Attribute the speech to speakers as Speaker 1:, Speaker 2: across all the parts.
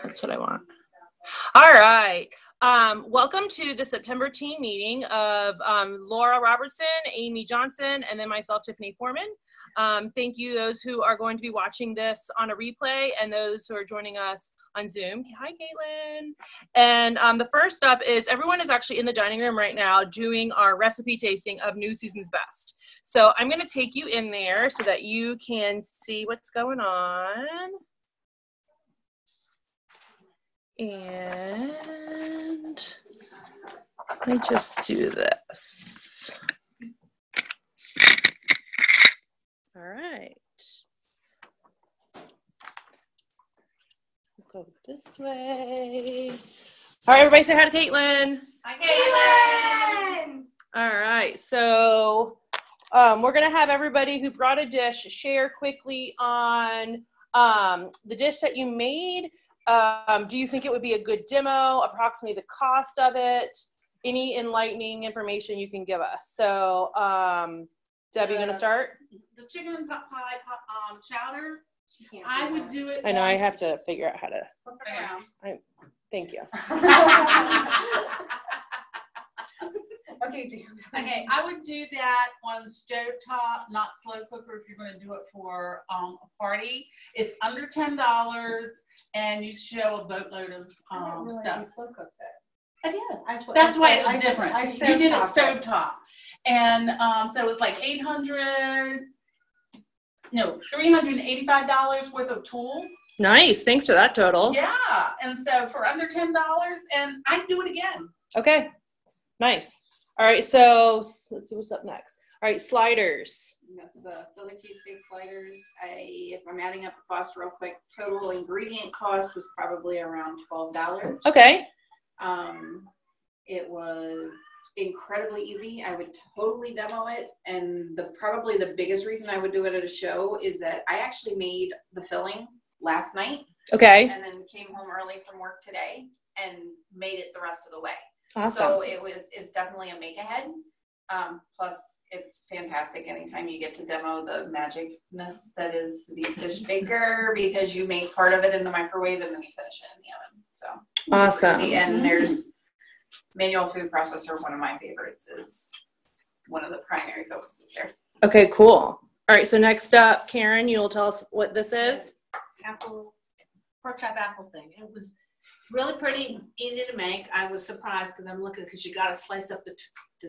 Speaker 1: That's what I want. All right. Welcome to the September team meeting of Laura Robertson, Amy Johnson, and then myself, Tiffany Foreman. Thank you those who are going to be watching this on a replay and those who are joining us on Zoom. Hi, Caitlin. And the first up is everyone is actually in the dining room right now doing our recipe tasting of New Season's Best. So I'm going to take you in there so that you can see what's going on. And let me just do this. All right. Go this way. All right, everybody say hi to Caitlin.
Speaker 2: Hi, Caitlin.
Speaker 1: All right, so we're going to have everybody who brought a dish share quickly on the dish that you made. Do you think it would be a good demo, approximately the cost of it, any enlightening information you can give us? So, Debbie, you going to start?
Speaker 2: The chicken pot pie chowder, I would do it.
Speaker 1: I know, I have to figure out how to. Thank you.
Speaker 2: Okay, I would do that on stovetop, not slow cooker if you're going to do it for a party. It's under $10 and you show a boatload of stuff. You slow cooked it. I did. That's why it was different. You did it stovetop. And so it was like $385 worth of tools.
Speaker 1: Nice. Thanks for that total.
Speaker 2: Yeah. And so for under $10, and I'd do it again.
Speaker 1: Okay. Nice. All right, so let's see what's up next. All right, sliders.
Speaker 3: That's Philly cheesesteak sliders. If I'm adding up the cost real quick, total ingredient cost was probably around $12.
Speaker 1: Okay.
Speaker 3: It was incredibly easy. I would totally demo it, and probably the biggest reason I would do it at a show is that I actually made the filling last night.
Speaker 1: Okay.
Speaker 3: And then came home early from work today and made it the rest of the way.
Speaker 1: Awesome.
Speaker 3: So it's definitely a make ahead. Plus it's fantastic anytime you get to demo the magicness that is the deep dish baker, because you make part of it in the microwave and then you finish it in the oven. So
Speaker 1: awesome.
Speaker 3: Easy. And there's manual food processor, one of my favorites. It's one of the primary focuses there.
Speaker 1: Okay, cool. All right, so next up, Karen, you'll tell us what this is.
Speaker 4: Pork chop apple thing. It was really pretty easy to make. I was surprised because you got to slice up the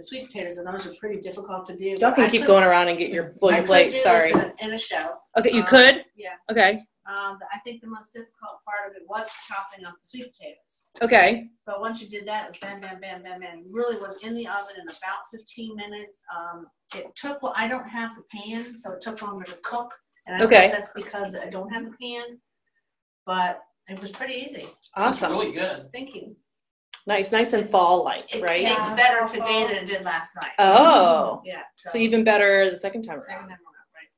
Speaker 4: sweet potatoes, and those are pretty difficult to do.
Speaker 1: Y'all can keep going around and get your full plate. Sorry.
Speaker 4: In a show.
Speaker 1: Okay, you could?
Speaker 4: Yeah.
Speaker 1: Okay.
Speaker 4: I think the most difficult part of it was chopping up the sweet potatoes.
Speaker 1: Okay.
Speaker 4: But once you did that, it was bam, bam, bam, bam, bam. It really was in the oven in about 15 minutes. It took, I don't have the pan, so it took longer to cook. And I don't think that's because I don't have the pan, but it was pretty easy.
Speaker 1: Awesome.
Speaker 2: It's really good.
Speaker 4: Thank you.
Speaker 1: Nice and fall-like, right?
Speaker 4: It tastes better today than it did last night.
Speaker 1: Oh.
Speaker 4: Yeah.
Speaker 1: So even better the second time around. Right.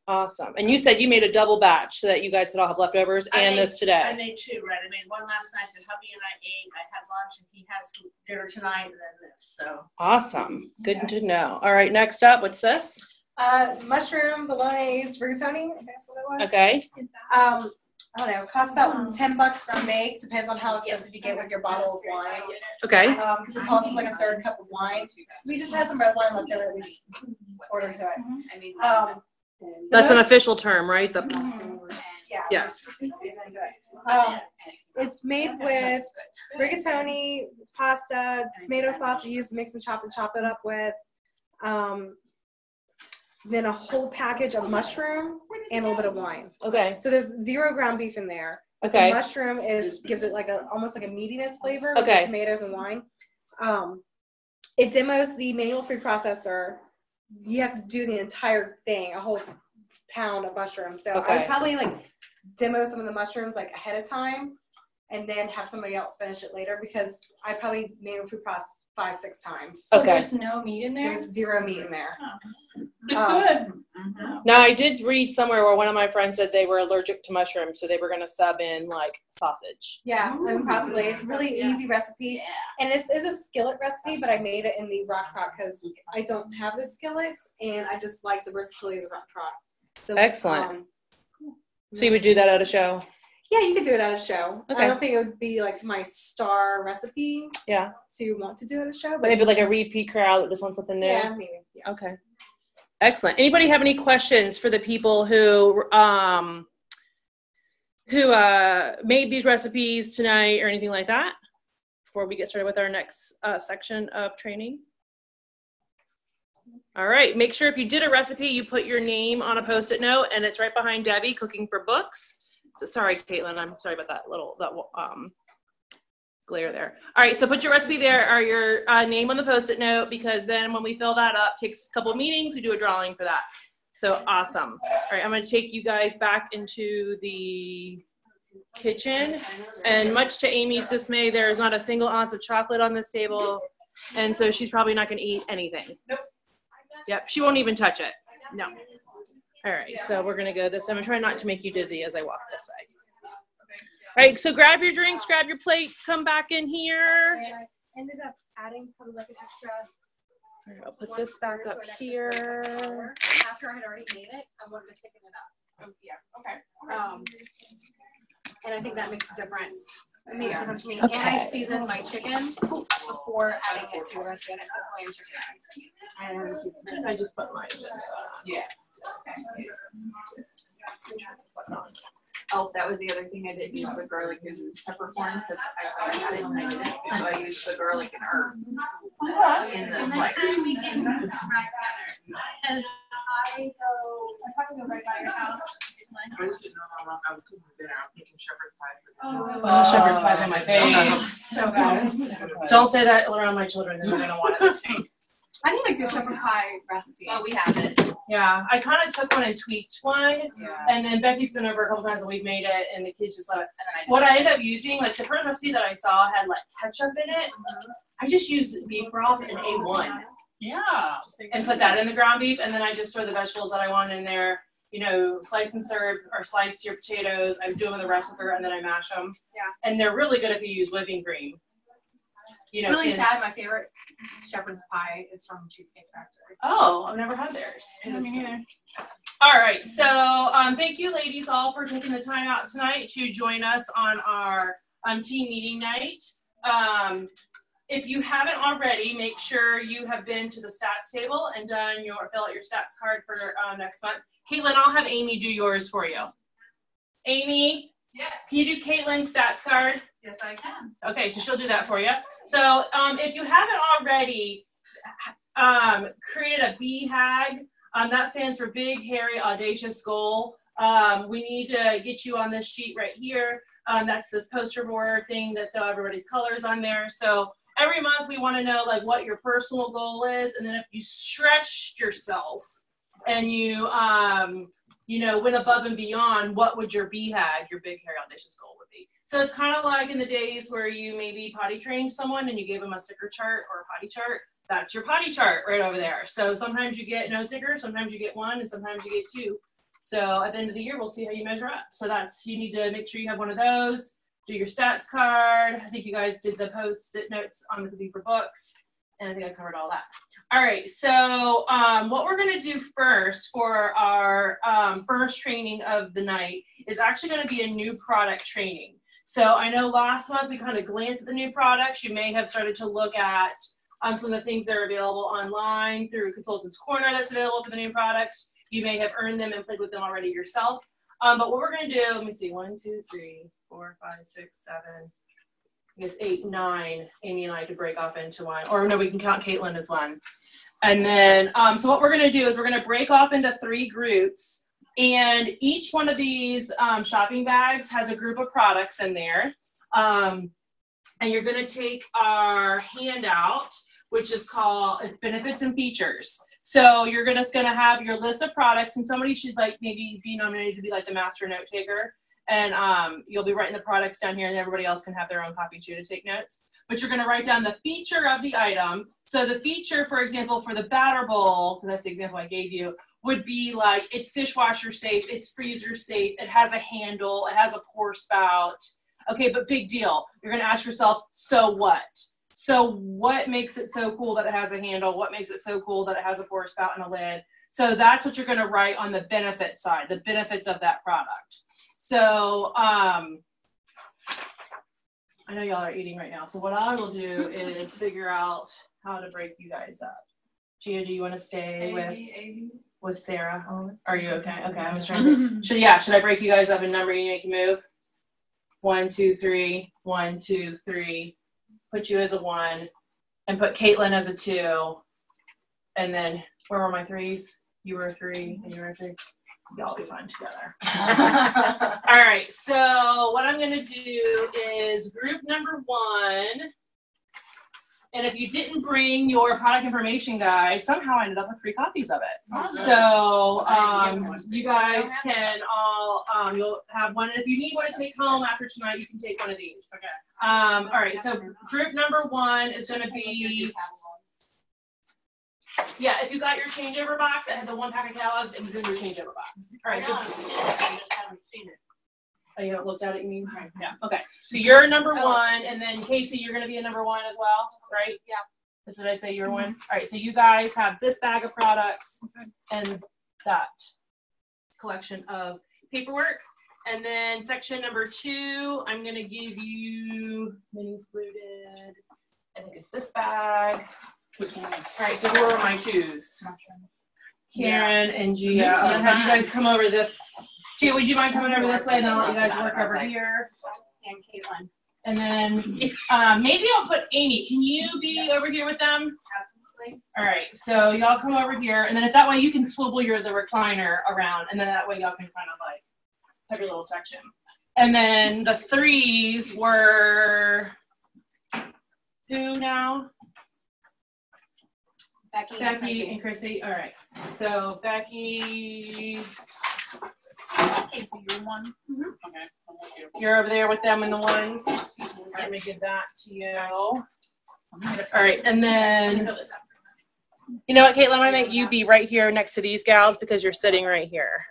Speaker 1: Awesome. And you said you made a double batch so that you guys could all have leftovers this today.
Speaker 4: I made two, right? I made one last night that hubby and I ate. I had lunch and he has dinner tonight and then this. So
Speaker 1: awesome. Good to know. All right, next up, what's this?
Speaker 5: Mushroom bolognese rigatoni. That's what it was.
Speaker 1: Okay.
Speaker 5: I don't know. It costs about $10 to make. Depends on how expensive you get with your bottle of wine.
Speaker 1: Okay.
Speaker 5: Because it costs like a third cup of wine. So we just had some red wine left over. We just ordered to it.
Speaker 1: That's an official term, right?
Speaker 5: Yeah.
Speaker 1: Yes.
Speaker 5: It's made with rigatoni, pasta, tomato sauce you use to mix and chop it up with. Then a whole package of mushroom and a little bit of wine.
Speaker 1: Okay.
Speaker 5: So there's 0 ground beef in there.
Speaker 1: Okay.
Speaker 5: The mushroom gives it like almost like a meatiness flavor with the tomatoes and wine. It demos the manual food processor. You have to do the entire thing, a whole pound of mushrooms. So I would probably demo some of the mushrooms ahead of time and then have somebody else finish it later, because I probably manual food process 5-6 times.
Speaker 3: So there's no meat in there?
Speaker 5: There's 0 meat in there.
Speaker 2: Oh. It's good.
Speaker 1: Mm-hmm. Now, I did read somewhere where one of my friends said they were allergic to mushrooms, so they were going to sub in sausage.
Speaker 5: Yeah, probably. It's a really easy recipe. And it's a skillet recipe, but I made it in the rock crock because I don't have the skillets, and I just like the versatility of the rock crock.
Speaker 1: Excellent. So you would do that at a show?
Speaker 5: Yeah, you could do it at a show.
Speaker 1: Okay.
Speaker 5: I don't think it would be like my star recipe.
Speaker 1: Yeah.
Speaker 5: To want to do at a show,
Speaker 1: But maybe like a repeat crowd that just wants something new.
Speaker 5: Yeah, maybe. Yeah.
Speaker 1: Okay. Excellent. Anybody have any questions for the people who made these recipes tonight or anything like that before we get started with our next section of training? All right. Make sure if you did a recipe, you put your name on a Post-it note, and it's right behind Debbie, Cooking for Books. So sorry, Caitlin, I'm sorry about that glare there. All right, so put your recipe there or your name on the Post-it note, because then when we fill that up, takes a couple of meetings, we do a drawing for that. So awesome. All right, I'm gonna take you guys back into the kitchen, and much to Amy's dismay, there is not a single ounce of chocolate on this table, and so she's probably not gonna eat anything. Nope. Yep, she won't even touch it. No. All right, so we're gonna go this. I'm gonna try not to make you dizzy as I walk this way. All right, so grab your drinks, grab your plates, come back in here.
Speaker 5: And I ended up adding probably like an extra.
Speaker 1: All right, I'll put this back up here.
Speaker 5: After I had already made it, I wanted to thicken it up.
Speaker 3: Oh, yeah. Okay.
Speaker 5: And I think that makes a difference. It made a difference for me.
Speaker 1: Okay.
Speaker 5: And I seasoned my chicken before adding it to the rest of it. I put plain chicken.
Speaker 1: I just put mine.
Speaker 3: Yeah. Oh, that was the other thing. I didn't use the garlic and peppercorn because I thought I had it and I didn't. So I used the garlic and herb in the slices.
Speaker 5: I'm talking right by your house.
Speaker 6: I just didn't know how long I was cooking dinner. I was making shepherd's pie for dinner.
Speaker 1: Oh, shepherd's pie's on my face.
Speaker 5: So bad.
Speaker 1: Don't say that around my children, they're gonna want it this week.
Speaker 5: I need a good shepherd pie recipe.
Speaker 3: Oh, we have it.
Speaker 1: Yeah, I kind of took one and tweaked one,
Speaker 3: Yeah.
Speaker 1: and then Becky's been over a couple times and we've made it, and the kids just love it. What I ended up using, like the first recipe that I saw had like ketchup in it. I just used beef broth and A1.
Speaker 2: Yeah.
Speaker 1: And put that in the ground beef, and then I just throw the vegetables that I want in there. You know, slice and serve, or slice your potatoes. I do them in the rice cooker, and then I mash them.
Speaker 5: Yeah.
Speaker 1: And they're really good if you use whipping cream. You
Speaker 5: It's
Speaker 1: know,
Speaker 5: really sad. My favorite shepherd's pie is from Cheesecake Factory.
Speaker 1: Oh, I've never had theirs.
Speaker 5: Me neither.
Speaker 1: All right, so thank you, ladies, all for taking the time out tonight to join us on our team meeting night. If you haven't already, make sure you have been to the stats table and done fill out your stats card for next month. Caitlin, I'll have Amy do yours for you. Amy,
Speaker 2: Yes.
Speaker 1: can you do Caitlin's stats card?
Speaker 2: Yes, I can.
Speaker 1: Okay, so she'll do that for you. So if you haven't already created a BHAG, that stands for Big, Hairy, Audacious Goal. We need to get you on this sheet right here. That's this poster board thing that's got everybody's colors on there. So every month we want to know like what your personal goal is, and then if you stretched yourself and you went above and beyond, what would your BHAG, your Big, Hairy, Audacious Goal would be? So it's kind of like in the days where you maybe potty trained someone and you gave them a sticker chart or a potty chart. That's your potty chart right over there. So sometimes you get no sticker, sometimes you get one, and sometimes you get two. So at the end of the year, we'll see how you measure up. So you need to make sure you have one of those. Do your stats card. I think you guys did the post-it notes on the Cooking for Books, and I think I covered all that. All right, so what we're gonna do first for our first training of the night is actually gonna be a new product training. So I know last month we kind of glanced at the new products. You may have started to look at some of the things that are available online through Consultants Corner that's available for the new products. You may have earned them and played with them already yourself. But what we're gonna do, let me see, 1, 2, 3, 4, 5, 6, 7, I guess 8, 9, Amy and I could break off into one. Or no, we can count Caitlin as one. And then, so what we're gonna do is we're gonna break off into 3 groups. And each one of these shopping bags has a group of products in there. And you're gonna take our handout, which is called Benefits and Features. So you're just gonna have your list of products, and somebody should like maybe be nominated to be like the master note taker. And you'll be writing the products down here, and everybody else can have their own copy too to take notes. But you're gonna write down the feature of the item. So the feature, for example, for the batter bowl, because that's the example I gave you, would be like it's dishwasher safe, it's freezer safe, it has a handle, it has a pour spout. Okay, but big deal. You're gonna ask yourself, so what? So what makes it so cool that it has a handle? What makes it so cool that it has a pour spout and a lid? So that's what you're gonna write on the benefit side, the benefits of that product. So I know y'all are eating right now. So what I will do is figure out how to break you guys up. Gia, do you want to stay with Sarah? Are you okay? Okay, I was trying to. Should I break you guys up in number? You make a move. 1, 2, 3. 1, 2, 3. Put you as a 1, and put Caitlin as a 2. And then where were my 3s? You were a 3, and you were a 3. Y'all be fine together. All right. So what I'm gonna do is group number 1. And if you didn't bring your product information guide, somehow I ended up with 3 copies of it. So you guys can all, you'll have one. And if you need one to take home after tonight, you can take one of these. Okay. All right, so group number 1 is gonna be, yeah, if you got your changeover box, I had the 1 pack of catalogs, it was in your changeover box. All right, so
Speaker 4: I just haven't seen it.
Speaker 1: oh, you haven't looked at it, you mean? Right. Yeah, okay. So you're number 1, and then Casey, you're gonna be a number 1 as well, right?
Speaker 5: Yeah.
Speaker 1: Did I say you're 1? All right, so you guys have this bag of products and that collection of paperwork. And then section number 2, I'm gonna give you mini fluted. I think it's this bag. All right, so who are my 2s? Karen and Gia. I'm gonna have you guys come over this. Gia, would you mind coming over this way, and I'll let you guys work over here.
Speaker 4: And Caitlin.
Speaker 1: And then maybe I'll put Amy. Can you be over here with them?
Speaker 4: Absolutely.
Speaker 1: All right, so y'all come over here, and then if that way you can swivel the recliner around, and then that way y'all can kind of like have your little section. And then the 3s were who now? Becky and Chrissy. All right. So Becky.
Speaker 2: Okay, so you're 1.
Speaker 1: Mm-hmm.
Speaker 2: Okay.
Speaker 1: You're over there with them in the 1s. Let me give that to you. All right, and then you know what, Caitlin? I'm gonna make you be right here next to these gals because you're sitting right here.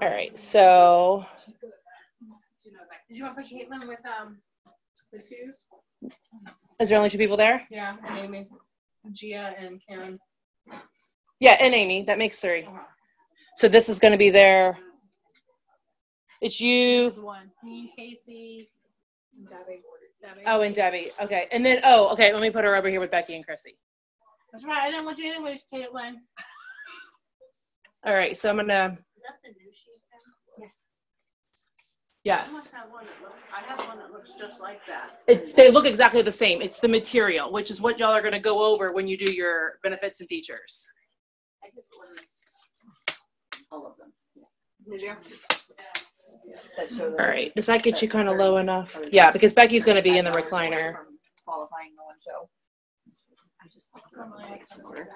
Speaker 1: All right, so.
Speaker 5: Did you want to put Caitlin with the 2s?
Speaker 1: Is there only 2 people there?
Speaker 5: Yeah, and Amy, Gia, and Karen.
Speaker 1: Yeah, and Amy. That makes 3. So this is going to be their. It's you.
Speaker 5: This is 1. Me, Casey, and Debbie.
Speaker 1: Oh, and Debbie. Okay, and then okay. Let me put her over here with Becky and Chrissy.
Speaker 5: That's right. I didn't want you anyways, Caitlin.
Speaker 1: All right, so I'm gonna.
Speaker 4: Is that the new sheet?
Speaker 1: Yes.
Speaker 4: I have one that looks just like that.
Speaker 1: They look exactly the same. It's the material, which is what y'all are going to go over when you do your benefits and features.
Speaker 4: I just ordered all of them.
Speaker 5: Did you?
Speaker 1: All right. Does that get you kind of low enough? Yeah, because Becky's going to be in the recliner.
Speaker 3: Qualifying the one show.
Speaker 6: I just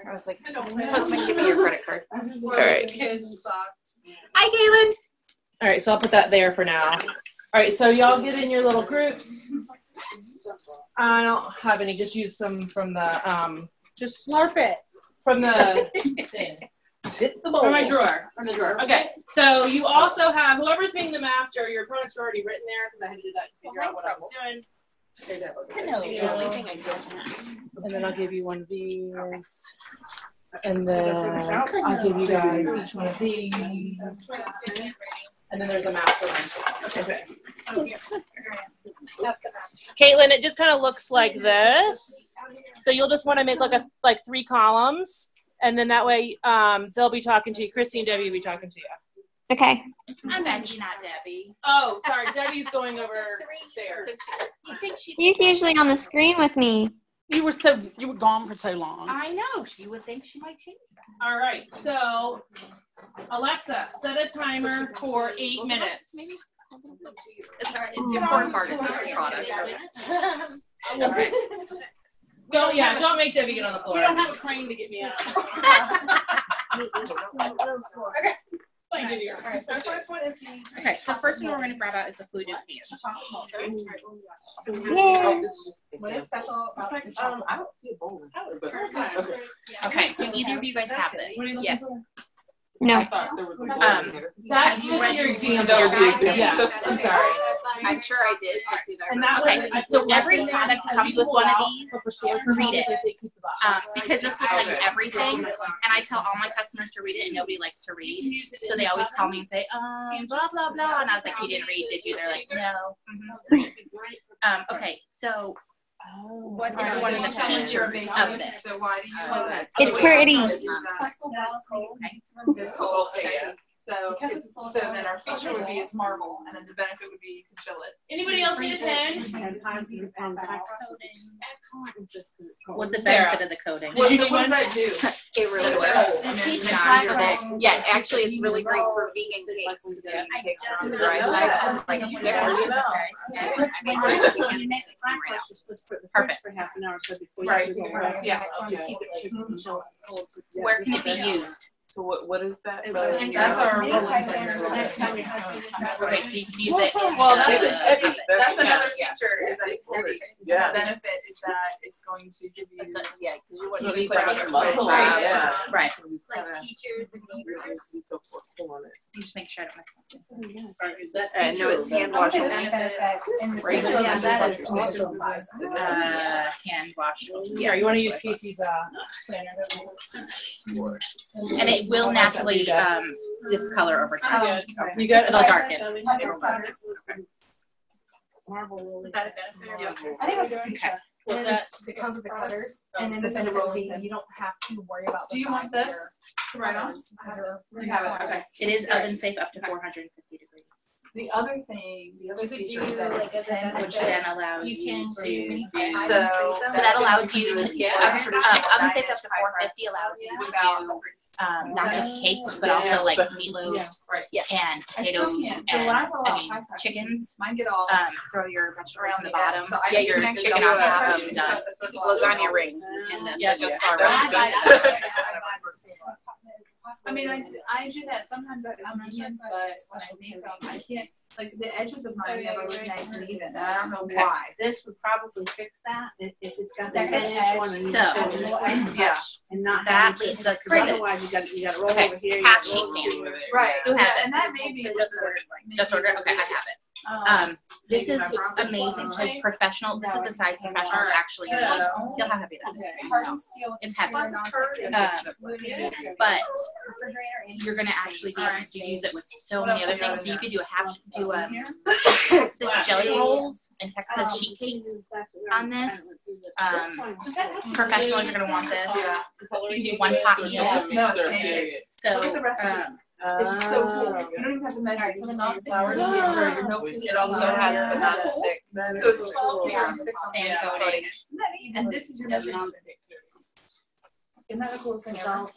Speaker 6: I was like, husband, give me your credit card.
Speaker 1: All right.
Speaker 2: Kids socks.
Speaker 5: Hi, Caitlin.
Speaker 1: All right, so I'll put that there for now. All right, so y'all get in your little groups. I don't have any. Just use some from the
Speaker 5: Just slurp it.
Speaker 1: From the thing. From my drawer. From the drawer. Okay. So you also have whoever's being the master. Your products are already written there because I had to do that to figure out what I was doing. And then I'll give you one of these. And then I'll give you guys each one of these. And then there's a master one. Okay. Caitlin, it just kind of looks like this. So you'll just want to make like 3 columns, and then that way they'll be talking to you. Christy and Debbie will be talking to you.
Speaker 7: Okay.
Speaker 3: I'm Becky, not Debbie.
Speaker 1: Oh, sorry, Debbie's going over there.
Speaker 7: She's usually on the screen with me.
Speaker 2: You were gone for so long.
Speaker 3: I know. You would think she might change that.
Speaker 1: All right. So, Alexa, set a timer for 8 minutes.
Speaker 6: The important part is this product.
Speaker 1: All right. Don't make Debbie get on the floor.
Speaker 2: We don't have a crane to get me out.
Speaker 1: Okay. All right, so the first one is
Speaker 6: Okay, the first one we're going to grab out is the fluted pants.
Speaker 7: Yay.
Speaker 5: What is special about
Speaker 6: I don't see a bowl. Okay, do either of you guys have this? Yes.
Speaker 7: No.
Speaker 1: That's just your example. Yes, I'm sorry.
Speaker 6: I'm sure I did.
Speaker 1: And that
Speaker 6: Okay, so every product comes with one of these. Read it.
Speaker 8: because this will tell you everything. And I tell all my customers to read it, and nobody likes to read. So they always call me and say, blah, blah, blah. And I was like, you didn't read, did you? They're like, no. Okay, so what is one of the features of this?
Speaker 6: So why do you
Speaker 7: It's pretty.
Speaker 6: It's cold. Okay. So then our feature would be it's marble, and then the benefit would be you can chill it.
Speaker 1: Anybody else need a pen?
Speaker 8: What's the benefit of the coating?
Speaker 6: What does that do?
Speaker 3: It really works. Yeah, actually, it's really great for vegan cakes. Cakes are on the dry side, like a stick.
Speaker 8: Perfect.
Speaker 4: For half an hour, so before
Speaker 6: Right.
Speaker 4: Yeah.
Speaker 8: Where can it be used?
Speaker 6: So what is that?
Speaker 2: That's our
Speaker 8: Okay, so you can use it.
Speaker 6: Well, that's another
Speaker 3: Yeah.
Speaker 6: feature is that it's heavy.
Speaker 9: Yeah.
Speaker 6: The benefit is that it's going to give you.
Speaker 3: Yeah, because you want
Speaker 9: So
Speaker 3: to
Speaker 9: you
Speaker 3: put it
Speaker 9: put
Speaker 3: on
Speaker 9: it
Speaker 3: your
Speaker 9: on
Speaker 3: muscle.
Speaker 9: muscle,
Speaker 3: Right.
Speaker 9: yeah.
Speaker 8: Right.
Speaker 3: Like teachers and neighbors.
Speaker 9: So forceful on it.
Speaker 8: You just make sure I don't mess
Speaker 9: Is that
Speaker 3: No, it's hand washing. Right.
Speaker 4: Yeah, that is
Speaker 3: awesome.
Speaker 8: hand wash.
Speaker 1: Yeah, you want to use Casey's planner.
Speaker 8: And it will naturally discolor over time.
Speaker 1: You got
Speaker 8: It'll darken.
Speaker 4: Marble.
Speaker 2: Is that a benefit?
Speaker 5: I think that's
Speaker 8: Okay.
Speaker 5: What's that? It comes with the colors, and then the will be, you don't have to worry about the
Speaker 2: Do you want
Speaker 5: size of
Speaker 2: this
Speaker 5: your
Speaker 2: to write on?
Speaker 5: You
Speaker 2: have it, okay.
Speaker 8: It is oven safe up to 450 degrees.
Speaker 6: The other thing, the other feature is that it's 10
Speaker 8: Which then allows you to do.
Speaker 6: So
Speaker 8: that allows you to
Speaker 6: Yeah.
Speaker 8: oven safe up to 450 allows you to do not just cakes but also like meatloaves
Speaker 6: Right.
Speaker 8: and potatoes and chickens.
Speaker 6: Mine get all
Speaker 8: Throw your vegetables on the bottom.
Speaker 6: So I
Speaker 8: Get
Speaker 6: just
Speaker 8: your
Speaker 6: connect
Speaker 8: chicken
Speaker 6: it
Speaker 8: on
Speaker 6: up,
Speaker 8: top.
Speaker 6: you
Speaker 8: Done.
Speaker 6: cut the circle
Speaker 3: Lasagna ring in this.
Speaker 8: Yeah,
Speaker 3: I just saw
Speaker 2: I mean, I do that sometimes at conventions, but when I make them, I can't, like, the edges of mine never look nice and even, and I don't know why.
Speaker 4: This would probably fix that if it's got the
Speaker 5: That's
Speaker 4: 10-inch one and you
Speaker 8: So,
Speaker 4: just go this way.
Speaker 6: Yeah.
Speaker 4: And not
Speaker 8: that
Speaker 4: having to,
Speaker 8: leads us
Speaker 4: because
Speaker 8: to
Speaker 4: otherwise you got to roll
Speaker 8: Okay,
Speaker 4: over here.
Speaker 8: half
Speaker 4: you gotta roll
Speaker 8: sheet
Speaker 4: over
Speaker 8: pan.
Speaker 4: here.
Speaker 6: Right.
Speaker 8: Who has it?
Speaker 2: And that may be
Speaker 8: Just order. Okay, I have it. This is amazing because professional. This is the size professionals actually use. Feel how heavy that is. It's heavy. But you're gonna actually be able to use it with so many other things. So you could do Texas jelly rolls and Texas sheet cakes on this. Professionals are gonna want this. You can do one pot meals.
Speaker 6: No,
Speaker 8: So
Speaker 6: look at the recipe. It's so cool. You don't even have to measure it. It's not flour to your milk.
Speaker 3: It also has the non-stick.
Speaker 6: So it's 12 pounds, 6
Speaker 8: sand coating.
Speaker 6: And this is your measuring stick. Isn't that the coolest thing ever?
Speaker 4: I'm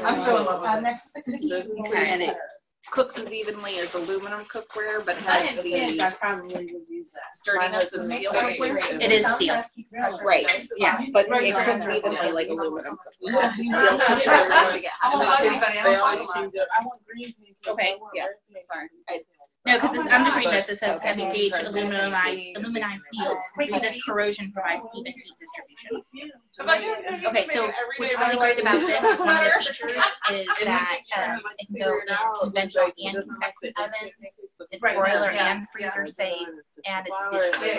Speaker 6: I'm so in love with it.
Speaker 5: next.
Speaker 3: And it cooks as evenly as aluminum cookware, but has
Speaker 4: I
Speaker 3: the
Speaker 4: probably would use that.
Speaker 3: sturdiness of steel cookware.
Speaker 8: It is steel.
Speaker 3: Right, yeah, but it cooks evenly like aluminum cookware. Steel cookware likes to get
Speaker 6: I won't
Speaker 3: hot.
Speaker 6: tell anybody else. I want green pancakes.
Speaker 3: Okay, yeah, sorry.
Speaker 8: No, because I'm just reading this. It says heavy gauge aluminized steel resist corrosion, provides even heat distribution. Okay, so what's really great about this, one of the features is that it can go in conventional and convection ovens. It's broiler and freezer safe, and it's digitally.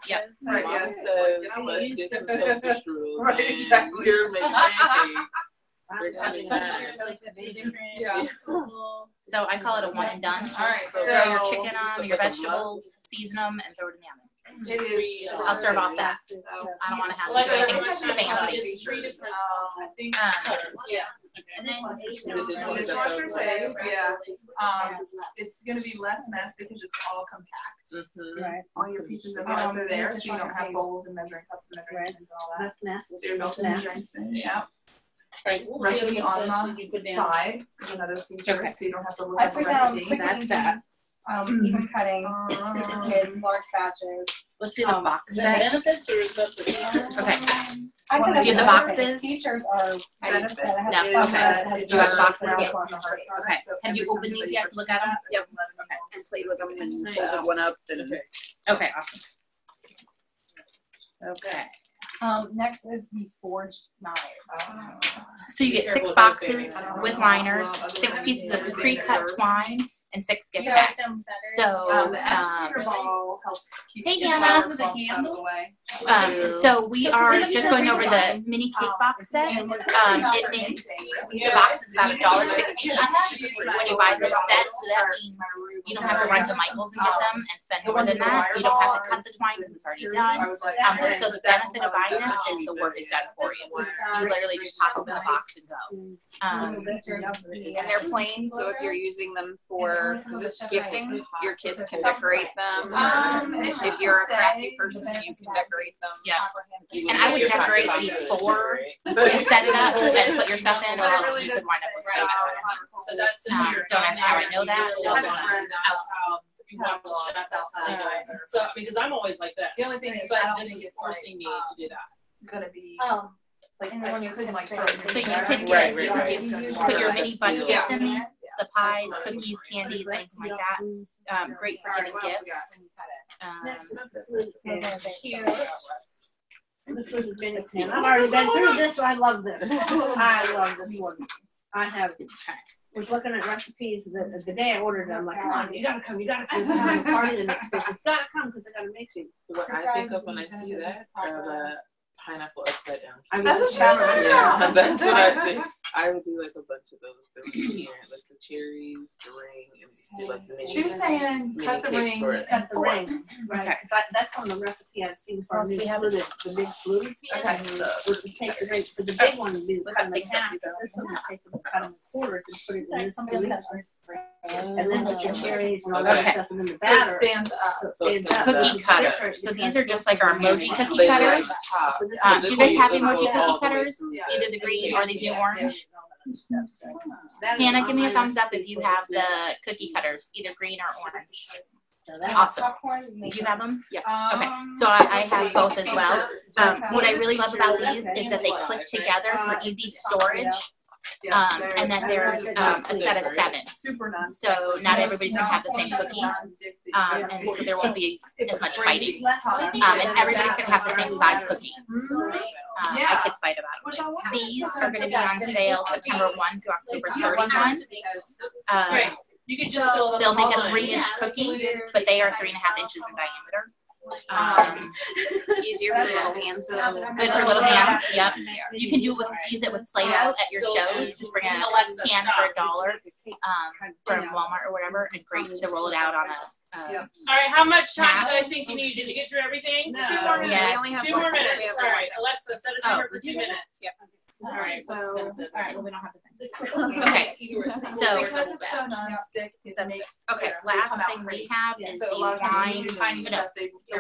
Speaker 8: Yep.
Speaker 6: Right, yeah.
Speaker 9: So let's get some toaster strudel.
Speaker 6: Right, exactly.
Speaker 9: You're making pancakes.
Speaker 6: Yeah.
Speaker 8: So I call it a one and done.
Speaker 6: All right,
Speaker 8: Throw your chicken on, your vegetables, season them, and throw it in the oven.
Speaker 6: It is.
Speaker 8: I'll serve off that. I don't want to have anything fancy.
Speaker 1: It's 3 different.
Speaker 6: I think.
Speaker 1: Yeah.
Speaker 2: And then
Speaker 6: Dishwasher safe, yeah. It's gonna be less mess because it's all compact.
Speaker 4: Right.
Speaker 6: All your pieces of meals are there, so you don't have bowls and measuring cups and measuring things and all that.
Speaker 4: That's nasty.
Speaker 6: So your milk and
Speaker 4: That's
Speaker 6: measuring spoon, yeah.
Speaker 1: Right.
Speaker 6: Recipe on the side is another feature, so you don't have to look
Speaker 5: I
Speaker 6: at the
Speaker 5: put down
Speaker 6: recipe.
Speaker 5: quick and easy, even cutting, safe for kids, large batches.
Speaker 8: Let's do the box
Speaker 1: Is that
Speaker 8: set.
Speaker 1: benefits or is that the
Speaker 8: Okay.
Speaker 5: I said
Speaker 8: Do the
Speaker 5: that's
Speaker 8: boxes?
Speaker 5: Features are.
Speaker 6: Benefits
Speaker 8: No, okay.
Speaker 6: is
Speaker 8: Do you have the boxes?
Speaker 6: Yeah.
Speaker 8: Yeah. Okay. Have you opened these yet to look at them?
Speaker 3: Yep. And played with them and folded one up and.
Speaker 8: Okay, awesome. Okay.
Speaker 5: Next is the forged knives.
Speaker 8: So you get 6 boxes with liners, 6 pieces of pre-cut twine, and 6 gift packs. So,
Speaker 2: The agitator ball helps keep
Speaker 8: hey,
Speaker 2: the
Speaker 8: Hannah.
Speaker 2: handle away.
Speaker 8: So we are just going over the mini cake box set. It makes the box is about $1.60 each when you buy the set. So that means you don't have to run to Michael's and get them and spend more than that. You don't have to cut the twine because it's already done. So the benefit of buying this is the work is done for you. You literally just pop open the box and go.
Speaker 10: And they're plain, so if you're using them for gifting, your kids can decorate them. If you're a crafty person, you can decorate them.
Speaker 8: Yeah. And I would decorate before you set it up and put your stuff in, or else you could wind up with a mess on your hands.
Speaker 1: So that's
Speaker 8: Don't ask how I know that.
Speaker 1: So because I'm always like that.
Speaker 6: The only thing is,
Speaker 1: But
Speaker 6: I don't
Speaker 1: this
Speaker 6: think
Speaker 1: is
Speaker 6: it's
Speaker 1: forcing me to do that.
Speaker 6: gonna be like
Speaker 4: and then when you
Speaker 6: couldn't
Speaker 4: could
Speaker 6: throw it in
Speaker 8: So you
Speaker 6: there.
Speaker 8: could
Speaker 10: Right,
Speaker 8: you
Speaker 10: right,
Speaker 8: can
Speaker 10: right.
Speaker 8: do put your mini bunny gifts in these, the pies, cookies, candies, anything like that. Great for giving gifts.
Speaker 4: This was a mini pan. I've already been through this, so I love this. I love this one. I have was looking at recipes the day I ordered it. I'm like, come on, you gotta come. I'm having a party the next day. So you gotta come because I gotta make you.
Speaker 9: What I think of when I see that are the pineapple upside down.
Speaker 4: I
Speaker 10: That's
Speaker 4: was
Speaker 10: a challenge.
Speaker 9: Yeah, that's what I think. I would do like a bunch of those things here, like the cherries, the ring, and just do like the mini.
Speaker 2: She was saying
Speaker 9: mini
Speaker 2: cut the
Speaker 9: cakes
Speaker 2: ring
Speaker 9: for it.
Speaker 2: and
Speaker 4: the rings, right?
Speaker 8: Okay.
Speaker 4: Because that's one of the recipe I've seen for the big fluted pan. Was to take the ring for the big one, you cut them in half. This one, you take them, cut them in quarters, and put it in this fluted. And then put your cherries and all that
Speaker 8: Okay.
Speaker 4: stuff, and then the
Speaker 2: so it
Speaker 4: batter.
Speaker 2: stands up.
Speaker 4: So it stands up.
Speaker 8: Cookie cutters. So these are just like our emoji cookie cutters.
Speaker 4: So this
Speaker 8: Do you guys have emoji
Speaker 9: Go all
Speaker 8: cookie
Speaker 9: the way
Speaker 8: cutters?
Speaker 9: through.
Speaker 8: Either the green or these new orange?
Speaker 4: That is
Speaker 8: Hannah,
Speaker 4: on
Speaker 8: give me a
Speaker 4: my
Speaker 8: thumbs up
Speaker 4: recipe
Speaker 8: if you
Speaker 4: for
Speaker 8: have
Speaker 4: this
Speaker 8: the cookie cutters, either green or orange.
Speaker 4: So that's
Speaker 8: Awesome. Do you have them? Yes. Okay. So I have both as well. What I really love about these is that they click together for easy storage. And then there's a set of 7.
Speaker 2: Super nice.
Speaker 8: So not everybody's gonna have the same cookie. And so there won't be as much fighting. And everybody's gonna have the same size cookie. My kids fight about it. These are gonna be on sale September 1 through October 31.
Speaker 1: Right. You could just fill them
Speaker 8: They'll make a
Speaker 1: all in.
Speaker 8: 3-inch cookie, but they are 3.5 inches in diameter.
Speaker 10: Easier for little hands.
Speaker 8: Good for little hands. Yep. You can use it with Play-Doh at your shows. Just bring a can for $1 from Walmart or whatever, and great to roll it out on a.
Speaker 1: All right, how much time do you guys think you need? Did you get through everything?
Speaker 2: No.
Speaker 10: 2 more minutes.
Speaker 8: Yes.
Speaker 10: We only have
Speaker 1: 2 more minutes. All right, Alexa, set a timer for 2 minutes.
Speaker 10: Yep.
Speaker 1: All right.
Speaker 8: Well, we don't have to. Okay. So
Speaker 2: because it's so non-stick, it makes.
Speaker 8: okay. Last thing we have is the wine. The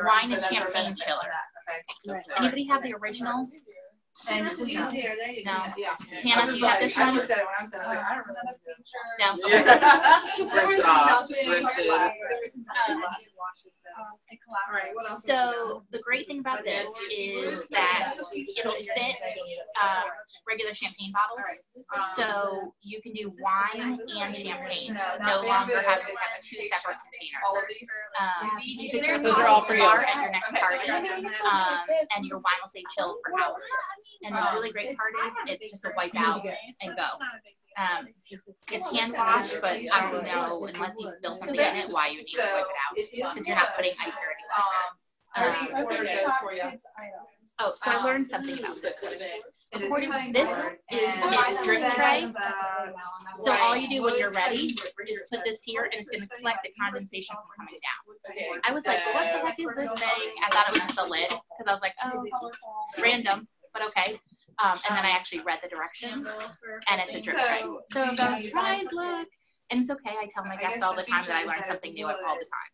Speaker 8: wine and champagne chiller. Anybody have the original?
Speaker 4: And please, here, there you go.
Speaker 8: No.
Speaker 2: Yeah.
Speaker 8: Hannah, do you have this
Speaker 2: I
Speaker 8: one?
Speaker 2: looked at it when I was done. I was like, I don't remember that picture.
Speaker 8: No.
Speaker 9: Yeah. Rinse it off. Rinse it.
Speaker 2: Alright, what else?
Speaker 8: So the great thing about this is that it'll fit regular champagne bottles. So you can do wine and champagne, no longer having to have 2 separate containers. You can serve
Speaker 1: Those are all for you.
Speaker 8: bar at your next party, and your wine will stay chilled for hours. And the really great part is it's just a wipe out and go. It's hand washed, but I don't know, unless you spill something in it, why you need to wipe it out, because you're not putting ice or anything like that. Oh, so I learned something about this one. According to this, it's drip tray. So all you do when you're ready is put this here, and it's going to collect the condensation from coming down. I was like, what the heck is this thing? I thought it was just a lid, because I was like, oh, random, but okay. And then I actually read the directions, and it's a drip tray. So it goes, surprise, look. And it's okay. I tell my guests all the time that I learn something new all the time.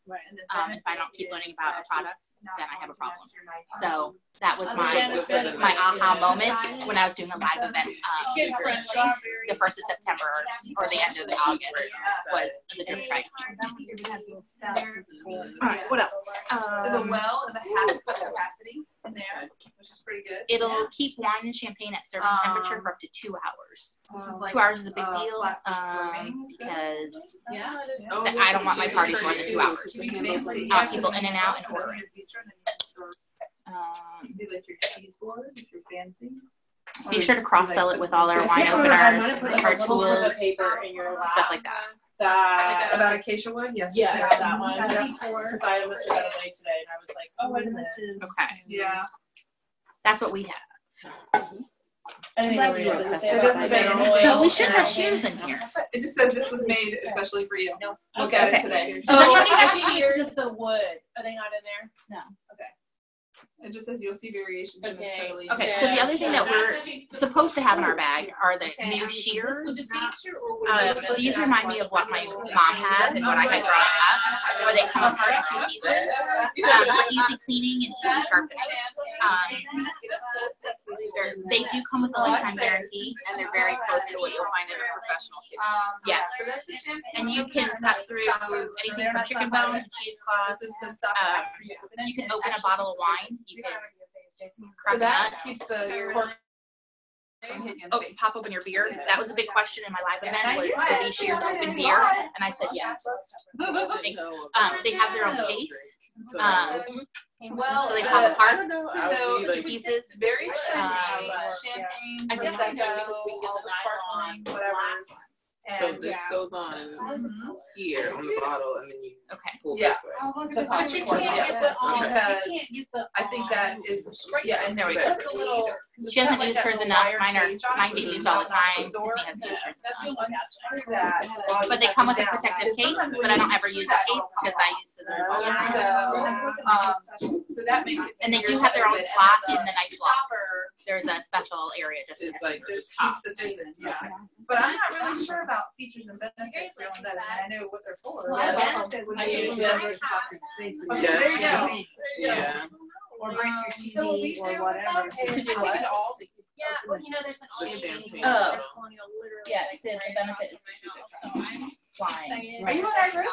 Speaker 8: If I don't keep learning about a product, then I have a problem. So that was my aha moment when I was doing a live event the 1st of September or the end of August was the drip tray. All right, what else?
Speaker 2: So the well is a half cup capacity in there, which is pretty good.
Speaker 8: It'll keep wine and champagne at serving temperature for up to 2 hours. 2 hours is a big deal because I don't want my parties more than 2 hours. I want people in and out and ordering. Be sure to cross-sell it with all our wine openers, our tools, stuff like that.
Speaker 1: that.
Speaker 6: About acacia wood? Yes.
Speaker 1: Yeah, that one.
Speaker 6: Yeah.
Speaker 1: Because I almost got away today, and I was like, oh, wait a minute.
Speaker 8: Okay.
Speaker 6: Yeah.
Speaker 8: That's what we have.
Speaker 1: Anyway,
Speaker 6: It doesn't say
Speaker 8: But we should have shears in here.
Speaker 6: It just says this was made especially for you.
Speaker 8: No.
Speaker 6: Look at it today.
Speaker 8: Does anybody
Speaker 1: I
Speaker 8: have
Speaker 1: think it's
Speaker 8: shears?
Speaker 1: just the wood. Are they not in there?
Speaker 8: No.
Speaker 1: Okay.
Speaker 6: It just says you'll see variations in this totally.
Speaker 8: Okay, so the other thing that we're supposed to have in our bag are the new shears. These remind me of what my mom had and what I had growing up, where they come apart in 2 pieces. Easy cleaning and easy sharpening. They do come with a lifetime guarantee, and they're very close to what you'll find in a professional kitchen. Yes, and you can cut through anything from chicken bone to cheesecloth. You can open a bottle of wine. You can crack
Speaker 6: So that
Speaker 8: a nut.
Speaker 6: keeps the cork.
Speaker 8: Oh, pop open your beer. That was a big question in my live event. Was will these shears open beer? And I said yes. They have their own case.
Speaker 6: Well,
Speaker 8: so they pop apart.
Speaker 6: So
Speaker 8: two pieces.
Speaker 6: Very champagne.
Speaker 8: I guess
Speaker 6: I know all the sparkling, whatever.
Speaker 9: So this goes on here on the bottle, and then you pull
Speaker 6: Yeah.
Speaker 9: this way.
Speaker 6: But you can't get the I think that is and there we go.
Speaker 8: She hasn't used hers enough. Mine get used all the time. Tiffany has used hers. But they come with a protective case, but I don't ever use that case because I use scissors all the time.
Speaker 6: So that makes it.
Speaker 8: And they do have their own slot in the knife slot. There's a special area just for
Speaker 6: like just keeps the things in. Yeah. But I'm not really sure about features and benefits for that. I know what they're for.
Speaker 1: I use them.
Speaker 6: Okay, there you go.
Speaker 9: Yeah.
Speaker 4: Or bring your TV or whatever.
Speaker 8: To do what?
Speaker 7: Yeah, well, you know, there's an
Speaker 9: The
Speaker 7: all-you-can-eat
Speaker 9: champagne.
Speaker 8: Oh.
Speaker 7: there's colonial literally.
Speaker 8: Yeah,
Speaker 7: like,
Speaker 8: so the
Speaker 7: right
Speaker 8: benefit
Speaker 7: across
Speaker 8: is
Speaker 7: from my house, so I'm
Speaker 8: flying.
Speaker 6: Are you on our group?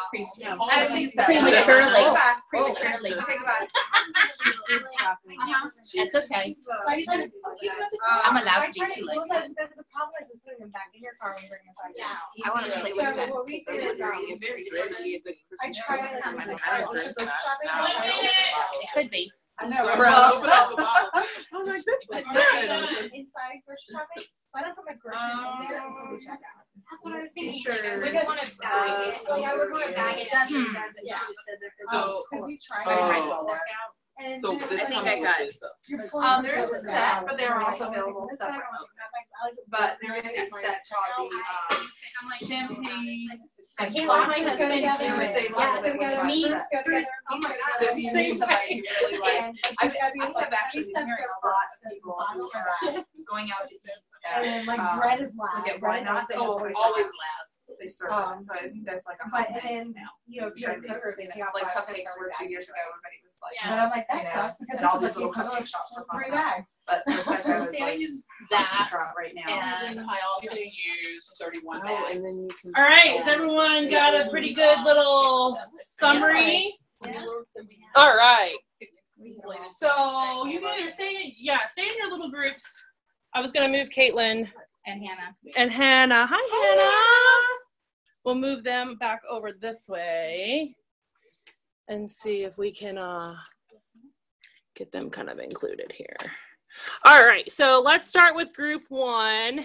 Speaker 8: I think so. Prematurely. Prematurely.
Speaker 6: Okay, goodbye.
Speaker 8: That's okay. I'm allowed to be too late.
Speaker 5: The problem is putting them back in your car and bringing us out.
Speaker 7: Yeah.
Speaker 8: I want to play with you.
Speaker 5: What we do is I try to have
Speaker 8: It could be.
Speaker 5: I know.
Speaker 9: Open up a bottle.
Speaker 5: I'm like, this inside grocery shopping. Why don't I put my groceries in there until we check out?
Speaker 7: That's what I was thinking.
Speaker 6: Sure.
Speaker 7: We just want to bag it. Like, I would want to bag it.
Speaker 5: Yeah.
Speaker 9: So,
Speaker 5: Because we tried
Speaker 9: oh.
Speaker 5: and
Speaker 9: So this
Speaker 8: I think
Speaker 9: comes
Speaker 8: I
Speaker 9: with
Speaker 8: got
Speaker 9: this
Speaker 5: there
Speaker 9: stuff.
Speaker 6: There is a set, but they're also available separately. But there is a set called the champagne.
Speaker 7: I can't lie, my husband
Speaker 6: Yeah,
Speaker 7: together.
Speaker 6: me.
Speaker 5: Oh my God.
Speaker 6: So if you need somebody who really like, I have actually
Speaker 5: We
Speaker 6: been hearing a lot since going out to eat.
Speaker 5: And then like bread is last.
Speaker 6: Like at Why Not, they always last. They serve
Speaker 5: Um,
Speaker 6: it. So I think that's like a
Speaker 5: But
Speaker 6: hot
Speaker 5: and
Speaker 6: thing
Speaker 5: then
Speaker 6: now.
Speaker 5: you know, if you're cookers, and you have
Speaker 6: Like
Speaker 5: 5, 6
Speaker 6: cupcakes were 2 years ago, everybody was like,
Speaker 5: But I'm like, that
Speaker 6: you know,
Speaker 5: sucks because
Speaker 6: and
Speaker 5: this
Speaker 6: all
Speaker 5: is
Speaker 6: these
Speaker 5: like
Speaker 6: little
Speaker 5: you
Speaker 6: cupcake shops were
Speaker 5: 3
Speaker 6: popping up.
Speaker 5: bags.
Speaker 6: But Prosecco is
Speaker 1: See, I
Speaker 6: like
Speaker 1: use
Speaker 6: the
Speaker 1: that,
Speaker 6: trot right now.
Speaker 1: and I also use 31
Speaker 9: Oh,
Speaker 1: bags.
Speaker 9: and then you can.
Speaker 1: All right, has everyone got a pretty good little summary? All right. So you can either stay in your little groups. I was gonna move Caitlin
Speaker 8: And Hannah.
Speaker 1: and Hannah. Hi, Hannah. We'll move them back over this way and see if we can get them kind of included here. All right, so let's start with group 1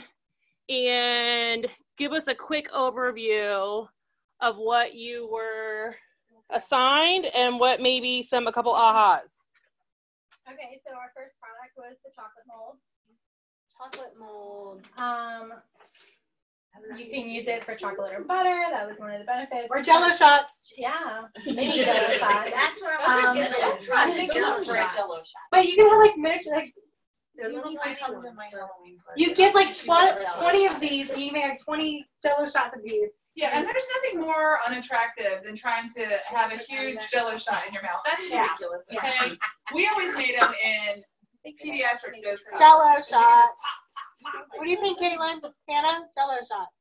Speaker 1: and give us a quick overview of what you were assigned and what maybe a couple ahas.
Speaker 7: Okay, so our first product was the chocolate mold.
Speaker 5: Chocolate mold.
Speaker 7: You can use it for chocolate or butter. That was one of the benefits.
Speaker 5: Or Jello shots.
Speaker 7: Yeah, mini Jello shots.
Speaker 8: That's what
Speaker 7: I'm
Speaker 5: I'm thinking
Speaker 8: Jello
Speaker 5: of
Speaker 8: shots.
Speaker 5: Jello shots. But you can have like miniature, like
Speaker 6: They're little tiny ones.
Speaker 5: you get like 20 of these, and you make like 20 Jello shots of these.
Speaker 6: Yeah, and there's nothing more unattractive than trying to have a huge Jello shot in your mouth. That's ridiculous. Okay, we always made them in pediatric dose cups.
Speaker 5: Jello shots. What do you think, Caitlin? Hannah? Jello shots.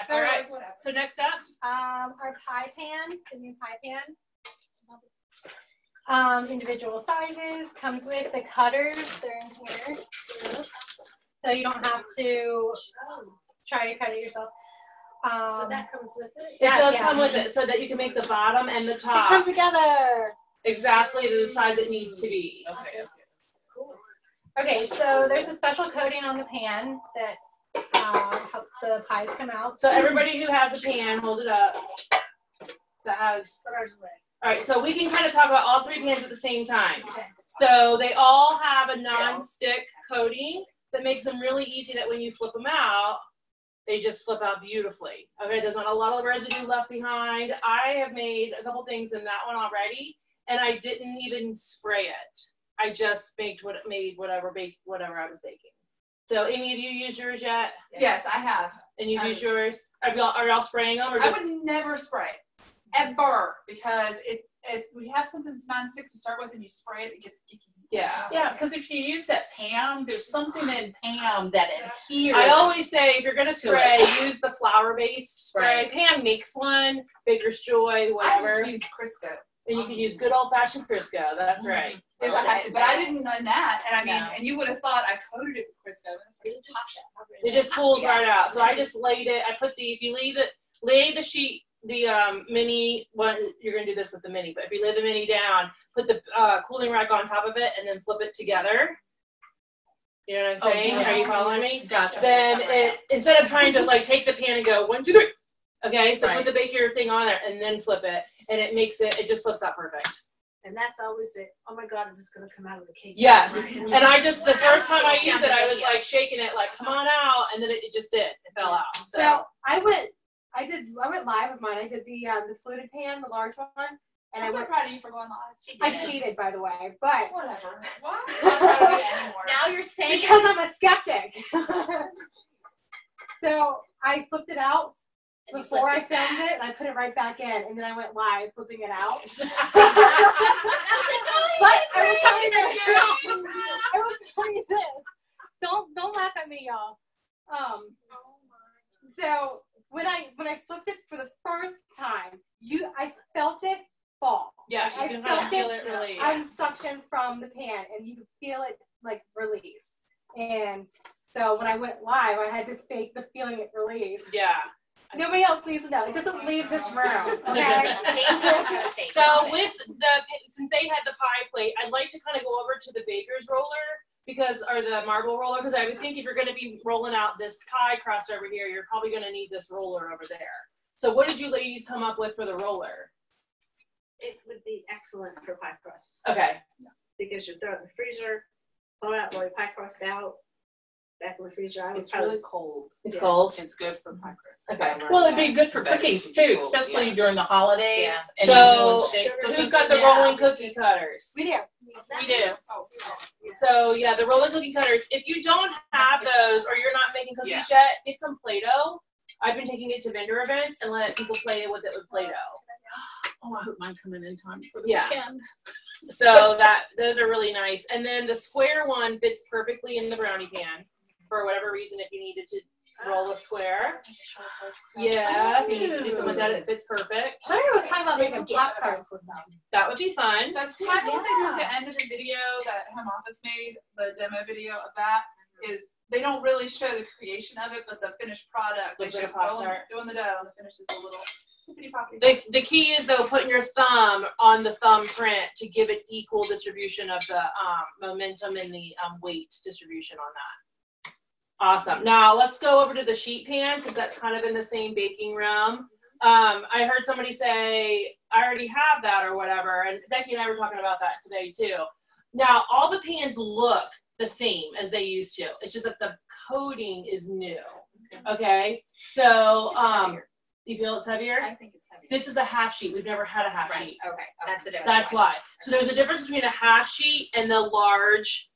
Speaker 1: All right, so next up.
Speaker 7: Our pie pan, the new pie pan. Individual sizes, comes with the cutters. They're in here. So you don't have to try to cut it yourself.
Speaker 5: So that comes with it?
Speaker 1: It does come with it so that you can make the bottom and the
Speaker 5: They come
Speaker 1: top
Speaker 5: together.
Speaker 1: exactly the size it needs to be.
Speaker 6: Okay.
Speaker 7: Okay, so there's a special coating on the pan that helps the pies come out.
Speaker 1: So everybody who has a pan, hold it up. That has. All right, so we can kind of talk about all 3 pans at the same time. So they all have a non-stick coating that makes them really easy that when you flip them out, they just flip out beautifully. Okay, there's not a lot of residue left behind. I have made a couple things in that one already, and I didn't even spray it. I just made whatever I was baking. So, Amy, have you used yours yet?
Speaker 6: Yes, I have.
Speaker 1: And you've used yours? Are y'all spraying them? Or
Speaker 6: I
Speaker 1: just...
Speaker 6: would never spray ever, because if we have something that's non-stick to start with and you spray it, it gets sticky.
Speaker 2: Yeah, because if you use that Pam, there's something in Pam that adheres.
Speaker 1: I always say if you're gonna spray, use the flour-based spray. Pam makes one, Baker's Joy, whatever.
Speaker 6: I just use Crisco.
Speaker 1: And you can use good old-fashioned Crisco. That's right.
Speaker 6: But I didn't know that, and I mean, and you would have thought I coated it with Crisco.
Speaker 1: It just pulls right out. So I just laid it. I put if you lay the sheet, the mini one. You're gonna do this with the mini, but if you lay the mini down, put the cooling rack on top of it, and then flip it together. You know what I'm saying? Are you following me?
Speaker 6: Gotcha.
Speaker 1: Then instead of trying to like take the pan and go 1, 2, 3. Okay, so put the baker thing on there and then flip it, and it just flips out perfect.
Speaker 4: And that's always the, oh my God, is this going to come out of the cake?
Speaker 1: Yes, and I just, the first time I used it, I was like shaking it, like, come on out, and then it just did. It fell out.
Speaker 5: So I went live with mine. I did the fluted pan, the large one. And
Speaker 6: I'm so proud of you for going live.
Speaker 5: I cheated, by the way, but.
Speaker 6: Whatever. What? I'm not proud of you anymore.
Speaker 8: Now you're saying.
Speaker 5: Because I'm a skeptic. So I flipped it out before I filmed it, and I put it right back in, and then I went live flipping it out. But I will tell you this. Don't laugh at me, y'all. So when I flipped it for the first time, I felt it fall.
Speaker 1: Yeah, you can kind of feel it release.
Speaker 5: Unsuction from the pan, and you could feel it like release. And so when I went live, I had to fake the feeling it released.
Speaker 1: Yeah.
Speaker 5: Nobody else needs to know. It doesn't leave this room. Okay.
Speaker 1: So since they had the pie plate, I'd like to kind of go over to the baker's roller or the marble roller, because I would think if you're going to be rolling out this pie crust over here, you're probably going to need this roller over there. So what did you ladies come up with for the roller?
Speaker 4: It would be excellent for pie crust.
Speaker 1: Okay.
Speaker 4: Because you throw it in the freezer, pull out, roll your pie crust out, back in the freezer.
Speaker 9: It's really cold.
Speaker 1: It's cold.
Speaker 9: It's good for pie crust.
Speaker 1: Okay.
Speaker 2: Well, it'd be good for cookies too, especially during the holidays.
Speaker 1: Yeah. So who's got the rolling cookie cutters?
Speaker 5: We do.
Speaker 1: We do. So yeah, the rolling cookie cutters. If you don't have those or you're not making cookies yet, get some Play-Doh. I've been taking it to vendor events and let people play with it with Play-Doh.
Speaker 2: Oh, I hope mine come in time for the weekend.
Speaker 1: So those are really nice. And then the square one fits perfectly in the brownie pan for whatever reason. If you needed to roll a square, if you need to do something like that, it fits perfect.
Speaker 5: Somebody was talking about making Pop-Tarts with them.
Speaker 1: That would be fun.
Speaker 6: That's kind of what they do at the end of the video that Home Office made, the demo video of that, is they don't really show the creation of it, but the finished product. They show doing the dough, and the finish is a little
Speaker 1: the key is though putting your thumb on the thumb print to give it equal distribution of the momentum and the weight distribution on that. Awesome. Now let's go over to the sheet pan, since that's kind of in the same baking realm. I heard somebody say, I already have that or whatever, and Becky and I were talking about that today too. Now all the pans look the same as they used to. It's just that the coating is new. Okay, so you feel it's heavier?
Speaker 3: I think it's heavier.
Speaker 1: This is a half sheet. We've never had a half sheet.
Speaker 3: Okay, that's the difference.
Speaker 1: That's why. So there's a difference between a half sheet and the large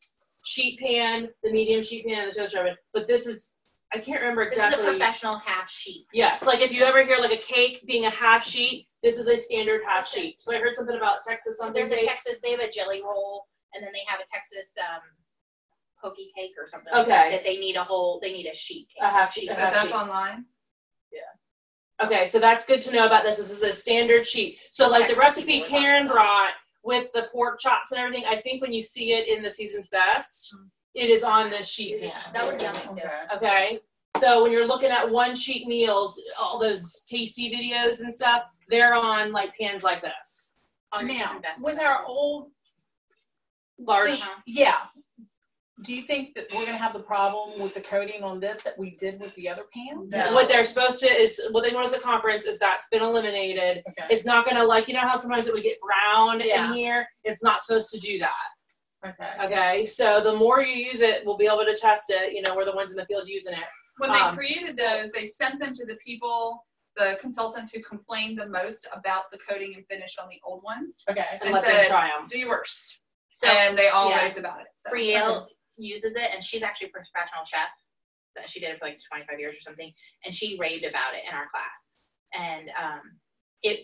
Speaker 1: sheet pan, the medium sheet pan, and the toaster oven. But this is, I can't remember exactly.
Speaker 8: This is a professional half sheet.
Speaker 1: Yes, like if you ever hear like a cake being a half sheet, this is a standard half sheet. So I heard something about Texas something.
Speaker 8: So there's a Texas, they have a jelly roll, and then they have a Texas pokey cake or something
Speaker 1: Okay.
Speaker 8: like that they need a sheet cake.
Speaker 1: A half sheet.
Speaker 6: That's online?
Speaker 1: Yeah. Okay, so that's good to know about this. This is a standard sheet. So like the recipe Karen brought with the pork chops and everything, I think when you see it in the Season's Best, it is on this sheet pan.
Speaker 8: That was yummy too.
Speaker 1: Okay, so when you're looking at one sheet meals, all those tasty videos and stuff, they're on like pans like this.
Speaker 8: On
Speaker 6: now, with our old
Speaker 1: large.
Speaker 2: Do you think that we're gonna have the problem with the coating on this that we did with the other pans?
Speaker 1: No. What they're supposed to is, what they notice at conference is that's been eliminated. Okay. It's not gonna, like, you know how sometimes it would get brown in here? It's not supposed to do that. Okay. Okay, so the more you use it, we'll be able to test it. You know, we're the ones in the field using it.
Speaker 6: When they created those, they sent them to the people, the consultants who complained the most about the coating and finish on the old ones.
Speaker 2: Okay.
Speaker 6: And
Speaker 1: let them try them.
Speaker 6: Do your worst.
Speaker 8: So,
Speaker 6: and they all raved about it. So.
Speaker 8: Friel uses it, and she's actually a professional chef. She did it for like 25 years or something, and she raved about it in our class. And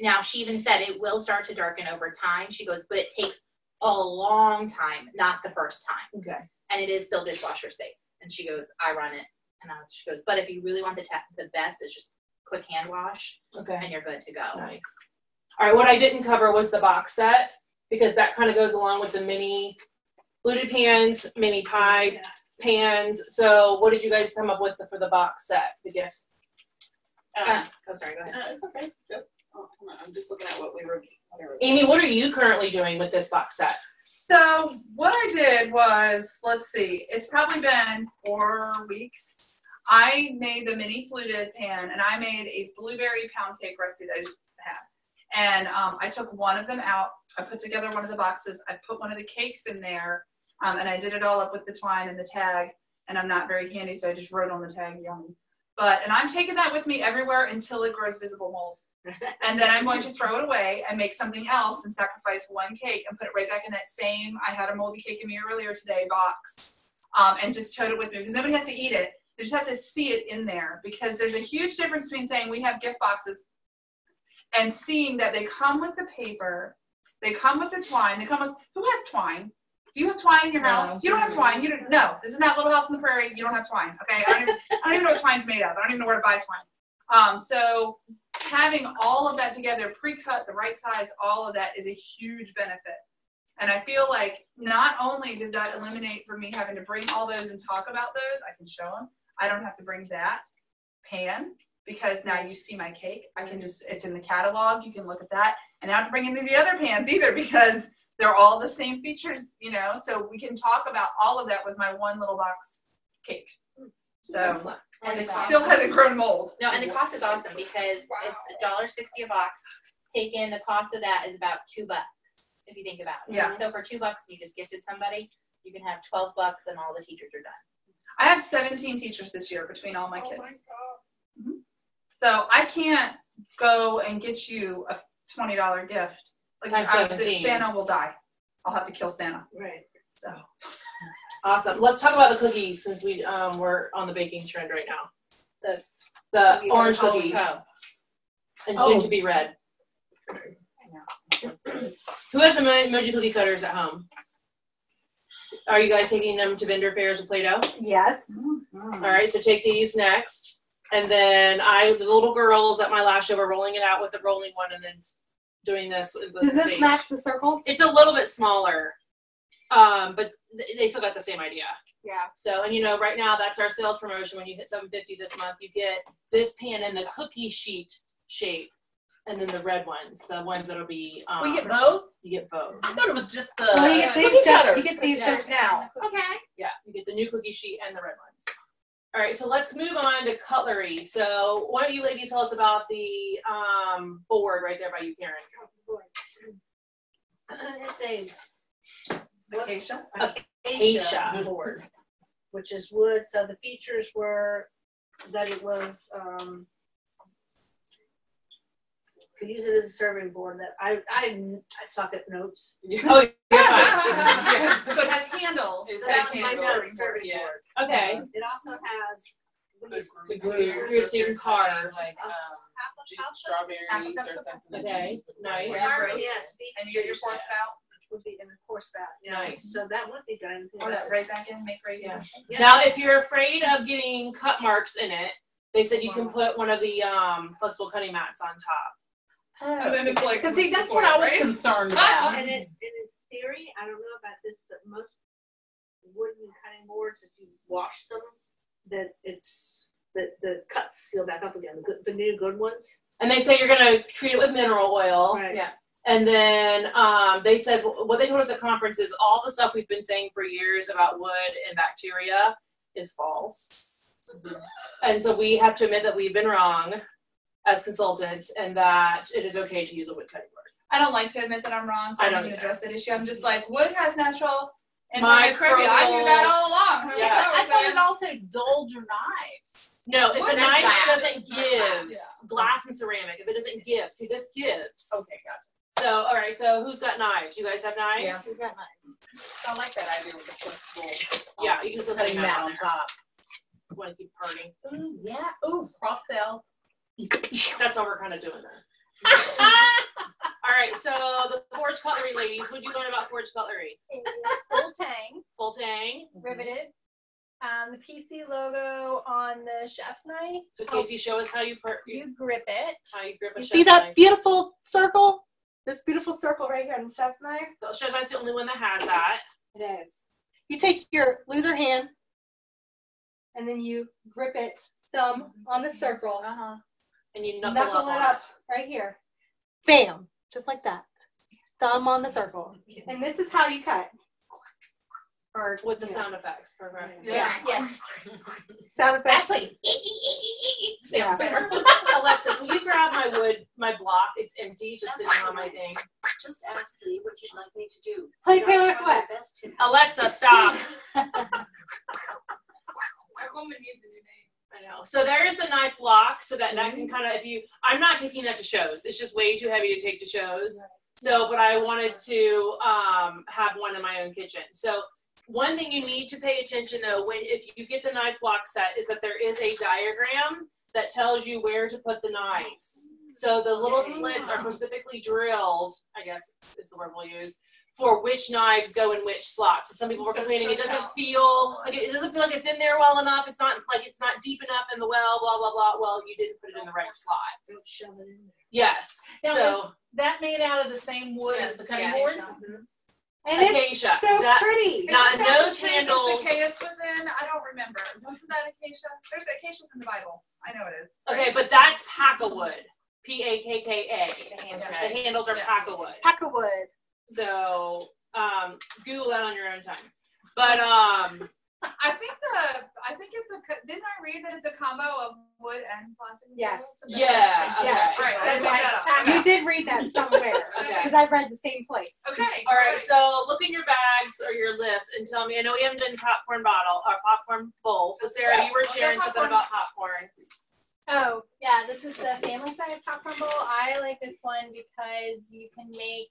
Speaker 8: now she even said it will start to darken over time. She goes, but it takes a long time, not the first time. Okay. And it is still dishwasher safe. And she goes, I run it. And she goes, but if you really want the best, it's just quick hand wash. Okay. And you're good to go.
Speaker 1: Nice. All right. What I didn't cover was the box set, because that kind of goes along with the mini fluted pans, mini pie pans. So what did you guys come up with for the box set, the gifts?
Speaker 8: Sorry, go ahead.
Speaker 10: It's okay. I'm just looking at what we were.
Speaker 1: Amy, what are you currently doing with this box set?
Speaker 6: So what I did was, let's see, it's probably been 4 weeks. I made the mini fluted pan, and I made a blueberry pound cake recipe that I just had. And I took one of them out. I put together one of the boxes. I put one of the cakes in there, and I did it all up with the twine and the tag. And I'm not very handy, so I just wrote on the tag, yummy. And I'm taking that with me everywhere until it grows visible mold. And then I'm going to throw it away and make something else and sacrifice one cake and put it right back in that same, I had a moldy cake in me earlier today, box, and just tote it with me, because nobody has to eat it. They just have to see it in there, because there's a huge difference between saying we have gift boxes and seeing that they come with the paper, they come with the twine, they come with, who has twine? Do you have twine in your house? You don't have twine. You don't. No, this is not Little House on the Prairie. You don't have twine. Okay, I don't even know what twine's made of. I don't even know where to buy twine. So having all of that together, pre-cut, the right size, all of that is a huge benefit. And I feel like not only does that eliminate for me having to bring all those and talk about those, I can show them. I don't have to bring that pan, because now you see my cake. I can just, it's in the catalog. You can look at that. And I don't have to bring in the other pans either, because they're all the same features, you know, so we can talk about all of that with my one little box cake. So, and it still hasn't grown mold.
Speaker 8: No, and the cost is awesome, because it's $1.60 a box. Taking the cost of that is about $2, if you think about it. Yeah. So for $2, you just gifted somebody, you can have $12 and all the teachers are done.
Speaker 6: I have 17 teachers this year between all my kids. Mm-hmm. So I can't go and get you a $20 gift. Like Santa will die. I'll have to kill Santa. Right. So
Speaker 1: awesome. Let's talk about the cookies, since we're on the baking trend right now. The orange cookies. And soon to be red. Who has emoji cookie cutters at home? Are you guys taking them to vendor fairs with Play-Doh?
Speaker 5: Yes.
Speaker 1: All right, so take these next. And then the little girls at my last show were rolling it out with the rolling one, and then doing this.
Speaker 5: Does this match the circles?
Speaker 1: It's a little bit smaller, but they still got the same idea. Yeah. So, and you know, right now that's our sales promotion. When you hit $7.50 this month, you get this pan in the cookie sheet shape, and then the red ones, the ones that'll be.
Speaker 2: We get both.
Speaker 1: You get both.
Speaker 2: I thought it was just the.
Speaker 5: Well, you get these just now.
Speaker 8: Okay.
Speaker 1: Yeah, you get the new cookie sheet and the red ones. All right, so let's move on to cutlery. So why don't you ladies tell us about the board right there by you, Karen?
Speaker 4: It's a
Speaker 1: acacia
Speaker 4: board, which is wood. So the features were that it was could use it as a serving board. That I suck at notes.
Speaker 1: Oh, you're fine.
Speaker 6: So it has handles.
Speaker 4: So that was my serving board.
Speaker 1: Okay.
Speaker 4: It also has
Speaker 9: the glue
Speaker 1: car,
Speaker 9: like juice strawberries or something.
Speaker 1: Okay, nice.
Speaker 4: Yes,
Speaker 6: and you get your pour spout.
Speaker 4: Would be in the pour spout. Yeah.
Speaker 1: Nice.
Speaker 4: So that would be good.
Speaker 6: Or that right back in, make right here.
Speaker 1: Yeah. Now, if you're afraid of getting cut marks in it, they said you can put one of the flexible cutting mats on top.
Speaker 2: And then it's like, because see, that's what I was concerned about.
Speaker 4: And in theory, I don't know about this, but most wooden cutting boards, if you wash them, that the cuts seal back up again. The new good ones.
Speaker 1: And they say you're gonna treat it with mineral oil.
Speaker 4: Right.
Speaker 1: Yeah. And then they said what they told us at conference is all the stuff we've been saying for years about wood and bacteria is false. Mm-hmm. And so we have to admit that we've been wrong as consultants and that it is okay to use a wood cutting board.
Speaker 6: I don't like to admit that I'm wrong, so I don't even address that issue. I'm just like, wood has natural antimicrobial. I knew that all along.
Speaker 2: Yeah. I thought it also dulled your knives.
Speaker 1: No, if a knife doesn't give, glass and ceramic, if it doesn't give, see, this gives.
Speaker 6: Okay, gotcha.
Speaker 1: So, all right, so who's got knives? You guys have knives?
Speaker 4: Yeah, we've got knives.
Speaker 6: I like that idea with the flexible.
Speaker 1: Yeah, you can still
Speaker 6: put that on top.
Speaker 1: You want to keep parting.
Speaker 6: Ooh, yeah. Ooh, cross sell.
Speaker 1: That's why we're kind of doing this. All right, so the forged cutlery ladies, what did you learn about forged cutlery?
Speaker 7: Full tang.
Speaker 1: Full tang.
Speaker 7: Riveted. The PC logo on the chef's knife.
Speaker 1: So Casey, show us how you
Speaker 7: you grip it.
Speaker 1: How you grip a
Speaker 5: you
Speaker 1: chef's
Speaker 5: see that
Speaker 1: knife.
Speaker 5: beautiful circle? This beautiful circle right here on the chef's knife?
Speaker 1: The chef's knife's the only one that has that.
Speaker 5: It is. You take your loser hand and then you grip it thumb on the circle.
Speaker 1: And you knuckle
Speaker 5: it up right here. Bam. Just like that. Thumb on the circle. And this is how you cut.
Speaker 1: Or with the sound effects.
Speaker 5: Yeah.
Speaker 8: Yes.
Speaker 5: Sound effects.
Speaker 8: Actually,
Speaker 5: Yeah.
Speaker 1: Alexis, will you grab my block? It's empty, just sitting on my thing.
Speaker 11: Just ask me what you'd like me to do.
Speaker 5: Play Taylor Swift.
Speaker 1: Alexa, stop.
Speaker 6: My woman needs a new name.
Speaker 1: I know. So there's the knife block, so that can kind of, I'm not taking that to shows. It's just way too heavy to take to shows. So, but I wanted to have one in my own kitchen. So one thing you need to pay attention though, if you get the knife block set, is that there is a diagram that tells you where to put the knives. So the little slits are specifically drilled, I guess is the word we'll use, for which knives go in which slots. So some people were complaining it doesn't feel like it's in there well enough. It's not deep enough in the well, blah blah blah. Well, you didn't put it in the right slot.
Speaker 11: Don't shove it in there.
Speaker 1: Yes.
Speaker 6: Now,
Speaker 1: so
Speaker 6: is that made out of the same wood as the cutting board?
Speaker 5: And
Speaker 1: acacia.
Speaker 5: It's so pretty.
Speaker 1: Now, and those handles.
Speaker 6: Zacchaeus was in. I don't remember. Wasn't that acacia? There's acacias in the Bible. I know it is.
Speaker 1: Okay, but that's Pakka-wood. P-A-K-K-A. The handles are Pakka-wood.
Speaker 5: Pakka-wood.
Speaker 1: So Google that on your own time. But
Speaker 6: I think it's didn't I read that it's a combo of wood and plastic?
Speaker 5: Yes.
Speaker 1: Yeah. Okay.
Speaker 5: Yes.
Speaker 6: All right. That's what
Speaker 5: You did read that somewhere. Because I read the same place.
Speaker 6: Okay.
Speaker 1: All right. So look in your bags or your list and tell me. I know we haven't done popcorn bowl. So Sarah, you were sharing something about popcorn.
Speaker 7: Oh, yeah, this is the family size popcorn bowl. I like this one because you can make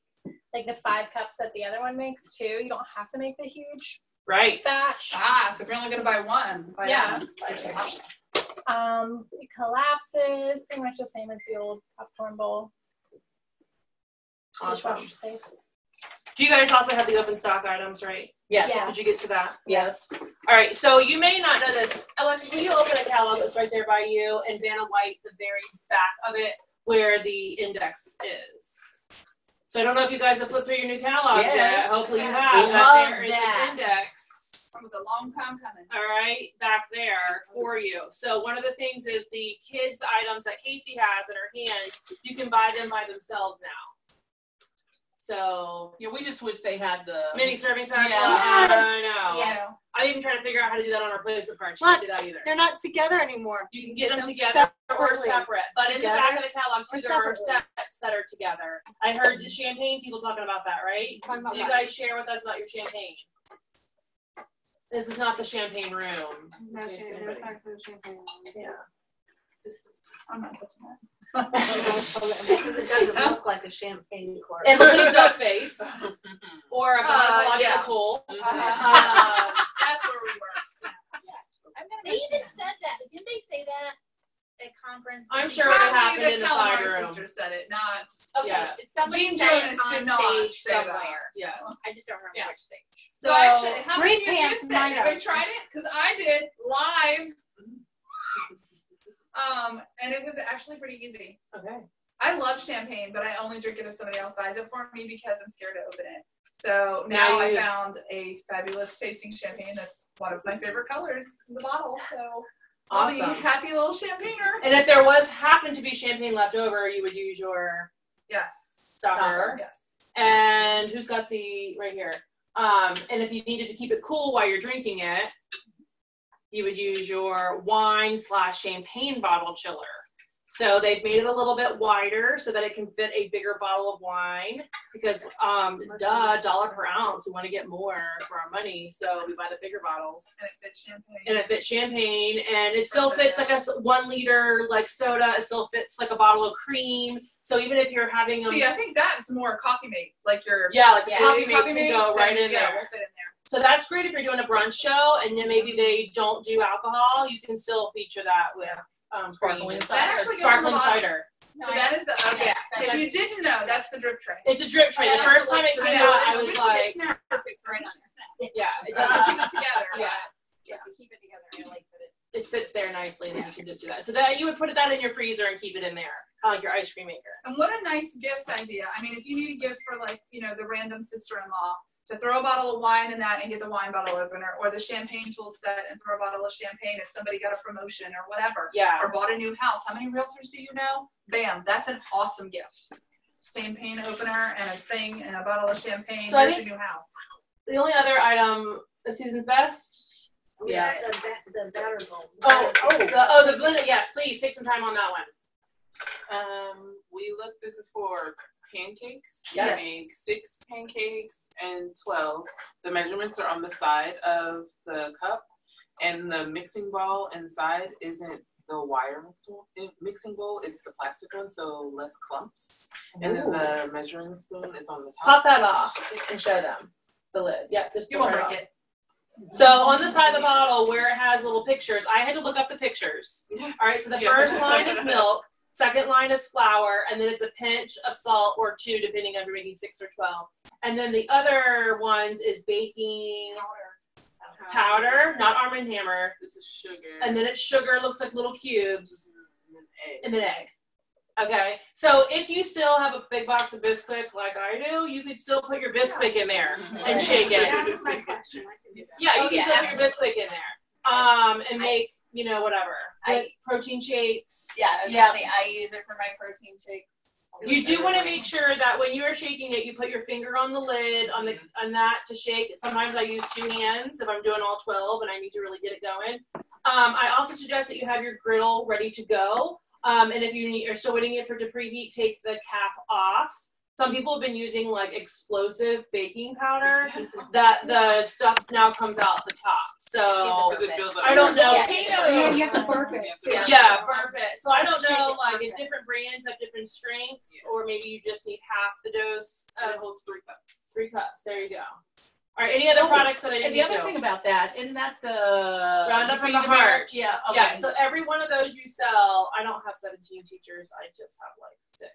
Speaker 7: like the 5 cups that the other one makes too. You don't have to make the huge batch.
Speaker 6: So if you're only gonna buy one,
Speaker 7: it collapses, pretty much the same as the old popcorn bowl.
Speaker 1: Awesome.
Speaker 7: Dishwasher safe.
Speaker 1: Do you guys also have the open stock items, right?
Speaker 7: Yes.
Speaker 1: Did you get to that? Yes. All right. So you may not know this. Alexis, will you open a catalog that's right there by you and Vanna White, the very back of it, where the index is? So I don't know if you guys have flipped through your new catalog yet. Hopefully you have. But there is an index.
Speaker 6: It was a long time coming.
Speaker 1: All right, back there for you. So one of the things is the kids' items that Casey has in her hand, you can buy them by themselves now. So
Speaker 2: we just wish they had the
Speaker 1: mini serving spatula.
Speaker 5: Yes.
Speaker 1: I know.
Speaker 5: Yes.
Speaker 1: I'm even trying to figure out how to do that on our replacement card. She can't do that either.
Speaker 5: They're not together anymore.
Speaker 1: You can get them together or separate. But in the back of the catalog too, there are
Speaker 5: separately.
Speaker 1: sets that are together. I heard the champagne people talking about that, right? So you guys share with us about your champagne. This is not the champagne room.
Speaker 5: No champagne. It's not champagne.
Speaker 1: Yeah.
Speaker 6: I'm not touching that.
Speaker 4: Because it doesn't look like a champagne cork.
Speaker 1: And look at a duck face. Or a gynecological tool.
Speaker 6: That's where we were.
Speaker 8: They even said that. Didn't they say that at conference?
Speaker 1: I'm sure it happened in the side
Speaker 6: Calamari
Speaker 1: room.
Speaker 6: sister said it, not.
Speaker 8: Okay,
Speaker 1: Yes.
Speaker 8: somebody
Speaker 6: Jean
Speaker 8: said
Speaker 6: Jonas
Speaker 8: it
Speaker 6: did
Speaker 8: on
Speaker 6: not
Speaker 8: stage
Speaker 6: say that.
Speaker 8: somewhere.
Speaker 1: Yes.
Speaker 8: I just don't remember which stage.
Speaker 6: So actually, how many
Speaker 5: Green
Speaker 6: of you
Speaker 5: Pants
Speaker 6: missed it?
Speaker 5: might have.
Speaker 6: Anybody tried it? Because I did live. And it was actually pretty easy.
Speaker 1: Okay.
Speaker 6: I love champagne, but I only drink it if somebody else buys it for me because I'm scared to open it. So now I found a fabulous tasting champagne that's one of my favorite colors in the bottle. So I'll be a happy little champagner.
Speaker 1: And if there happened to be champagne left over, you would use your.
Speaker 6: Yes.
Speaker 1: stopper.
Speaker 6: Yes.
Speaker 1: And who's got the right here? And if you needed to keep it cool while you're drinking it, you would use your wine/champagne bottle chiller. So they've made it a little bit wider so that it can fit a bigger bottle of wine because, $1 per ounce. We want to get more for our money, so we buy the bigger bottles.
Speaker 6: And it fits champagne.
Speaker 1: And it fits champagne, and it still fits like a 1 liter like soda. It still fits like a bottle of cream. So even if you're having
Speaker 6: See, I think that's more coffee mate, like your
Speaker 1: the coffee mate can go right in there.
Speaker 6: We'll fit in there.
Speaker 1: So that's great if you're doing a brunch show and then maybe they don't do alcohol. You can still feature that with
Speaker 8: Sparkling
Speaker 1: cider.
Speaker 6: That actually goes
Speaker 1: Sparkling
Speaker 6: on the bottom.
Speaker 1: cider.
Speaker 6: So that is the if you didn't know, that's the drip tray.
Speaker 1: It's a drip tray. The first time it came out, I was like,
Speaker 6: perfect for instant snack.
Speaker 1: yeah, it
Speaker 6: Just to
Speaker 1: does.
Speaker 6: keep it together.
Speaker 1: Yeah.
Speaker 10: Yeah, to keep it together. I like that
Speaker 1: It sits there nicely, and then you can just do that. So that you would put that in your freezer and keep it in there, kind of like your ice cream maker.
Speaker 6: And what a nice gift idea. I mean, if you need a gift for like, the random sister-in-law, to throw a bottle of wine in that and get the wine bottle opener, or the champagne tool set and throw a bottle of champagne if somebody got a promotion or whatever.
Speaker 1: Yeah.
Speaker 6: Or bought a new house. How many realtors do you know? Bam, that's an awesome gift. Champagne opener and a thing and a bottle of champagne.
Speaker 1: So
Speaker 6: There's your new house.
Speaker 1: The only other item, the season's best. Yeah.
Speaker 11: The batter bowl.
Speaker 1: The blended. Yes, please take some time on that one.
Speaker 9: This is for pancakes.
Speaker 1: Yes.
Speaker 9: We make 6 pancakes and 12. The measurements are on the side of the cup, and the mixing bowl inside isn't the wire mixing bowl, it's the plastic one, so less clumps. And then the measuring spoon is on the top.
Speaker 1: Pop that off and show them the lid. Yep, just
Speaker 6: You won't break
Speaker 1: off.
Speaker 6: it.
Speaker 1: So on the side of the bottle where it has little pictures, I had to look up the pictures. All right, so the first line is milk, second line is flour, and then it's a pinch of salt or 2, depending on if you're making 6 or 12. And then the other ones is baking powder, not Arm & Hammer.
Speaker 9: This is sugar.
Speaker 1: And then it's sugar, looks like little cubes, and then egg. Okay, so if you still have a big box of Bisquick like I do, you could still put your Bisquick in there and shake it.
Speaker 11: That's my question. I can do that.
Speaker 1: Yeah, you can still put your Bisquick in there. And make, whatever. Protein shakes.
Speaker 3: Yeah, I was gonna say I use it for my protein shakes.
Speaker 1: You do want to make sure that when you are shaking it, you put your finger on the lid on that to shake. Sometimes I use 2 hands if I'm doing all 12 and I need to really get it going. I also suggest that you have your griddle ready to go. And if you're still waiting for it to preheat, take the cap off. Some people have been using like explosive baking powder that the stuff now comes out the top. So I don't know.
Speaker 5: Yeah, you have to burp it.
Speaker 1: Yeah, burp it. So I don't know, like if different brands have different strengths, or maybe you just need half the dose.
Speaker 9: It holds 3 cups.
Speaker 1: 3 cups. There you go. All right. Any other products that I didn't
Speaker 8: And the other thing about that, isn't that the
Speaker 1: Roundup from
Speaker 8: Feed
Speaker 1: the Heart?
Speaker 8: Yeah. Okay.
Speaker 1: Yeah. So every one of those you sell. I don't have 17 teachers. I just have like 6.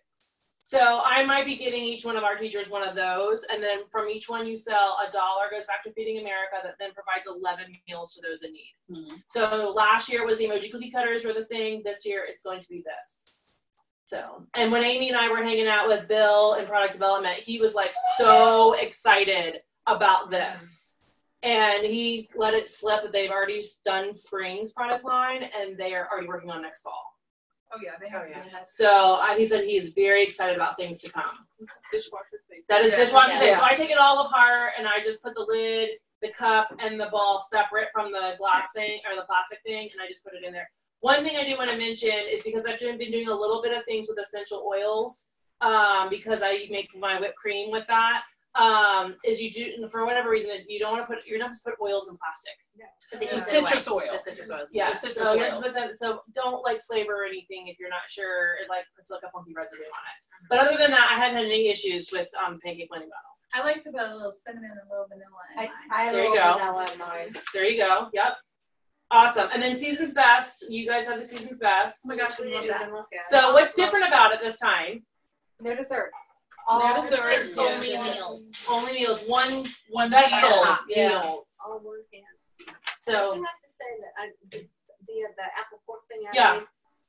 Speaker 1: So I might be getting each one of our teachers one of those, and then from each one you sell, $1 goes back to Feeding America, that then provides 11 meals for those in need. Mm-hmm. So last year was the emoji cookie cutters were the thing. This year it's going to be this. So, and when Amy and I were hanging out with Bill in product development, he was like so excited about this, and he let it slip that they've already done spring's product line, and they are already working on next fall.
Speaker 6: Oh yeah, they have.
Speaker 1: So he said he is very excited about things to come.
Speaker 9: Dishwasher safe.
Speaker 1: That is dishwasher safe. So I take it all apart and I just put the lid, the cup, and the ball separate from the glass thing or the plastic thing, and I just put it in there. One thing I do want to mention is because I've been doing a little bit of things with essential oils, because I make my whipped cream with that. Is you do, for whatever reason, you don't want to you're not supposed to put oils in plastic.
Speaker 8: The
Speaker 1: citrus oil.
Speaker 8: The citrus oils.
Speaker 1: Yeah.
Speaker 8: The citrus
Speaker 1: So,
Speaker 8: oil.
Speaker 1: so don't like flavor anything if you're not sure. It like puts like a funky residue on it. But other than that, I haven't had any issues with pancake blending bottle.
Speaker 2: I like to put a little cinnamon and a little vanilla in mine.
Speaker 5: I have
Speaker 1: There
Speaker 5: a
Speaker 1: you
Speaker 5: little
Speaker 1: go.
Speaker 5: vanilla in mine.
Speaker 1: There you go. Yep. Awesome. And then Season's Best. You guys have the Season's Best.
Speaker 6: Oh my gosh, I love that.
Speaker 1: So what's different about it this time?
Speaker 5: No desserts.
Speaker 1: No desserts.
Speaker 8: It's only meals.
Speaker 1: Only meals. One vessel meals.
Speaker 11: All one can.
Speaker 1: So
Speaker 11: I have to say that the apple pork thing I
Speaker 1: Yeah.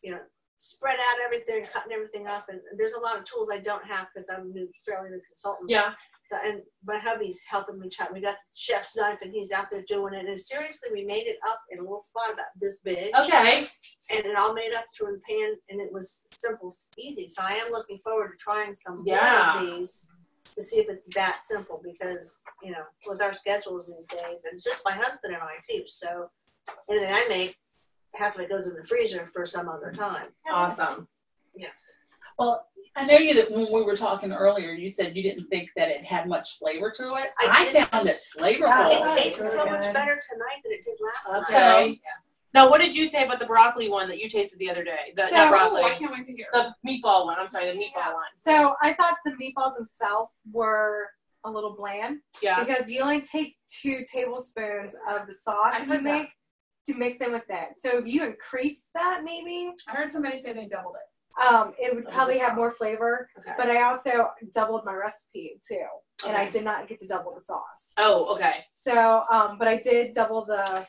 Speaker 11: made,
Speaker 4: spread out everything, cutting everything up, and there's a lot of tools I don't have because I'm fairly new consultant.
Speaker 1: Yeah.
Speaker 4: So, and my hubby's helping me chop. We got the chef's knife, and he's out there doing it. And seriously, we made it up in a little spot about this big.
Speaker 1: Okay.
Speaker 4: And it all made up through the pan, and it was simple, easy. So I am looking forward to trying some more of these to see if it's that simple, because, you know, with our schedules these days, and it's just my husband and I too. So anything I make, half of it goes in the freezer for some other time.
Speaker 1: Awesome.
Speaker 4: Yes.
Speaker 2: Well, I know you that when we were talking earlier, you said you didn't think that it had much flavor to it. I found it flavorful.
Speaker 4: It tastes so much better tonight than it did last night.
Speaker 1: Okay. Now, what did you say about the broccoli one that you tasted the other day? Not broccoli.
Speaker 6: I can't wait to hear.
Speaker 1: The meatball one. I'm sorry, the meatball one.
Speaker 5: So I thought the meatballs themselves were a little bland.
Speaker 1: Yeah.
Speaker 5: Because you only take 2 tablespoons of the sauce you make to mix in with it. So if you increase that, maybe.
Speaker 6: I heard somebody say they doubled it.
Speaker 5: It would probably have more flavor.
Speaker 1: Okay.
Speaker 5: But I also doubled my recipe too, and I did not get to double the sauce.
Speaker 1: Oh, okay.
Speaker 5: So, but I did double the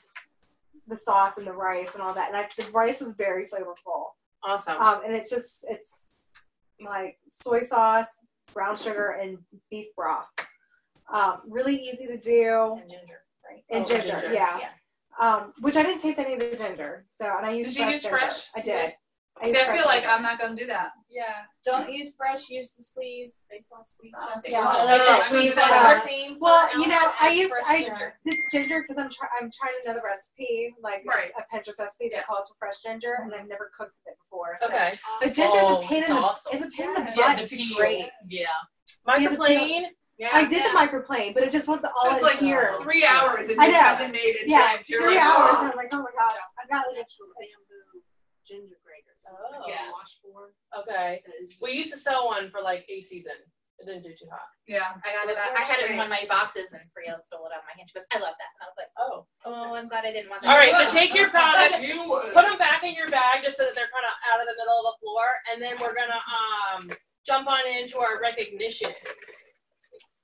Speaker 5: sauce and the rice and all that, and the rice was very flavorful.
Speaker 1: Awesome.
Speaker 5: And it's like soy sauce, brown sugar, and beef broth. Really easy to do.
Speaker 10: And ginger, right?
Speaker 5: And ginger, yeah. Which I didn't taste any of the ginger. So, and I used
Speaker 6: Did you use
Speaker 5: ginger.
Speaker 6: fresh?
Speaker 5: I did.
Speaker 6: See, I feel like I'm not going to do that.
Speaker 7: Yeah. Don't use fresh, use the squeeze. They sell squeeze stuff.
Speaker 5: Yeah, I like that squeeze stuff. Well, you know, I used
Speaker 7: ginger.
Speaker 5: the ginger because I'm trying another recipe, like a Pinterest recipe that calls for fresh ginger, and I've never cooked with it before. So.
Speaker 1: Okay.
Speaker 5: But ginger's a pain in the it's a pain in the butt.
Speaker 1: It's great. Yeah. Microplane.
Speaker 5: Yeah, I did the microplane, but it just wasn't all
Speaker 6: it's like
Speaker 5: here.
Speaker 6: 3 hours and
Speaker 5: I
Speaker 6: it
Speaker 5: know.
Speaker 6: hasn't made it.
Speaker 5: Yeah,
Speaker 6: yet.
Speaker 5: 3 hours. And I'm like, oh my god, I've got like
Speaker 4: bamboo ginger grater.
Speaker 1: Oh.
Speaker 4: Yeah. Washboard.
Speaker 1: Okay. We used to sell one for like a season. It didn't do too hot.
Speaker 6: Yeah.
Speaker 8: I got it. I had it in one of my boxes, and Friel stole it out of my hand. She goes, "I love that," and I was like,
Speaker 1: "Oh,
Speaker 8: I'm glad I didn't want that."
Speaker 1: All right, so take your products, put them back in your bag, just so that they're kind of out of the middle of the floor, and then we're gonna jump on into our recognition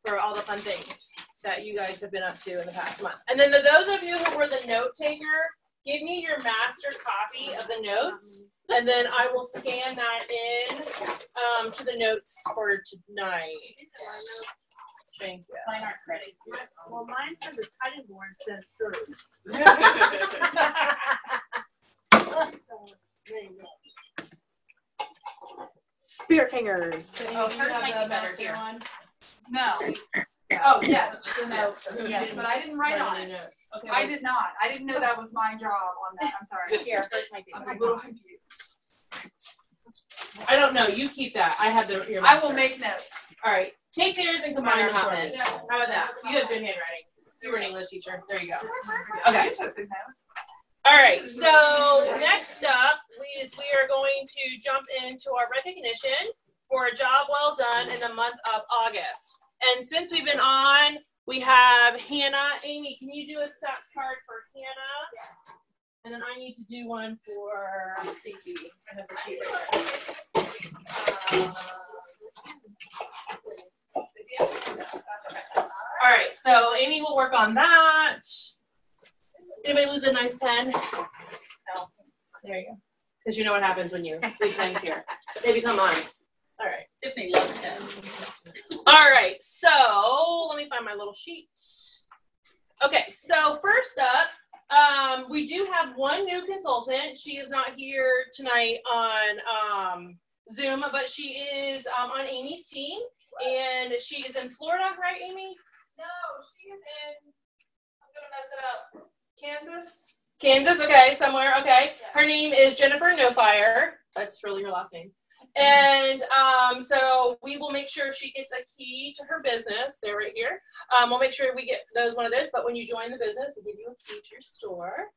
Speaker 1: for all the fun things that you guys have been up to in the past month. And then for those of you who were the note taker, give me your master copy of the notes, and then I will scan that in to the notes for tonight. Thank you.
Speaker 8: Mine aren't ready.
Speaker 4: Well, mine for the cutting board says serve.
Speaker 5: Spirit fingers.
Speaker 8: Oh, hers might be better here.
Speaker 6: No. Oh, yes, the notes. Yes, but I didn't write on it.
Speaker 1: Okay.
Speaker 6: I did not. I didn't know that was my job on that. I'm sorry.
Speaker 8: Here, hers might be.
Speaker 6: I was a little confused.
Speaker 1: I don't know. You keep that. I have your
Speaker 6: I will make notes.
Speaker 1: All right. Take theirs and combine them for me.
Speaker 8: Yeah.
Speaker 1: How about that? You have good handwriting. You were an English teacher. There you go. Okay.
Speaker 6: You took good notes.
Speaker 1: All right. So next up is we are going to jump into our recognition for a job well done in the month of August. And since we've been on, we have Hannah. Amy, can you do a stats card for Hannah? Yeah. And then I need to do one for Stacy. I have the sheet right here. All right, so Amy will work on that. Anybody lose a nice pen? No. There you go. Because you know what happens when you leave pens here. They become mine. All right.
Speaker 2: Tiffany loves pens.
Speaker 1: All right, so let me find my little sheet. Okay, so first up, we do have one new consultant. She is not here tonight on Zoom, but she is on Amy's team, and she is in Florida, right, Amy?
Speaker 6: No, she is in, I'm going to mess it up, Kansas.
Speaker 1: Kansas, okay, somewhere, okay. Her name is Jennifer Nofire. That's really her last name. And so we will make sure she gets a key to her business. They're right here. We'll make sure we get those one of those, but when you join the business, we'll give you a key to your store.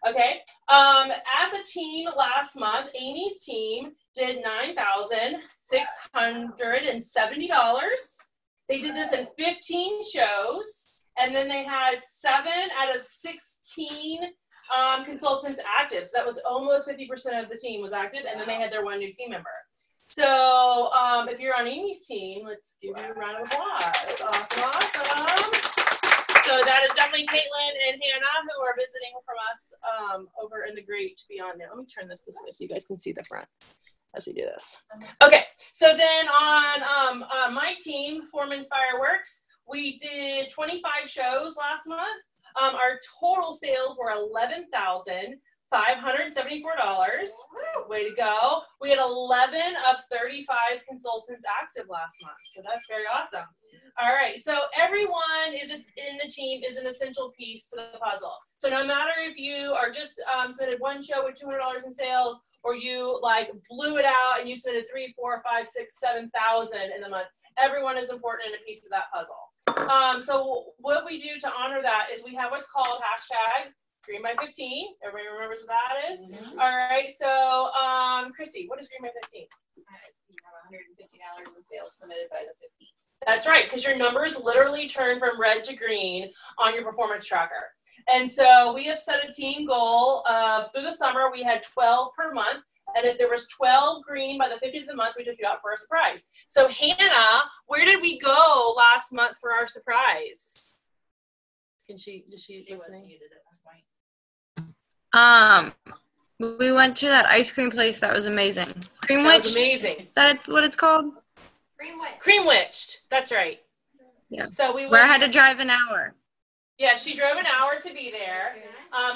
Speaker 1: Okay. As a team last month, Amy's team did $9,670. They did this in 15 shows, and then they had 7 out of 16 consultants active. So that was almost 50% of the team was active, and then they had their one new team member. So if you're on Amy's team, let's give you a round of applause. Awesome, awesome. So that is definitely Caitlin and Hannah who are visiting from us over in the grate to be on there. Let me turn this way so you guys can see the front as we do this. Okay, so then on my team, Foreman's Fireworks, we did 25 shows last month. Our total sales were $11,574. Way to go. We had 11 of 35 consultants active last month, so that's very awesome. All right, so everyone is in the team is an essential piece to the puzzle. So no matter if you are just submitted one show with $200 in sales, or you like blew it out and you submitted 3, 4, 5, 6, 7,000 in the month, everyone is important in a piece of that puzzle. So what we do to honor that is we have what's called hashtag Green by 15. Everybody remembers what that is? Mm-hmm. All right, so Chrissy, what is Green by 15?
Speaker 3: You have $150 in sales submitted by the 15th.
Speaker 1: That's right, because your numbers literally turn from red to green on your performance tracker. And so we have set a team goal through the summer. We had 12 per month. And if there was 12 green by the 15th of the month, we took you out for a surprise. So Hannah, where did we go last month for our surprise? Is she listening?
Speaker 12: We went to that ice cream place that was amazing. Cream Witch?
Speaker 1: That was amazing.
Speaker 12: Is that what it's called?
Speaker 1: Cream Witched. That's right.
Speaker 12: Yeah.
Speaker 1: So we went,
Speaker 12: where I had to drive an hour.
Speaker 1: Yeah, she drove an hour to be there.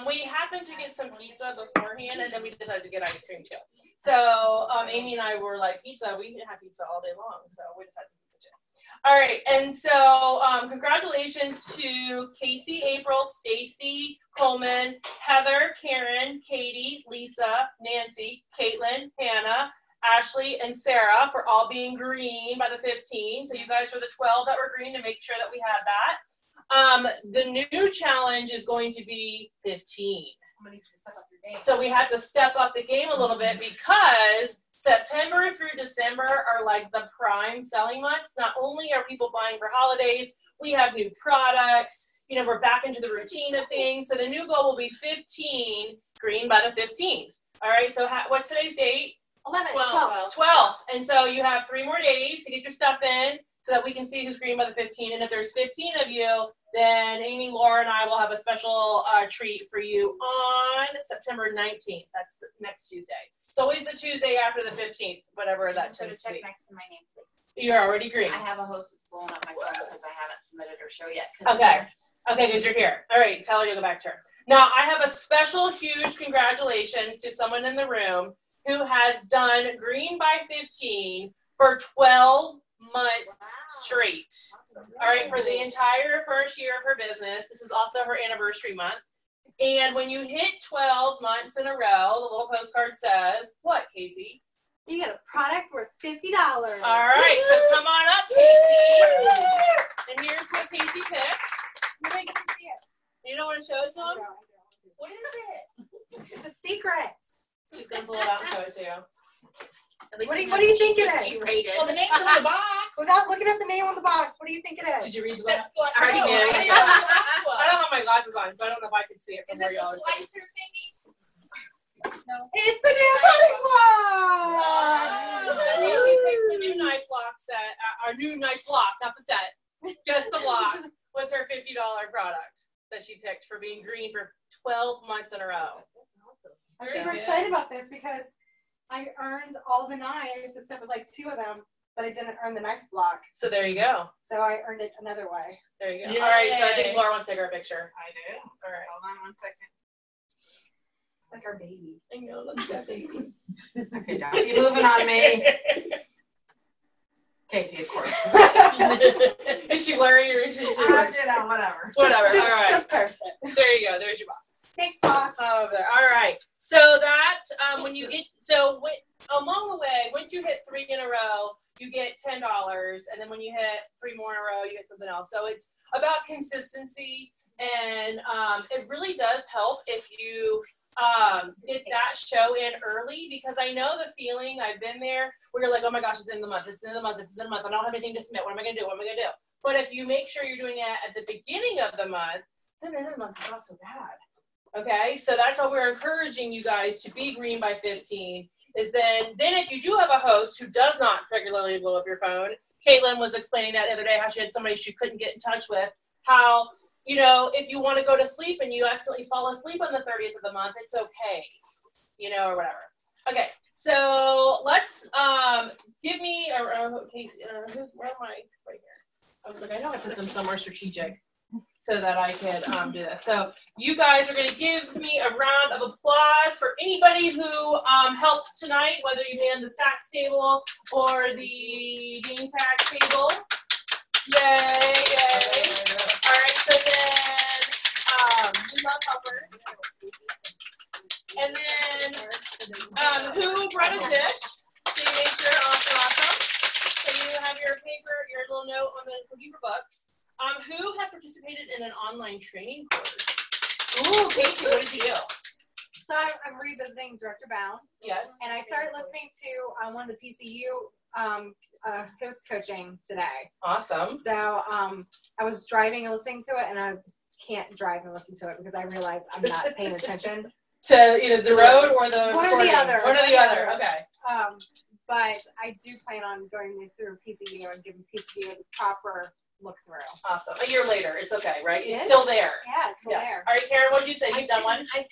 Speaker 1: We happened to get some pizza beforehand, and then we decided to get ice cream too. So Amy and I were like, pizza, we can have pizza all day long. So we just had some pizza too. All right, and so congratulations to Casey, April, Stacy, Coleman, Heather, Karen, Katie, Lisa, Nancy, Caitlin, Hannah, Ashley, and Sarah for all being green by the 15. So you guys are the 12 that were green to make sure that we had that. The new challenge is going to be 15. So we have to step up the game a little bit because September through December are like the prime selling months. Not only are people buying for holidays, we have new products. You know, we're back into the routine of things. So the new goal will be 15 green by the 15th. All right, so what's today's date? 12. And so you have 3 more days to get your stuff in so that we can see who's green by the 15. And if there's 15 of you, then Amy, Laura, and I will have a special treat for you on September 19th. That's the next Tuesday. It's always the Tuesday after the 15th, whatever that tends to be.
Speaker 3: Next to my name, please.
Speaker 1: You're already green.
Speaker 3: I have a host that's blowing up my phone because I haven't submitted her show yet.
Speaker 1: Okay. Okay, because you're here. All right, tell her to go back to her. Now, I have a special, huge congratulations to someone in the room who has done green by 15 for 12 months straight. All right, for the entire first year of her business. This is also her anniversary month. And when you hit 12 months in a row, the little postcard says, what, Casey?
Speaker 5: You get a product worth $50.
Speaker 1: All right, so come on up, Casey. And here's what Casey picked.
Speaker 5: You may get to see it.
Speaker 1: You don't want to show it to him?
Speaker 5: What is it? It's a secret.
Speaker 1: She's going to pull it out and show it to you.
Speaker 5: What do you think it is?
Speaker 2: Well, the name's on the box.
Speaker 5: Without looking at the name on the box, what do you think it is?
Speaker 1: Did you read the box?
Speaker 3: I already did.
Speaker 1: I don't have my glasses on, so I don't know if I can see it from where y'all are sitting.
Speaker 5: No. It's the new cutting block!
Speaker 1: Nancy picked the new knife block set, our new knife block, not the set, just the block, was her $50 product that she picked for being green for 12 months in a row.
Speaker 5: I'm super excited about this because I earned all the knives except for like 2 of them, but I didn't earn the knife block.
Speaker 1: So there you go.
Speaker 5: So I earned it another way.
Speaker 1: There you go. Yay. All right, so I think Laura wants to take her picture.
Speaker 3: I do.
Speaker 1: All right.
Speaker 3: Hold on 1 second.
Speaker 5: It's like our baby.
Speaker 1: I know, look at that baby.
Speaker 3: Okay, don't be moving on me. Casey, of course.
Speaker 1: Is she blurry or is she?
Speaker 3: Whatever.
Speaker 1: Whatever. All right.
Speaker 5: Just post it.
Speaker 1: There you go. There's your box.
Speaker 5: Thanks, boss.
Speaker 1: All right. So that when you get along the way, once you hit 3 in a row, you get $10, and then when you hit 3 more in a row, you get something else. So it's about consistency, and it really does help if you get that show in early, because I know the feeling. I've been there where you're like, oh my gosh, it's the end of the month. It's the end of the month. It's the end of the month. I don't have anything to submit. What am I going to do? What am I going to do? But if you make sure you're doing it at the beginning of the month, then the end of the month is not so bad. Okay, so that's why we're encouraging you guys to be green by 15. Is then if you do have a host who does not regularly blow up your phone, Caitlin was explaining that the other day how she had somebody she couldn't get in touch with, how you know, if you want to go to sleep and you accidentally fall asleep on the 30th of the month, it's okay, you know, or whatever. Okay, so let's give me where am I right here? I was like, I know I put them somewhere strategic so that I could do this. So you guys are going to give me a round of applause for anybody who helped tonight, whether you manned the stats table or the game tag table. Yay, yay. All right, so then we love helpers. And then who brought a dish? So you make sure, awesome. So you have your paper, your little note on the cookie for books. Who has participated in an online training course? Ooh, Casey, what did you do?
Speaker 5: So I'm revisiting Director Bound.
Speaker 1: Yes.
Speaker 5: And I started listening to one of the PCU host coaching today.
Speaker 1: Awesome.
Speaker 5: So I was driving and listening to it, and I can't drive and listen to it because I realized I'm not paying attention.
Speaker 1: To either the road or the
Speaker 5: one or the other.
Speaker 1: One or the other, okay.
Speaker 5: But I do plan on going through PCU and giving PCU the proper look through.
Speaker 1: Awesome. A year later, it's okay, right?
Speaker 5: It
Speaker 1: It's
Speaker 5: is?
Speaker 1: still there.
Speaker 5: Yeah, it's still there.
Speaker 1: All right, Karen, what did you say? You've done one?
Speaker 11: I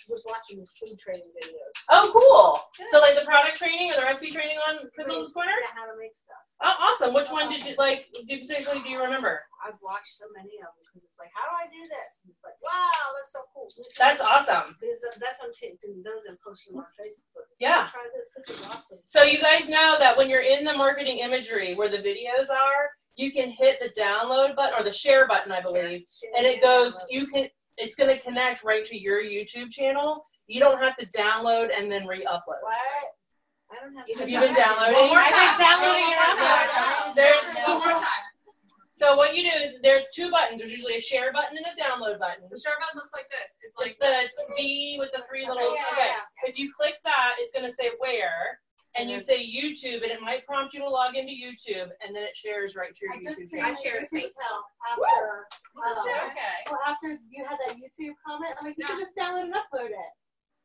Speaker 11: was watching food training videos.
Speaker 1: Oh, cool. Good. So like the product training or the recipe training on Crystal's Corner?
Speaker 11: Yeah, how to make stuff.
Speaker 1: Oh, awesome. Which one did you like? Particularly, do you remember?
Speaker 11: I've watched so many of them because it's like, how do I do this? And it's like, wow, that's so cool.
Speaker 1: That's awesome.
Speaker 11: Because that's what I'm taking those and posting them on Facebook.
Speaker 1: Yeah.
Speaker 11: Try this. This is awesome.
Speaker 1: So you guys know that when you're in the marketing imagery where the videos are, you can hit the download button or the share button, I believe, and it goes. It's going to connect right to your YouTube channel. You don't have to download and then re-upload.
Speaker 11: What? I don't have.
Speaker 1: Have you been downloading?
Speaker 5: One more time. I've been downloading it.
Speaker 1: There's one more time. So what you do is there's two buttons. There's usually a share button and a download button.
Speaker 6: The share button looks like this. It's like
Speaker 1: the V with the three little. Okay. If you click that, it's going to say where. And you say YouTube, and it might prompt you to log into YouTube, and then it shares right to your YouTube channel.
Speaker 11: I shared it
Speaker 5: after.
Speaker 6: okay.
Speaker 5: Well, after you had that YouTube comment, I'm like, you should just download and upload it.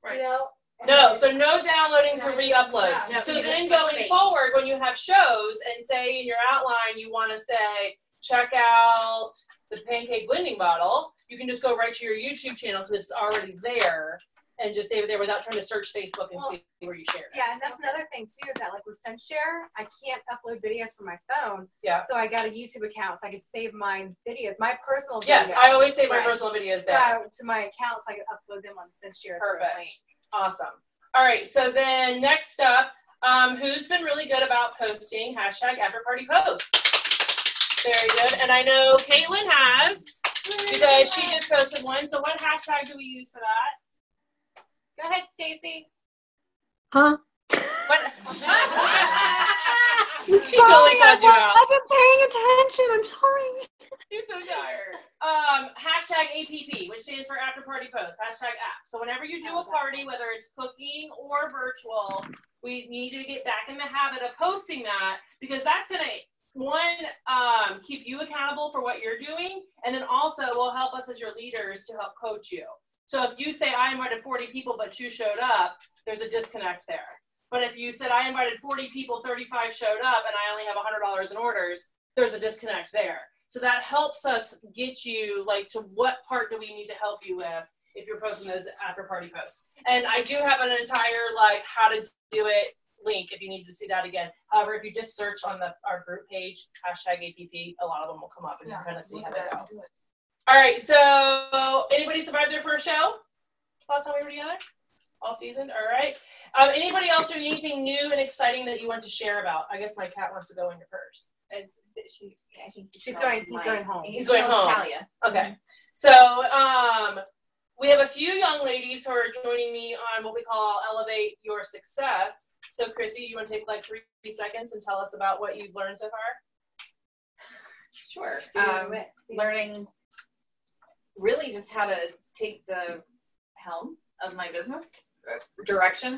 Speaker 6: Right.
Speaker 5: You know?
Speaker 1: No, so no downloading to re-upload.
Speaker 6: No,
Speaker 1: so then going forward, when you have shows, and say in your outline you want to say, check out the pancake blending bottle, you can just go right to your YouTube channel because it's already there. And just save it there without trying to search Facebook and see where you share it.
Speaker 5: Yeah, and that's another thing too, is that like with SendShare, I can't upload videos from my phone.
Speaker 1: Yeah.
Speaker 5: So I got a YouTube account so I can save my videos, my personal videos.
Speaker 1: Yes, I always save my personal videos there.
Speaker 5: So to my account so I can upload them on SendShare.
Speaker 1: Perfect. Awesome. All right, so then next up, who's been really good about posting #AfterParty posts? Very good. And I know Caitlin has, because she just posted one. So what hashtag do we use for that?
Speaker 5: Go ahead, Stacy.
Speaker 12: Huh?
Speaker 1: What?
Speaker 12: I'm sorry, I wasn't paying attention. I'm sorry.
Speaker 1: You're so tired. #APP, which stands for After Party Post. #app. So whenever you do a party, whether it's cooking or virtual, we need to get back in the habit of posting that, because that's going to, one, keep you accountable for what you're doing, and then also will help us as your leaders to help coach you. So if you say, I invited 40 people, but 2 showed up, there's a disconnect there. But if you said, I invited 40 people, 35 showed up, and I only have $100 in orders, there's a disconnect there. So that helps us get you, like, to what part do we need to help you with if you're posting those after party posts. And I do have an entire, like, how to do it link if you need to see that again. However, if you just search on our group page, #APP, a lot of them will come up and you can kind of see how they go. All right, so anybody survived their first show? Last time we were together? All season? All right. Anybody else doing anything new and exciting that you want to share about? I guess my cat wants to go into first.
Speaker 5: He's going home.
Speaker 1: He's going home.
Speaker 10: Natalia.
Speaker 1: Okay. So we have a few young ladies who are joining me on what we call Elevate Your Success. So Chrissy, you want to take like 3 seconds and tell us about what you've learned so far?
Speaker 10: Sure. Learning really just how to take the helm of my business direction,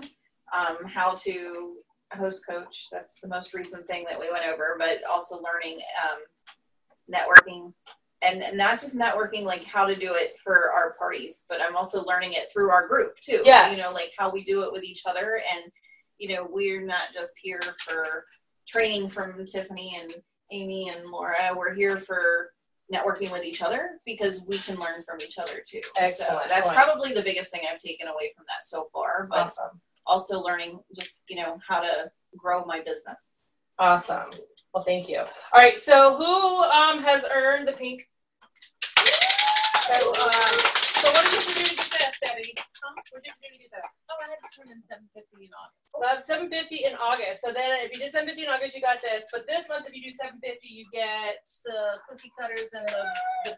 Speaker 10: how to host coach. That's the most recent thing that we went over, but also learning networking, and not just networking, like how to do it for our parties, but I'm also learning it through our group too.
Speaker 1: Yes.
Speaker 10: You know, like how we do it with each other. And, you know, we're not just here for training from Tiffany and Amy and Laura. We're here for networking with each other because we can learn from each other too.
Speaker 1: Excellent.
Speaker 10: So that's probably the biggest thing I've taken away from that so far. But
Speaker 1: awesome.
Speaker 10: Also learning just, how to grow my business.
Speaker 1: Awesome. Well, thank you. All right. So who has earned the pink? So what did you have to do to get this, Debbie? What did you have to do to get this?
Speaker 2: Oh, I had to turn in $750 in August.
Speaker 1: So that's $750 in August. So then if you did $750 in August, you got this. But this month, if you do $750, you get
Speaker 2: the cookie cutters and the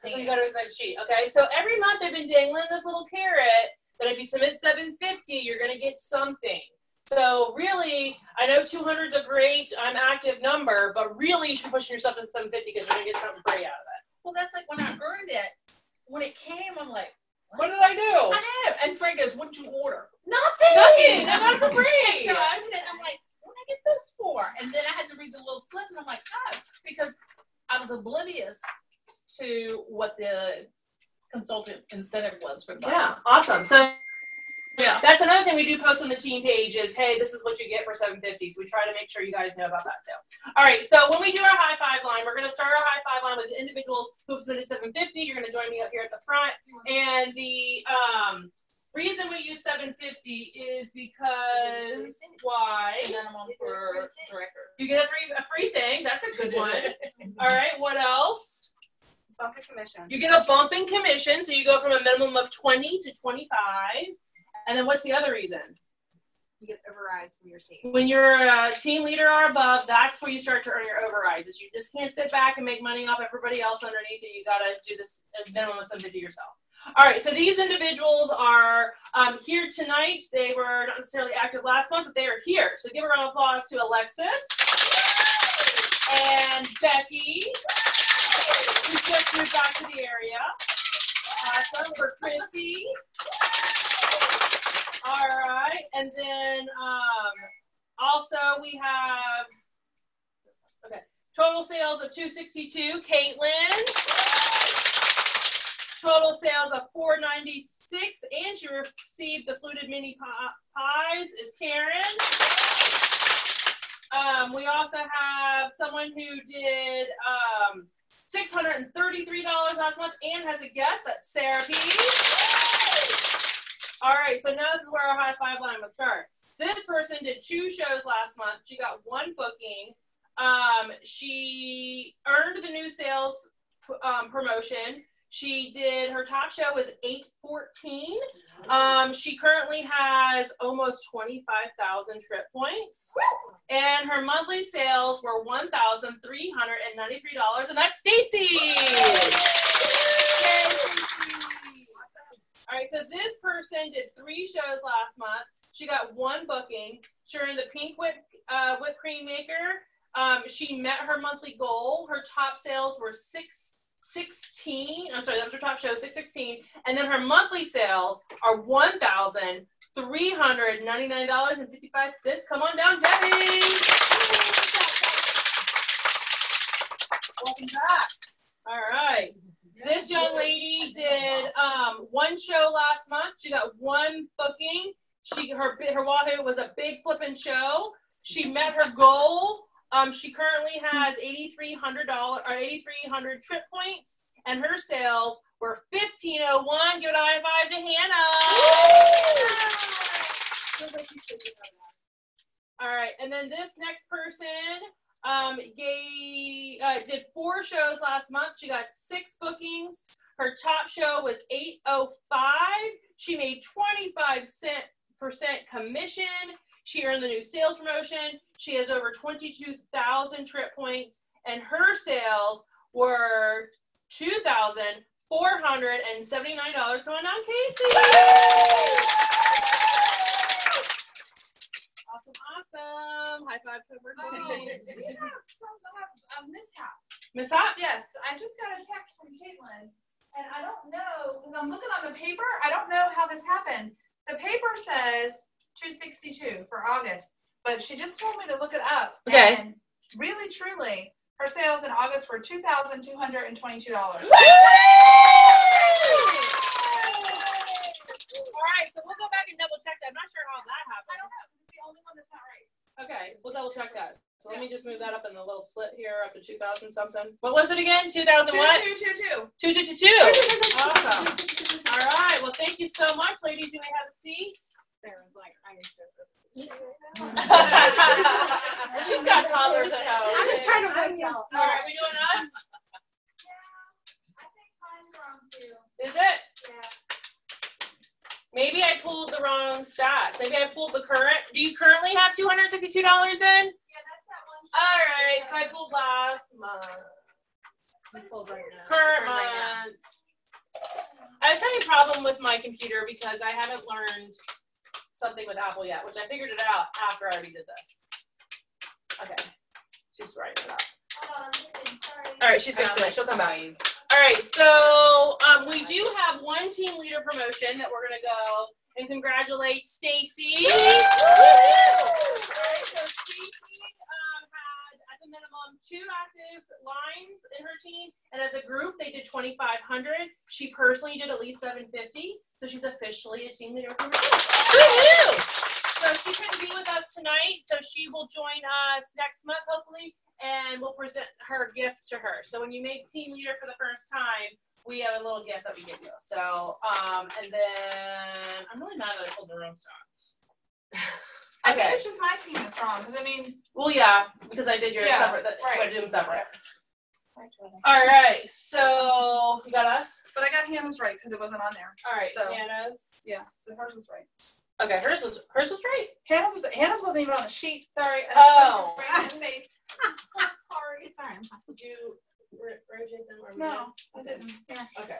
Speaker 1: cookie cutters and the sheet. Okay. So every month they've been dangling this little carrot that if you submit $750, you're going to get something. So really, I know 200 is a great active number, but really you should push yourself to 750 because you're going to get something free out of it.
Speaker 2: Well, that's like when I earned it. When it came, I'm like,
Speaker 1: what did I do?
Speaker 2: I know. And Frank goes, what'd you order?
Speaker 1: Nothing. Not for free.
Speaker 2: So I opened it, I'm like, what did I get this for? And then I had to read the little slip, and I'm like, oh, because I was oblivious to what the consultant incentive was for the money.
Speaker 1: Yeah, awesome. So yeah, that's another thing we do post on the team page is, hey, this is what you get for $750. So we try to make sure you guys know about that too. All right, so when we do our high five line, we're going to start our high five line with the individuals who've submitted $750. You're going to join me up here at the front. And the reason we use $750 is because why?
Speaker 2: Minimum for director.
Speaker 1: You get a free thing. That's a good one. All right, what else?
Speaker 5: Bump in commission.
Speaker 1: You get a bump in commission, so you go from a minimum of 20 to 25. And then what's the other reason?
Speaker 5: You get overrides from your team.
Speaker 1: When you're a team leader or above, that's where you start to earn your overrides. Is you just can't sit back and make money off everybody else underneath you. You got to do this minimum of $750 yourself. All right, so these individuals are here tonight. They were not necessarily active last month, but they are here. So give a round of applause to Alexis and Becky, who just moved back to the area. Awesome. For Chrissy. All right, and then also we have total sales of $262, Caitlin. Total sales of $496, and she received the fluted mini pies is Karen. We also have someone who did $633 last month and has a guest. That's Sarah P. All right, so now this is where our high five line will start. This person did 2 shows last month. She got 1 booking. She earned the new sales promotion. She did, her top show was 814. She currently has almost 25,000 trip points. And her monthly sales were $1,393. And that's Stacy. All right, so this person did 3 shows last month. She got 1 booking. She earned the pink whipped cream maker. She met her monthly goal. Her top sales were $616. I'm sorry, that was her top show, $616. And then her monthly sales are $1,399.55. Come on down, Debbie. Welcome back. All right. This young lady did 1 show last month. She got 1 booking. Her Wahoo was a big flipping show. She met her goal. She currently has $8,300 trip points, and her sales were $1,501. Give it a high five to Hannah. All right, and then this next person did 4 shows last month. She got 6 bookings. Her top show was 805. She made 25% commission. She earned the new sales promotion. She has over 22,000 trip points, and her sales were $2,479. Come on down, Casey. Awesome. High five to her.
Speaker 6: So I have a mishap.
Speaker 1: Mishap?
Speaker 6: Yes, I just got a text from Caitlin, and I don't know, because I'm looking on the paper, I don't know how this happened. The paper says 262 for August, but she just told me to look it up.
Speaker 1: Okay.
Speaker 6: And really, truly, her sales in August were $2,222. All right,
Speaker 1: so we'll go back and double check that. I'm not sure how that happened.
Speaker 6: I don't know, because it's the only one that's not right.
Speaker 1: Okay, we'll double check that. So let me just move that up in the little slit here up to 2000 something. What was it again? 2000 what? 2222. Awesome. All right. Well, thank you so much, ladies. You may have a seat.
Speaker 11: Sarah's like, I used to.
Speaker 1: She's got toddlers at home.
Speaker 5: I'm just trying to wake y'all.
Speaker 1: All right, we doing us?
Speaker 11: I think mine's wrong too.
Speaker 1: Is it?
Speaker 11: Yeah.
Speaker 1: Maybe I pulled the wrong stats. Maybe I pulled the current. Do you currently have $262 in?
Speaker 11: Yeah, that's that one.
Speaker 1: All right, so I pulled last month. Current month. I was having a problem with my computer because I haven't learned something with Apple yet, which I figured it out after I already did this. Okay, she's writing it up. All right, she's gonna she'll come back. All right, so we do have one team leader promotion that we're gonna go and congratulate Stacy. All right, so Stacy had at the minimum 2 active lines in her team, and as a group they did 2,500. She personally did at least 750, so she's officially a team leader for her team. So she couldn't be with us tonight, so she will join us next month hopefully, and we'll present her gift to her. So when you make team leader for the first time, we have a little gift that we give you. So, and then I'm really mad that I pulled the wrong stocks.
Speaker 6: I think it's just my team that's wrong, because I mean.
Speaker 1: Well, yeah, because I did yours separate.
Speaker 6: Right.
Speaker 1: I do them separate. All right, so you got us?
Speaker 6: But I got Hannah's right because it wasn't on there.
Speaker 1: All right,
Speaker 6: so,
Speaker 1: Hannah's.
Speaker 6: Yeah, so hers was right.
Speaker 1: Okay, hers was right.
Speaker 6: Hannah's wasn't even on the sheet. Sorry.
Speaker 1: Oh.
Speaker 6: Sorry.
Speaker 1: It's all right. Did you rotate them or
Speaker 6: no? I didn't. Yeah.
Speaker 1: Okay.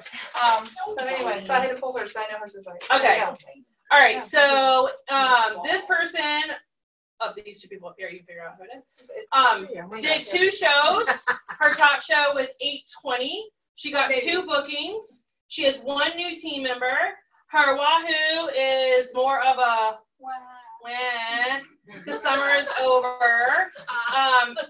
Speaker 6: So anyway, so I had to pull hers, so I know hers is right.
Speaker 1: Okay. All right. So this person of these 2 people up here, you can figure out who it is. Did 2 shows. Her top show was 820. She got 2 bookings. She has 1 new team member. Her Wahoo is more of a wah. The summer is over.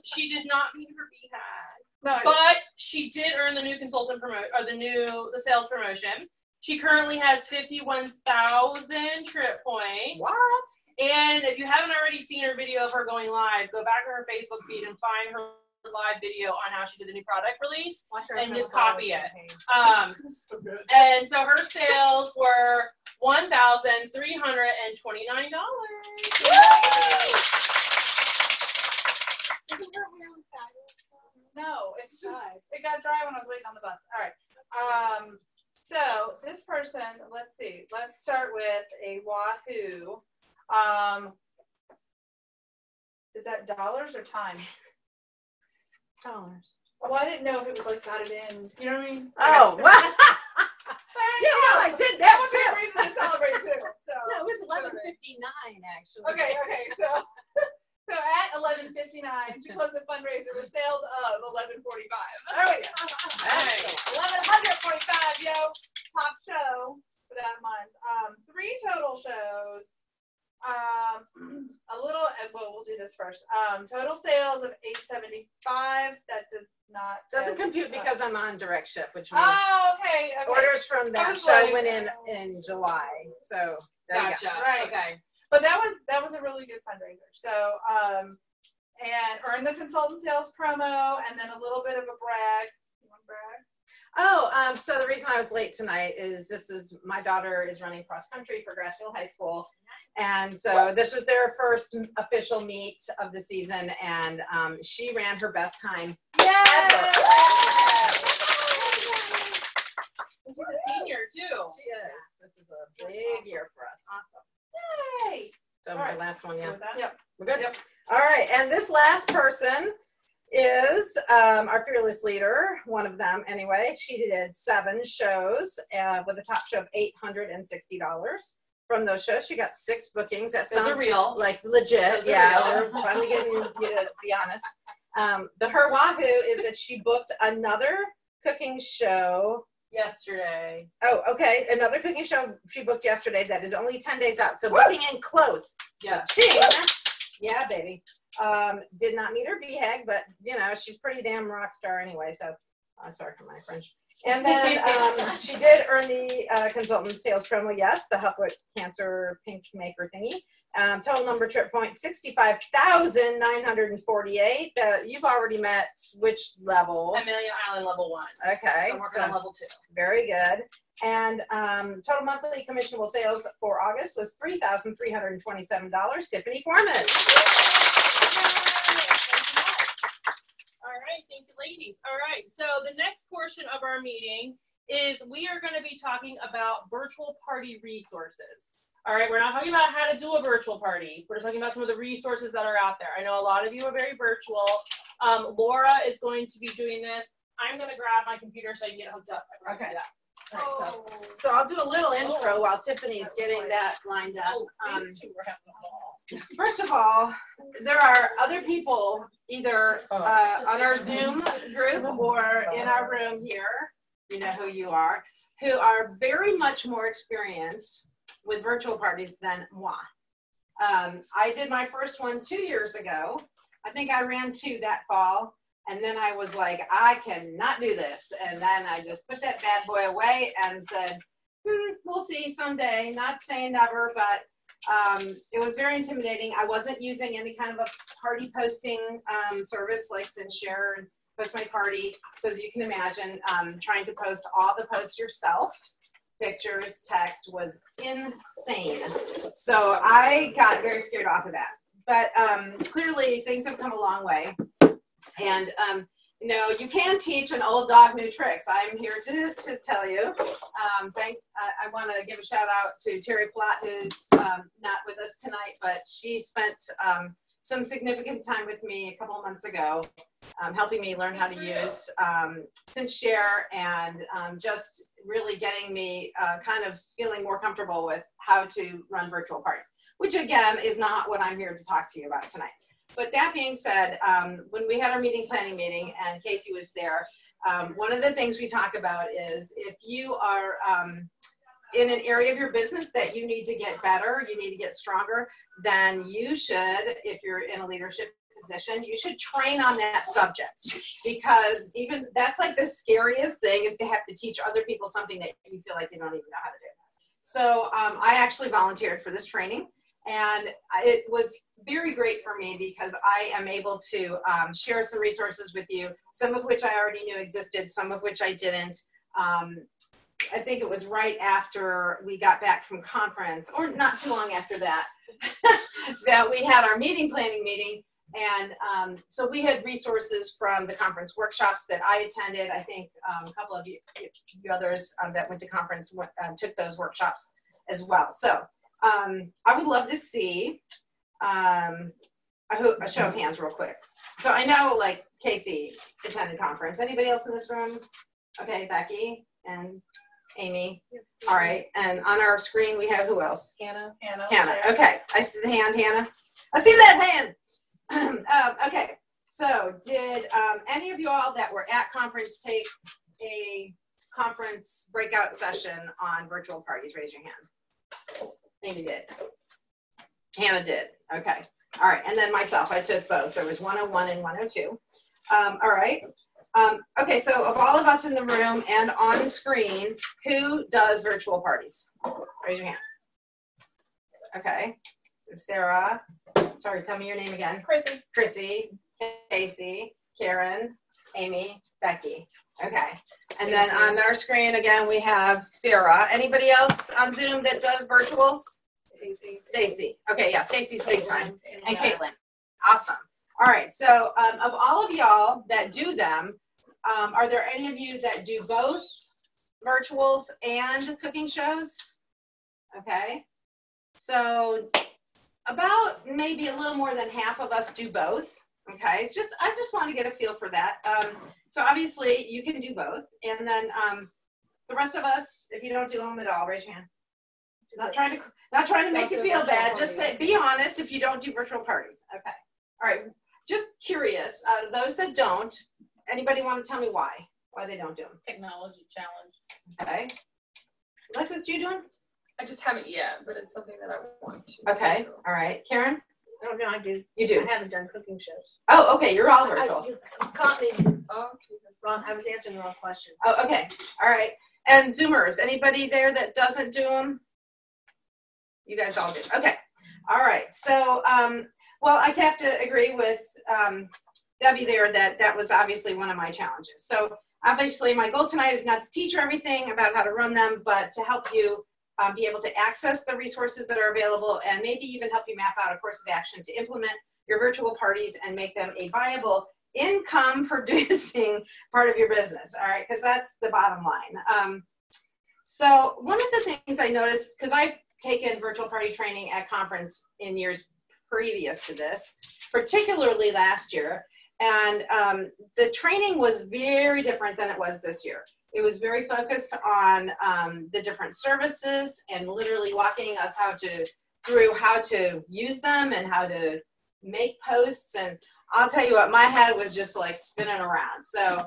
Speaker 1: She did not meet her BHAG, but she did earn the new consultant the sales promotion. She currently has 51,000 trip points. What? And if you haven't already seen her video of her going live, go back to her Facebook feed and find her live video on how she did the new product release and just copy it. And so her sales were $1,329.
Speaker 6: No, it's just it got dry when I was waiting on the bus. All right. So this person, let's see. Let's start with a Wahoo. Is that dollars or time?
Speaker 11: $.
Speaker 6: Well, I didn't know if it was like got it in. You know what I mean?
Speaker 5: Oh, well. Yeah, well, I did that.
Speaker 6: That would be a reason to celebrate too. So.
Speaker 11: No, it was 11:59 actually.
Speaker 6: Okay. So at 11:59, she closed a fundraiser with sales of 11:45. There we go.
Speaker 1: Hey.
Speaker 6: 11:45, yo. Top show for that month. 3 total shows. We'll do this first. Total sales of $875. That
Speaker 11: doesn't compute because I'm on direct ship, which means
Speaker 6: okay.
Speaker 11: orders from that show went in July. So there you go.
Speaker 6: Right. Okay. But that was a really good fundraiser. So and earned the consultant sales promo and then a little bit of a brag. You want to brag?
Speaker 11: So the reason I was late tonight is my daughter is running cross country for Grassfield High School. And so this was their first official meet of the season, and she ran her best time ever.
Speaker 1: She's a senior too.
Speaker 11: She is. This is a big year for us.
Speaker 6: Awesome. Yay.
Speaker 11: So my last one, yeah.
Speaker 6: Yep.
Speaker 11: We're good? Yep. All right, and this last person is our fearless leader, one of them anyway. She did 7 shows with a top show of $860. From those shows, she got 6 bookings. That sounds
Speaker 1: real.
Speaker 11: Like legit. Yeah, we're finally getting you to be honest. Her Wahoo is that she booked another cooking show
Speaker 1: yesterday.
Speaker 11: Oh, okay. Another cooking show she booked yesterday that is only 10 days out. So booking in close.
Speaker 1: Yeah.
Speaker 11: Yeah, baby. Did not meet her BHAG, but you know, she's pretty damn rock star anyway. So sorry for my French. And then she did earn the consultant sales promo, yes, the Help with Cancer pink maker thingy. Total number trip point 65,948. You've already met which level?
Speaker 1: Amelia Island level 1.
Speaker 11: Okay.
Speaker 1: So I'm working on level 2.
Speaker 11: Very good. And total monthly commissionable sales for August was $3,327. Tiffany Foreman.
Speaker 1: All right, thank you, ladies. All right, so the next portion of our meeting is we are going to be talking about virtual party resources. All right, we're not talking about how to do a virtual party. We're talking about some of the resources that are out there. I know a lot of you are very virtual. Laura is going to be doing this. I'm going to grab my computer so I can get hooked up.
Speaker 11: Okay.
Speaker 1: All right,
Speaker 11: so I'll do a little intro while Tiffany's getting that lined up.
Speaker 2: These two were having a ball.
Speaker 11: First of all, there are other people either on our Zoom group or in our room here, you know who you are, who are very much more experienced with virtual parties than moi. I did my first one 2 years ago. I think I ran 2 that fall. And then I was like, I cannot do this. And then I just put that bad boy away and said, we'll see someday. Not saying never, but it was very intimidating. I wasn't using any kind of a party posting service like SendShare and Post My Party. So as you can imagine, trying to post all the posts yourself, pictures, text, was insane. So I got very scared off of that. But clearly things have come a long way. And, you know, you can teach an old dog new tricks. I'm here to tell you. I want to give a shout out to Terry Platt, who's not with us tonight, but she spent some significant time with me a couple of months ago, helping me learn how to use SendShare and just really getting me kind of feeling more comfortable with how to run virtual parties, which again is not what I'm here to talk to you about tonight. But that being said, when we had our planning meeting and Casey was there, one of the things we talk about is if you are in an area of your business that you need to get better, you need to get stronger, then you should, if you're in a leadership position, you should train on that subject, because even that's like the scariest thing, is to have to teach other people something that you feel like you don't even know how to do. So I actually volunteered for this training. And it was very great for me because I am able to share some resources with you, some of which I already knew existed, some of which I didn't. I think it was right after we got back from conference, or not too long after that, that we had our planning meeting. And so we had resources from the conference workshops that I attended. I think a couple of you others that went to conference took those workshops as well. So I would love to see a show of hands real quick. So I know, like, Casey attended conference. Anybody else in this room? Okay, Becky and Amy. All right, and on our screen we have who else?
Speaker 7: Hannah.
Speaker 11: Okay, I see the hand, Hannah. I see that hand. Okay, so did any of you all that were at conference take a conference breakout session on virtual parties? Raise your hand. Amy did. Hannah did. Okay. All right. And then myself, I took both. There was 101 and 102. All right. Okay. So of all of us in the room and on screen, who does virtual parties? Raise your hand. Okay. Sarah. Sorry. Tell me your name again. Chrissy. Casey. Karen. Amy. Becky. Okay. And then on our screen again, we have Sarah. Anybody else on Zoom that does virtuals? Stacy. Okay, yeah, Stacy's big time. And Caitlin. Awesome. All right. So of all of y'all that do them, are there any of you that do both virtuals and cooking shows? Okay. So about maybe a little more than half of us do both. Okay, it's just, I just want to get a feel for that. So obviously you can do both. And then the rest of us, if you don't do them at all, raise your hand. Not trying to make you feel bad. Just say, be honest if you don't do virtual parties. Okay. All right. Just curious, those that don't, anybody want to tell me why they don't do them?
Speaker 2: Technology challenge.
Speaker 11: Okay. Alexis, do you do them?
Speaker 6: I just haven't yet, but it's something that I want to.
Speaker 11: Okay. All right. Karen?
Speaker 4: Oh, no, I do.
Speaker 11: You do?
Speaker 4: I haven't done cooking shows.
Speaker 11: Oh, okay. You're all virtual.
Speaker 4: You caught me Oh, Jesus. Wrong. I was answering the wrong question.
Speaker 11: Oh, okay. All right. And Zoomers, anybody there that doesn't do them? You guys all do. Okay. All right. So, well, I have to agree with Debbie there that was obviously one of my challenges. So obviously my goal tonight is not to teach you everything about how to run them, but to help you be able to access the resources that are available and maybe even help you map out a course of action to implement your virtual parties and make them a viable income producing part of your business. All right, because that's the bottom line. So one of the things I noticed, because I've taken virtual party training at conference in years previous to this, particularly last year, and the training was very different than it was this year. It was very focused on the different services and literally walking us through how to use them and how to make posts. And I'll tell you what, my head was just like spinning around. So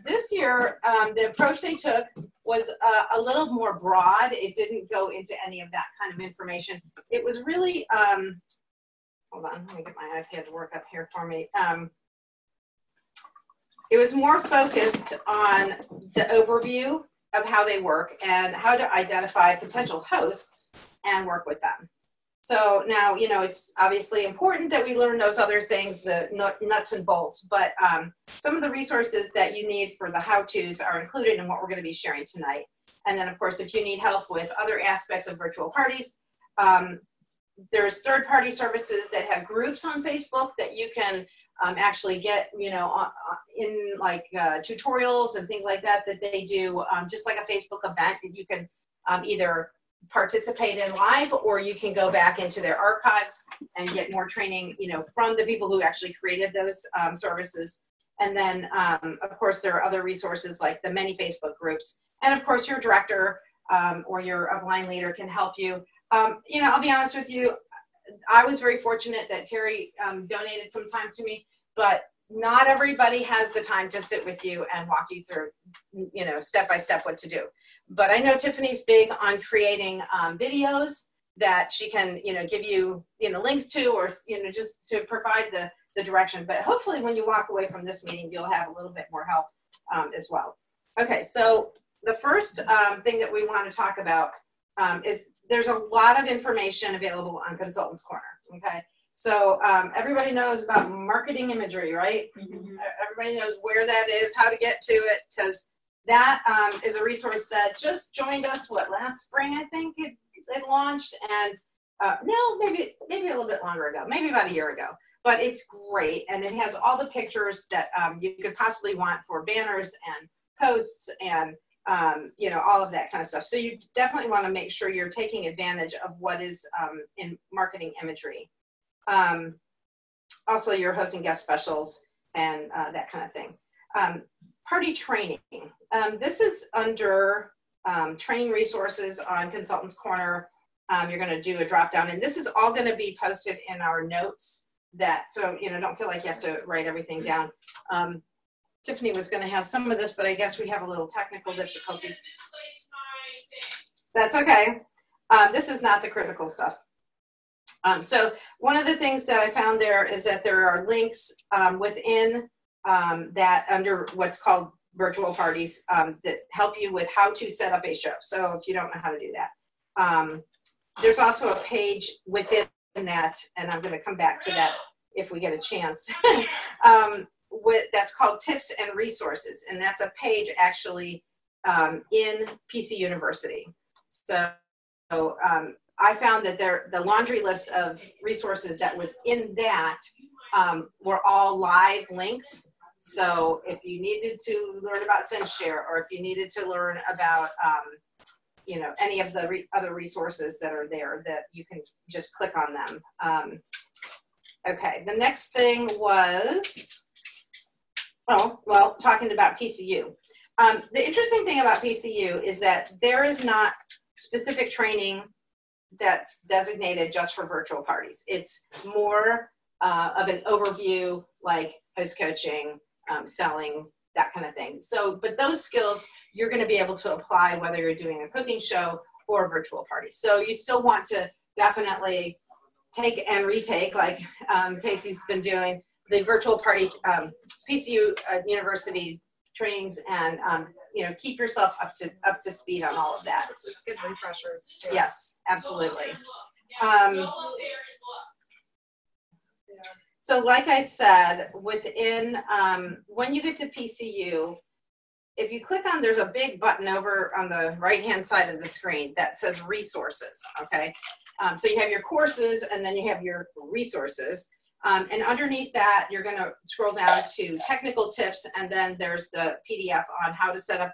Speaker 11: this year, the approach they took was a little more broad. It didn't go into any of that kind of information. It was really, hold on, let me get my iPad to work up here for me. It was more focused on the overview of how they work and how to identify potential hosts and work with them. So now, you know, it's obviously important that we learn those other things, the nuts and bolts, but some of the resources that you need for the how-tos are included in what we're going to be sharing tonight. And then, of course, if you need help with other aspects of virtual parties, there's third-party services that have groups on Facebook that you can actually get, you know, in like tutorials and things like that they do, just like a Facebook event that you can either participate in live, or you can go back into their archives and get more training, you know, from the people who actually created those services. And then, of course, there are other resources like the many Facebook groups. And of course, your director or your upline leader can help you. You know, I'll be honest with you, I was very fortunate that Terry donated some time to me, but not everybody has the time to sit with you and walk you through, you know, step by step what to do. But I know Tiffany's big on creating videos that she can, you know, give you, you know, links to, or, you know, just to provide the direction. But hopefully when you walk away from this meeting, you'll have a little bit more help as well. Okay, so the first thing that we want to talk about is there's a lot of information available on Consultants Corner, okay? So everybody knows about marketing imagery, right? Mm-hmm. Everybody knows where that is, how to get to it, because that is a resource that just joined us, what, last spring, I think it launched, and no, maybe a little bit longer ago, maybe about a year ago. But it's great, and it has all the pictures that you could possibly want for banners and posts and you know, all of that kind of stuff. So you definitely want to make sure you're taking advantage of what is in marketing imagery. Also, you're hosting guest specials and that kind of thing. Party training. This is under training resources on Consultants Corner. You're going to do a drop down, and this is all going to be posted in our notes. So you know, don't feel like you have to write everything down. Tiffany was going to have some of this, but I guess we have a little technical difficulties. That's okay. This is not the critical stuff. So one of the things that I found there is that there are links within that under what's called virtual parties that help you with how to set up a show. So if you don't know how to do that. There's also a page within that, and I'm going to come back to that if we get a chance, that's called Tips and Resources. And that's a page actually in PC University. So I found that the laundry list of resources that was in that were all live links. So if you needed to learn about SendShare, or if you needed to learn about you know, any of the other resources that are there, that you can just click on them. Okay, the next thing was, well, talking about PCU. The interesting thing about PCU is that there is not specific training that's designated just for virtual parties. It's more of an overview, like host coaching, selling, that kind of thing. So, but those skills you're going to be able to apply whether you're doing a cooking show or a virtual party. So you still want to definitely take and retake, like Casey's been doing, the virtual party PCU university trainings, and keep yourself up to speed on all of that.
Speaker 5: It's good refreshers too.
Speaker 11: Yes, absolutely. So like I said, within when you get to PCU, if you click on, there's a big button over on the right-hand side of the screen that says resources, okay? So you have your courses, and then you have your resources. And underneath that, you're gonna scroll down to technical tips, and then there's the PDF on how to set up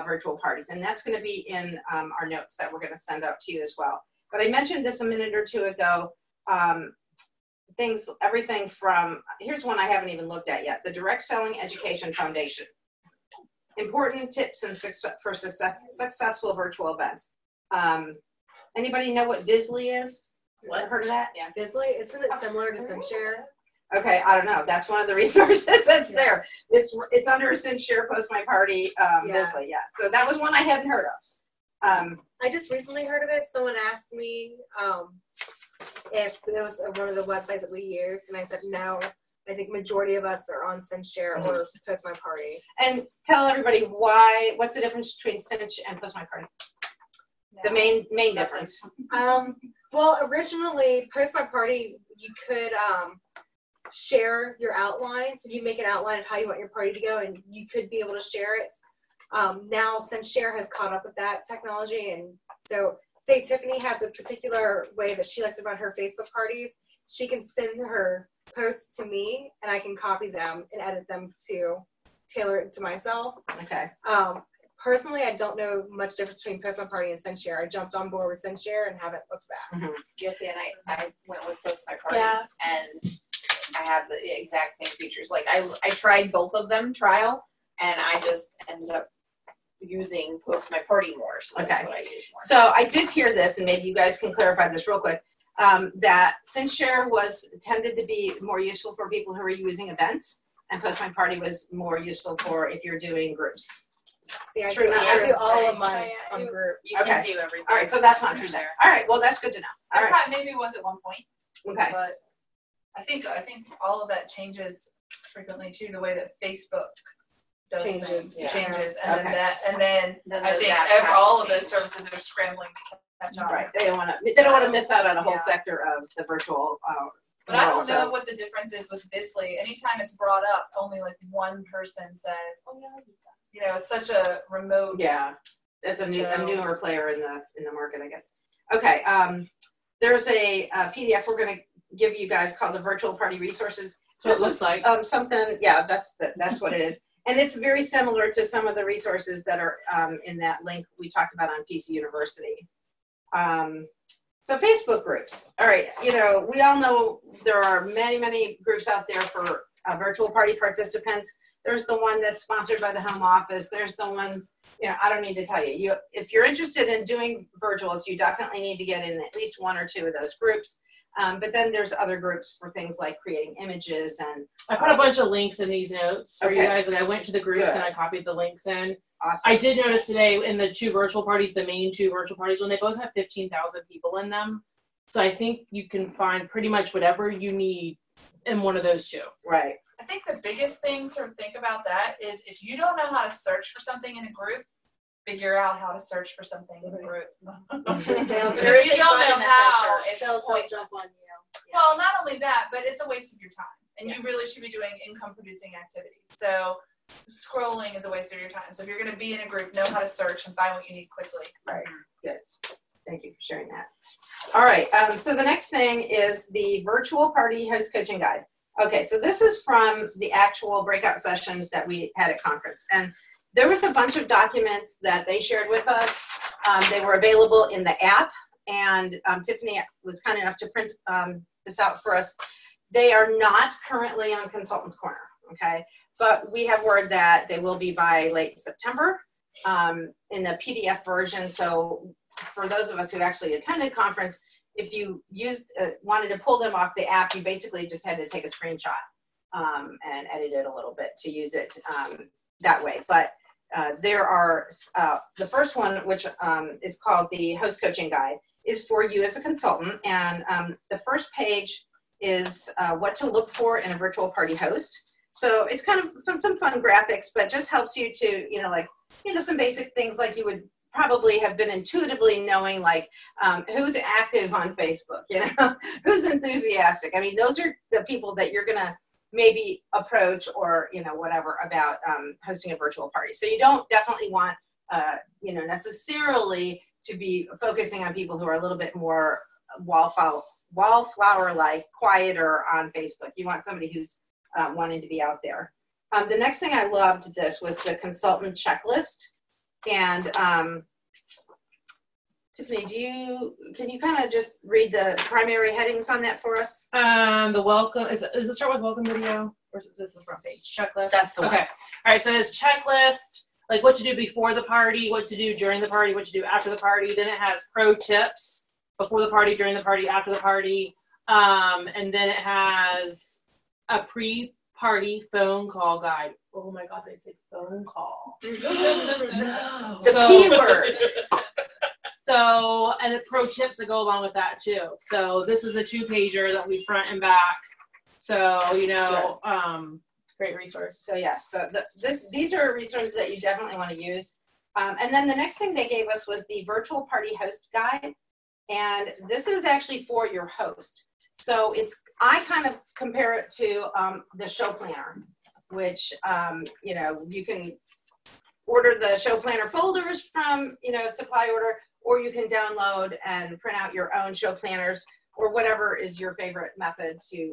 Speaker 11: virtual parties. And that's gonna be in our notes that we're gonna send out to you as well. But I mentioned this a minute or two ago, everything from, here's one I haven't even looked at yet, the Direct Selling Education Foundation. Important tips for successful virtual events. Anybody know what Bizly is?
Speaker 5: What?
Speaker 11: Heard of that?
Speaker 5: Yeah, Bizly. Isn't it similar to SendShare?
Speaker 11: Okay, I don't know. That's one of the resources that's there. It's under SendShare Post My Party, Bizly. Yeah. So that was one I hadn't heard of.
Speaker 5: I just recently heard of it. Someone asked me if it was one of the websites that we use, and I said no. I think majority of us are on SendShare or Post My Party.
Speaker 11: And tell everybody what's the difference between Cinch and Post My Party? The main difference.
Speaker 5: Well, originally Post My Party, you could share your outline. So you make an outline of how you want your party to go, and you could be able to share it. Now SendShare has caught up with that technology, and so say Tiffany has a particular way that she likes to run her Facebook parties. She can send her posts to me, and I can copy them and edit them to tailor it to myself.
Speaker 11: Okay.
Speaker 5: Personally, I don't know much difference between Post My Party and SendShare. I jumped on board with SendShare and haven't looked back.
Speaker 10: Mm-hmm. Yes, and I went with Post My Party, and I have the exact same features. Like I tried both of them trial, and I just ended up using Post My Party more. So that's what I use more.
Speaker 11: So I did hear this, and maybe you guys can clarify this real quick. That SendShare tended to be more useful for people who are using events, and Post My Party was more useful for if you're doing groups.
Speaker 5: See, I do all of mine on groups.
Speaker 10: You can do everything.
Speaker 11: All right, so that's not true there. All right, well that's good to know. All right.
Speaker 6: Maybe it was at one point.
Speaker 11: Okay.
Speaker 6: But I think all of that changes frequently too. The way that Facebook does things changes, and then I think all of those services are scrambling to catch on.
Speaker 11: Right. They don't want to miss out on a whole sector of the virtual.
Speaker 6: But I don't know what the difference is with Bizly. Anytime it's brought up, only like one person says, "Oh yeah, I use that." You know, it's such a remote.
Speaker 11: Yeah, it's a newer player in the market, I guess. Okay, there's a PDF we're going to give you guys called the Virtual Party Resources.
Speaker 1: So it looks like
Speaker 11: something. Yeah, that's what it is, and it's very similar to some of the resources that are in that link we talked about on PC University. So Facebook groups. All right, we all know there are many groups out there for virtual party participants. There's the one that's sponsored by the home office. There's the ones, I don't need to tell you. If you're interested in doing virtuals, you definitely need to get in at least one or two of those groups. But then there's other groups for things like creating images and.
Speaker 1: I put a bunch of links in these notes for you guys. Like I went to the groups and I copied the links in.
Speaker 11: Awesome.
Speaker 1: I did notice today in the two virtual parties, the main two virtual parties, when they both have 15,000 people in them. So I think you can find pretty much whatever you need in one of those two.
Speaker 11: Right.
Speaker 6: I think the biggest thing to think about that is if you don't know how to search for something in a group, figure out how to search for something in a group. If you don't know how, it's pointless.
Speaker 5: Jump on you.
Speaker 6: Well, not only that, but it's a waste of your time. And you really should be doing income-producing activities. So scrolling is a waste of your time. So if you're going to be in a group, know how to search and find what you need quickly.
Speaker 11: Right. Good. Thank you for sharing that. All right. So the next thing is the Virtual Party Host Coaching Guide. Okay, so this is from the actual breakout sessions that we had at conference. And there was a bunch of documents that they shared with us. They were available in the app, and Tiffany was kind enough to print this out for us. They are not currently on Consultants Corner, okay? But we have word that they will be by late September in the PDF version. So for those of us who actually attended conference, if you wanted to pull them off the app, you basically just had to take a screenshot and edit it a little bit to use it that way. But there are, the first one, which is called the Host Coaching Guide, is for you as a consultant. And the first page is what to look for in a virtual party host. So it's kind of some fun graphics, but just helps you to, some basic things like you would probably have been intuitively knowing, like who's active on Facebook, who's enthusiastic. I mean, those are the people that you're going to maybe approach or, whatever about hosting a virtual party. So you don't definitely want, necessarily to be focusing on people who are a little bit more wallflower-like, quieter on Facebook. You want somebody who's wanting to be out there. The next thing I loved this was the consultant checklist. And Tiffany, can you kind of just read the primary headings on that for us?
Speaker 1: The welcome, does it start with welcome video? Or is this the front page? Checklist?
Speaker 11: That's the one.
Speaker 1: Okay. All right, so there's checklist, like what to do before the party, what to do during the party, what to do after the party. Then it has pro tips before the party, during the party, after the party. And then it has a pre-party phone call guide. Oh my God, they say phone call. No.
Speaker 11: The keyword.
Speaker 1: So, and the pro tips that go along with that too. So this is a 2-pager that we front and back. So, great resource.
Speaker 11: So yes, so these are resources that you definitely want to use. And then the next thing they gave us was the virtual party host guide. And this is actually for your host. So I kind of compare it to the show planner, which, you can order the show planner folders from, Supply Order, or you can download and print out your own show planners, or whatever is your favorite method to,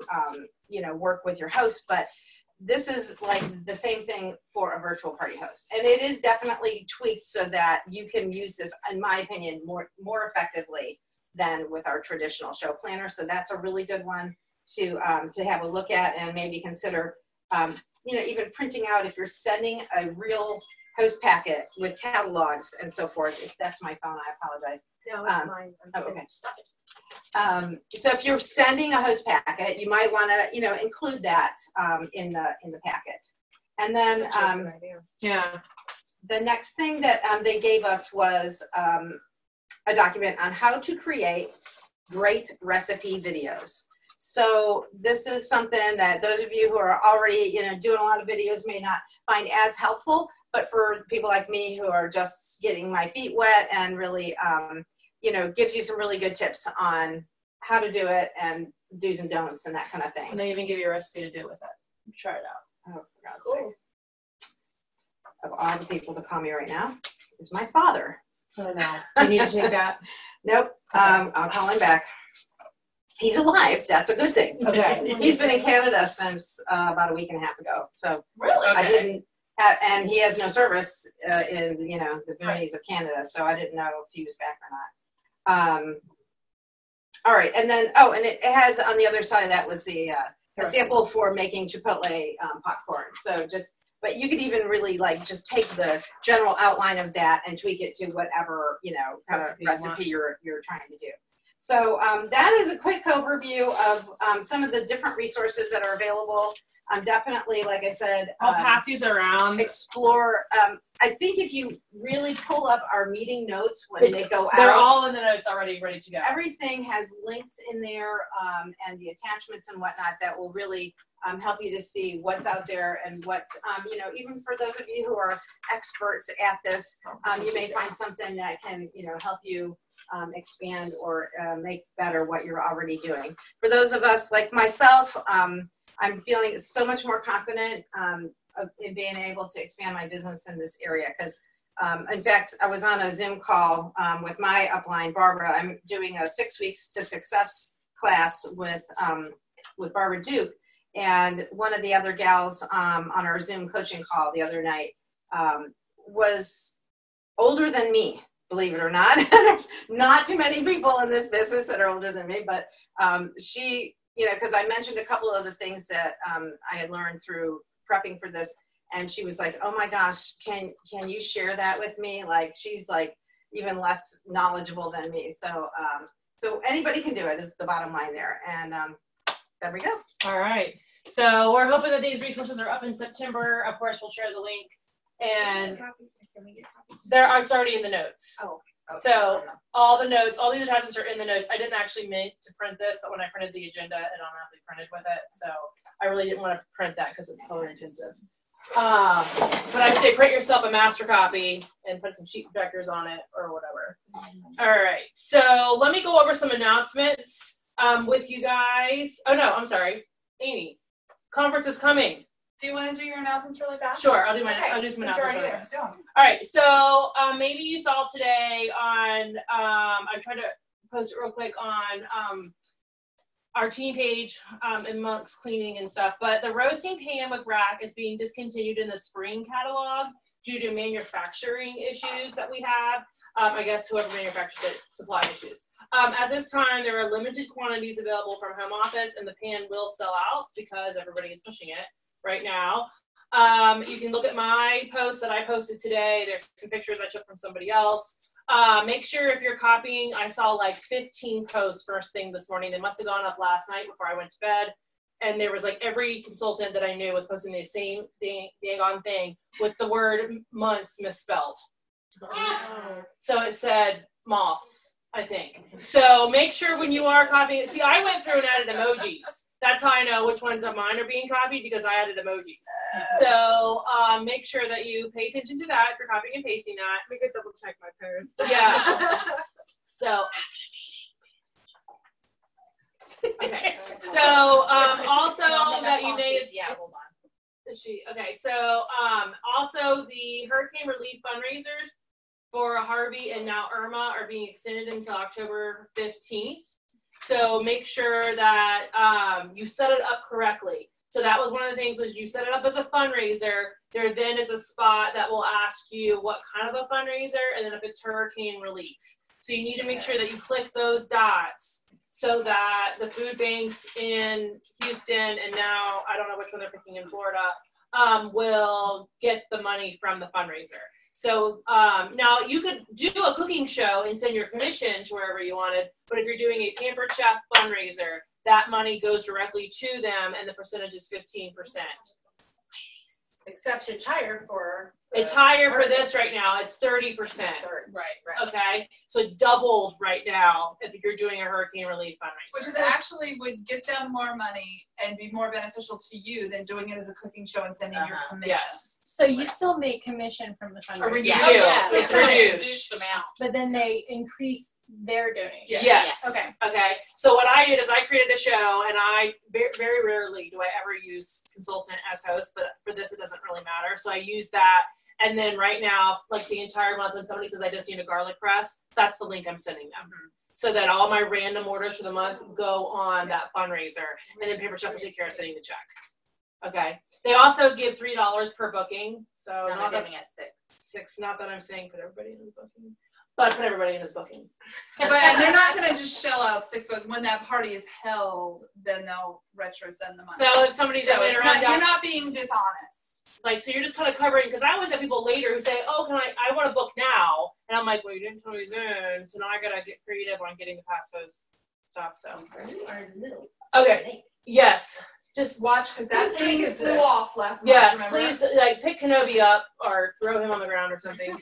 Speaker 11: work with your host. But this is like the same thing for a virtual party host. And it is definitely tweaked so that you can use this, in my opinion, more effectively than with our traditional show planner. So that's a really good one to have a look at, and maybe consider, even printing out if you're sending a real host packet with catalogs and so forth. If that's my phone, I apologize.
Speaker 5: No, it's mine.
Speaker 11: Okay. So if you're sending a host packet, you might want to, include that in the packet. And then, the next thing that they gave us was a document on how to create great recipe videos. So this is something that those of you who are already, doing a lot of videos may not find as helpful, but for people like me who are just getting my feet wet and really, gives you some really good tips on how to do it and do's and don'ts and that kind of thing.
Speaker 1: And they even give you a recipe to do with it. Try it out.
Speaker 11: Oh, for God's sake. Of all the people to call me right now is my father.
Speaker 1: Oh no, you need to take that.
Speaker 11: Nope. I'll call him back. He's alive. That's a good thing.
Speaker 1: Okay.
Speaker 11: He's been in Canada since about a week and a half ago. So
Speaker 10: Really?
Speaker 11: I didn't have, and he has no service in the boonies of Canada. So I didn't know if he was back or not. All right, and then and it has on the other side of that was a sample for making Chipotle popcorn. So but you could even really just take the general outline of that and tweak it to whatever kind of recipe you're trying to do. So that is a quick overview of some of the different resources that are available. Definitely, like I said,
Speaker 1: I'll pass these around.
Speaker 11: Explore. I think if you really pull up our meeting notes when they go out,
Speaker 1: they're all in the notes already, ready to go.
Speaker 11: Everything has links in there and the attachments and whatnot that will really help you to see what's out there and what, even for those of you who are experts at this, you may find something that can, help you expand or make better what you're already doing. For those of us like myself, I'm feeling so much more confident in being able to expand my business in this area because, in fact, I was on a Zoom call with my upline, Barbara. I'm doing a 6 weeks to success class with Barbara Duke. And one of the other gals on our Zoom coaching call the other night was older than me, believe it or not. There's not too many people in this business that are older than me, but she, because I mentioned a couple of the things that I had learned through prepping for this, and she was like, oh my gosh, can you share that with me? Like, she's like even less knowledgeable than me. So, so anybody can do it is the bottom line there. And there we go.
Speaker 1: All right. So we're hoping that these resources are up in September. Of course, we'll share the link. And it's already in the notes.
Speaker 5: Oh.
Speaker 3: Okay.
Speaker 1: So all the notes, all these attachments are in the notes. I didn't actually mean to print this, but when I printed the agenda, it automatically printed with it. So I really didn't want to print that because it's color intensive. But I'd say print yourself a master copy and put some sheet projectors on it or whatever. All right, so let me go over some announcements with you guys. Oh no, I'm sorry, Amy. Conference is coming.
Speaker 6: Do you want to do your announcements really fast?
Speaker 1: Sure, I'll do some announcements really fast. All right, so maybe you saw today on I tried to post it real quick on our team page in Monk's cleaning and stuff, but the roasting pan with rack is being discontinued in the spring catalog due to manufacturing issues that we have. I guess whoever manufactures it, supply issues. At this time, there are limited quantities available from home office, and the pan will sell out because everybody is pushing it right now. You can look at my post that I posted today. There's some pictures I took from somebody else. Make sure if you're copying, I saw like 15 posts first thing this morning. They must have gone up last night before I went to bed. And there was like every consultant that I knew was posting the same dang on thing with the word months misspelled. So it said moths, I think. So make sure when you are copying it. See, I went through and added emojis. That's how I know which ones of mine are being copied because I added emojis. So make sure that you pay attention to that if you're copying and pasting that.
Speaker 5: We could double check my post.
Speaker 1: Yeah. So, okay. So also that you may have.
Speaker 10: Yeah, hold on.
Speaker 1: Is she okay? So also the hurricane relief fundraisers for Harvey and now Irma are being extended until October 15th. So make sure that you set it up correctly. So that was one of the things was you set it up as a fundraiser. There then is a spot that will ask you what kind of a fundraiser and then if it's hurricane relief. So you need to make sure that you click those dots so that the food banks in Houston and now I don't know which one they're picking in Florida will get the money from the fundraiser. So now you could do a cooking show and send your commission to wherever you wanted, but if you're doing a Pampered Chef fundraiser, that money goes directly to them and the percentage is 15%.
Speaker 6: Except it's higher for.
Speaker 1: It's higher for this right now. It's 30%.
Speaker 6: Right.
Speaker 1: Okay, so it's doubled right now if you're doing a hurricane relief fundraiser.
Speaker 6: Which is actually would get them more money and be more beneficial to you than doing it as a cooking show and sending your commission.
Speaker 1: Yes.
Speaker 7: So you still make commission from the fundraiser.
Speaker 1: Yeah. It's reduced.
Speaker 6: Amount.
Speaker 7: But then they increase their donation.
Speaker 1: Yes.
Speaker 7: Okay.
Speaker 1: Okay. So what I did is I created a show, and I very rarely do I ever use consultant as host, but for this it doesn't really matter. So I use that, and then right now, like the entire month, when somebody says I just need a garlic press, that's the link I'm sending them. So that all my random orders for the month go on that fundraiser, and then Pampered Chef will take care of sending the check. Okay. They also give $3 per booking. So
Speaker 3: Now they're giving it
Speaker 1: $6. Not that I'm saying put everybody in the booking, but put everybody in his booking.
Speaker 6: But and they're not going to just shell out $6, but when that party is held, then they'll retro send the money.
Speaker 1: So if somebody's later on,
Speaker 6: you're not being dishonest.
Speaker 1: Like, so you're just kind of covering, because I always have people later who say, oh, can I want to book now. And I'm like, well, you didn't tell me then. So now I got to get creative on getting the past host stuff. So. Okay. Yes. Just
Speaker 6: watch, because that thing is flew off last
Speaker 1: night.
Speaker 6: Yes,
Speaker 1: please, like, pick Kenobi up or throw him on the ground or something.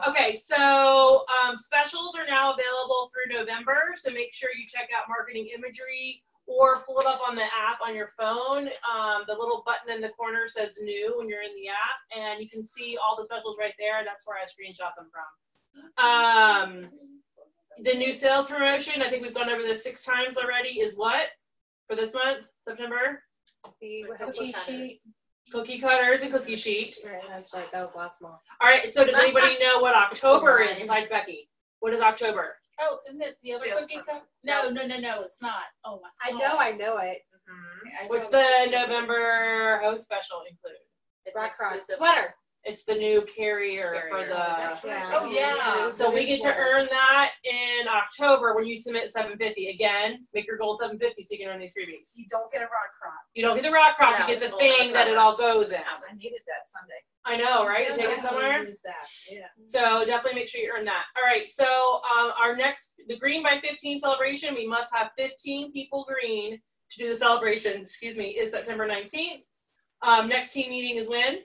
Speaker 1: Okay, so specials are now available through November, so make sure you check out marketing imagery or pull it up on the app on your phone. The little button in the corner says new when you're in the app, and you can see all the specials right there. That's where I screenshot them from. The new sales promotion, I think we've gone over this 6 times already, is what? For this month, September?
Speaker 5: Cookie sheet.
Speaker 1: Cookie cutters and cookie sheet.
Speaker 5: Right, that's right. That was last month.
Speaker 1: All right, so does anybody know what October is besides Becky? What is October?
Speaker 6: Oh, isn't it the other cookie cup? No, it's not. Oh,
Speaker 5: I know it.
Speaker 1: Mm-hmm. What's the November host special include?
Speaker 5: It's Rock Cross sweater.
Speaker 1: It's the new carrier for the.
Speaker 5: Yeah.
Speaker 6: Oh yeah.
Speaker 1: So we get to earn that in October when you submit 750. Again, make your goal 750 so you can earn these freebies.
Speaker 6: You don't get a rock crop.
Speaker 1: You don't get the rock crop.
Speaker 6: No,
Speaker 1: you get the thing that it all goes in.
Speaker 6: I needed that Sunday.
Speaker 1: I know, right? You take it somewhere.
Speaker 6: Use that. Yeah.
Speaker 1: So definitely make sure you earn that. All right. So our the Green by 15 celebration, we must have 15 people green to do the celebration. Excuse me, is September 19th. Next team meeting is when?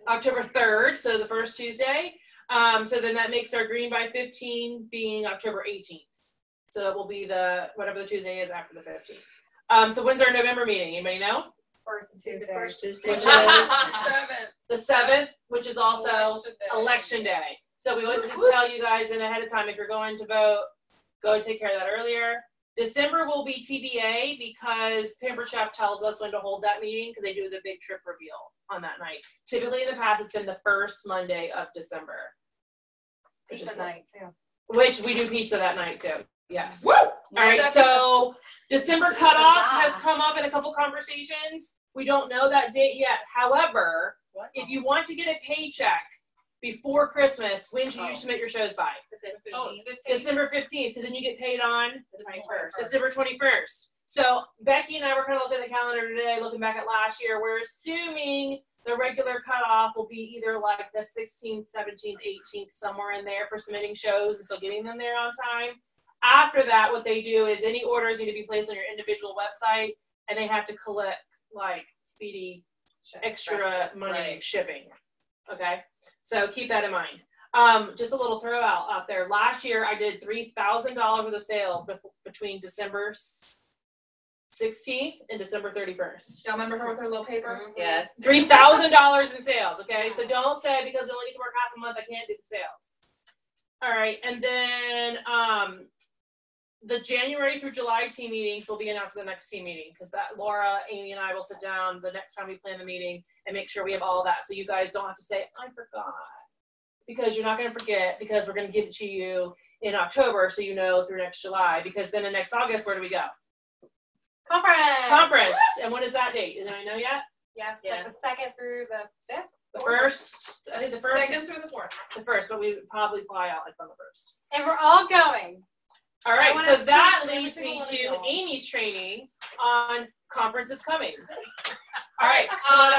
Speaker 1: October 3rd, so the first Tuesday. So then that makes our Green by 15 being October 18th. So it will be whatever the Tuesday is after the 15th. So when's our November meeting? Anybody know?
Speaker 5: First Tuesday.
Speaker 1: Which is
Speaker 6: The
Speaker 1: 7th, which is also Election Day. So we always can tell you guys in ahead of time if you're going to vote, go and take care of that earlier. December will be TBA because Pampered Chef tells us when to hold that meeting because they do the big trip reveal on that night. Typically in the past, it's been the first Monday of December.
Speaker 3: Pizza night too.
Speaker 1: Which we do pizza that night too. Yes.
Speaker 6: Woo!
Speaker 1: All right, so December cutoff has come up in a couple conversations. We don't know that date yet. However, if you want to get a paycheck before Christmas, when should you submit your shows by? December 15th, because then you get paid on
Speaker 3: The 21st.
Speaker 1: December 21st. So Becky and I were kind of looking at the calendar today, looking back at last year. We're assuming the regular cutoff will be either like the 16th, 17th, 18th, somewhere in there for submitting shows and still getting them there on time. After that, what they do is any orders need to be placed on your individual website, and they have to collect like speedy extra money shipping. Okay, so keep that in mind. Just a little throw out there. Last year, I did $3,000 worth of sales between December 16th and December 31st.
Speaker 6: Y'all remember her with her little paper?
Speaker 3: Yes.
Speaker 1: $3,000 in sales. Okay, so don't say because we only get to work half a month, I can't do the sales. All right, and then the January through July team meetings will be announced at the next team meeting because that Laura, Amy, and I will sit down the next time we plan the meeting and make sure we have all of that so you guys don't have to say, I forgot. Because you're not going to forget because we're going to give it to you in October so you know through next July because then in next August, where do we go? Conference. And when is that date? Does anybody know yet?
Speaker 3: Yes, like the 2nd through the 5th.
Speaker 1: The first, I think the first.
Speaker 6: 2nd through the 4th.
Speaker 1: The first, but we would probably fly out like on the 1st.
Speaker 3: And we're all going.
Speaker 1: All right, so that leads me to Amy's training on conferences coming. All right,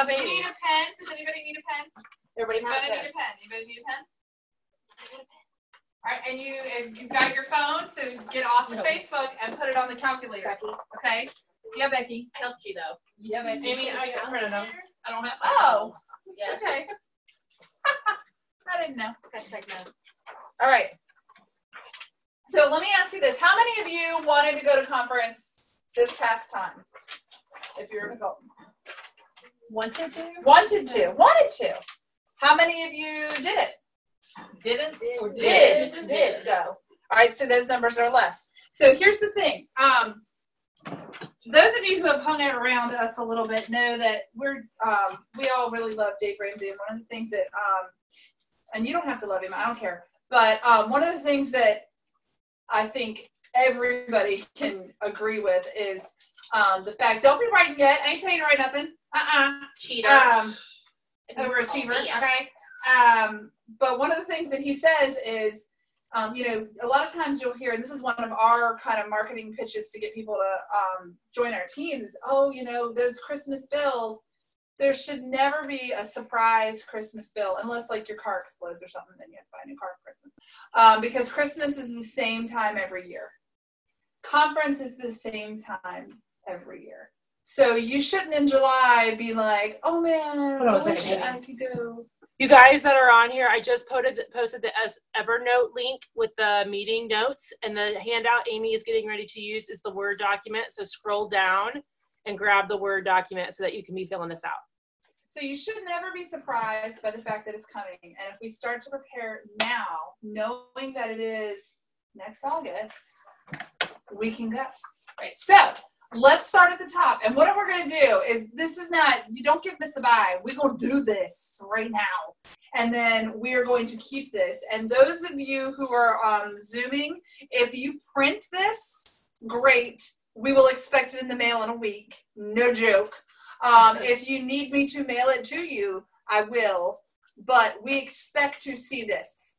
Speaker 6: we need a pen. Does anybody need a pen?
Speaker 1: Everybody has a pen.
Speaker 6: Need a pen. Anybody need a pen? All right, and if you've got your phone, so get off the Facebook and put it on the calculator. Okay? Yeah, Becky.
Speaker 3: I helped you though.
Speaker 6: Yeah, Becky.
Speaker 1: Amy, I printed them.
Speaker 6: I don't have. Oh.
Speaker 3: Yeah.
Speaker 6: Okay. I didn't know.
Speaker 3: Hashtag no.
Speaker 6: All right. So let me ask you this. How many of you wanted to go to conference this past time? If you're a consultant.
Speaker 5: Wanted to?
Speaker 6: Wanted to. How many of you did it? Did go. All right, so those numbers are less. So here's the thing. Those of you who have hung out around us a little bit know that we all really love Dave Ramsey. And one of the things that, and you don't have to love him, I don't care. But one of the things that I think everybody can agree with is the fact, don't be writing yet. I ain't telling you to write nothing.
Speaker 3: Cheater.
Speaker 6: Overachiever. Okay. But one of the things that he says is, a lot of times you'll hear, and this is one of our kind of marketing pitches to get people to join our teams, is, those Christmas bills, there should never be a surprise Christmas bill, unless like your car explodes or something, then you have to buy a new car for Christmas. Because Christmas is the same time every year. Conference is the same time every year. So you shouldn't in July be like, oh man, I wish I could go.
Speaker 1: You guys that are on here, I just posted the Evernote link with the meeting notes, and the handout Amy is getting ready to use is the Word document. So scroll down and grab the Word document so that you can be filling this out.
Speaker 6: So you should never be surprised by the fact that it's coming. And if we start to prepare now, knowing that it is next August, we can go. Right. So let's start at the top. And what we're going to do is, you don't give this a bye. We're going to do this right now. And then we are going to keep this. And those of you who are Zooming, if you print this, great. We will expect it in the mail in a week. No joke. If you need me to mail it to you, I will. But we expect to see this.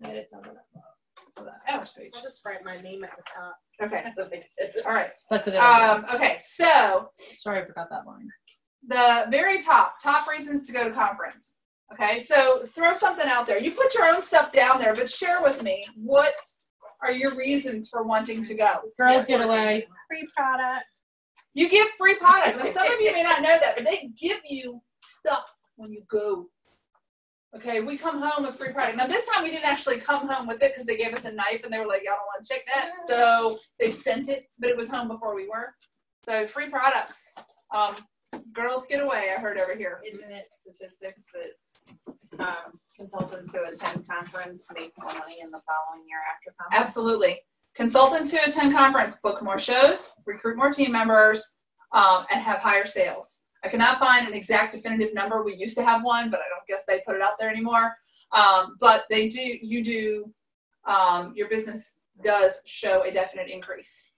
Speaker 5: It's on the
Speaker 6: page.
Speaker 5: I'll just write my name at the top.
Speaker 6: Okay.
Speaker 5: That's what they did.
Speaker 6: All right.
Speaker 1: That's it.
Speaker 6: Okay, so.
Speaker 1: Sorry, I forgot that line.
Speaker 6: The very top reasons to go to conference. Okay, so throw something out there. You put your own stuff down there, but share with me, what are your reasons for wanting to go?
Speaker 1: Girls get away.
Speaker 5: Free product.
Speaker 6: You give free product. Now, some of you may not know that, but they give you stuff when you go. Okay, we come home with free product. Now this time we didn't actually come home with it because they gave us a knife and they were like, y'all don't want to check that. So they sent it, but it was home before we were. So free products. Girls get away, I heard over here.
Speaker 10: Isn't it statistics that consultants who attend conference make more money in the following year after conference?
Speaker 6: Absolutely. Consultants who attend conference book more shows, recruit more team members, and have higher sales. I cannot find an exact definitive number. We used to have one, but I don't guess they put it out there anymore. But they do, your business does show a definite increase.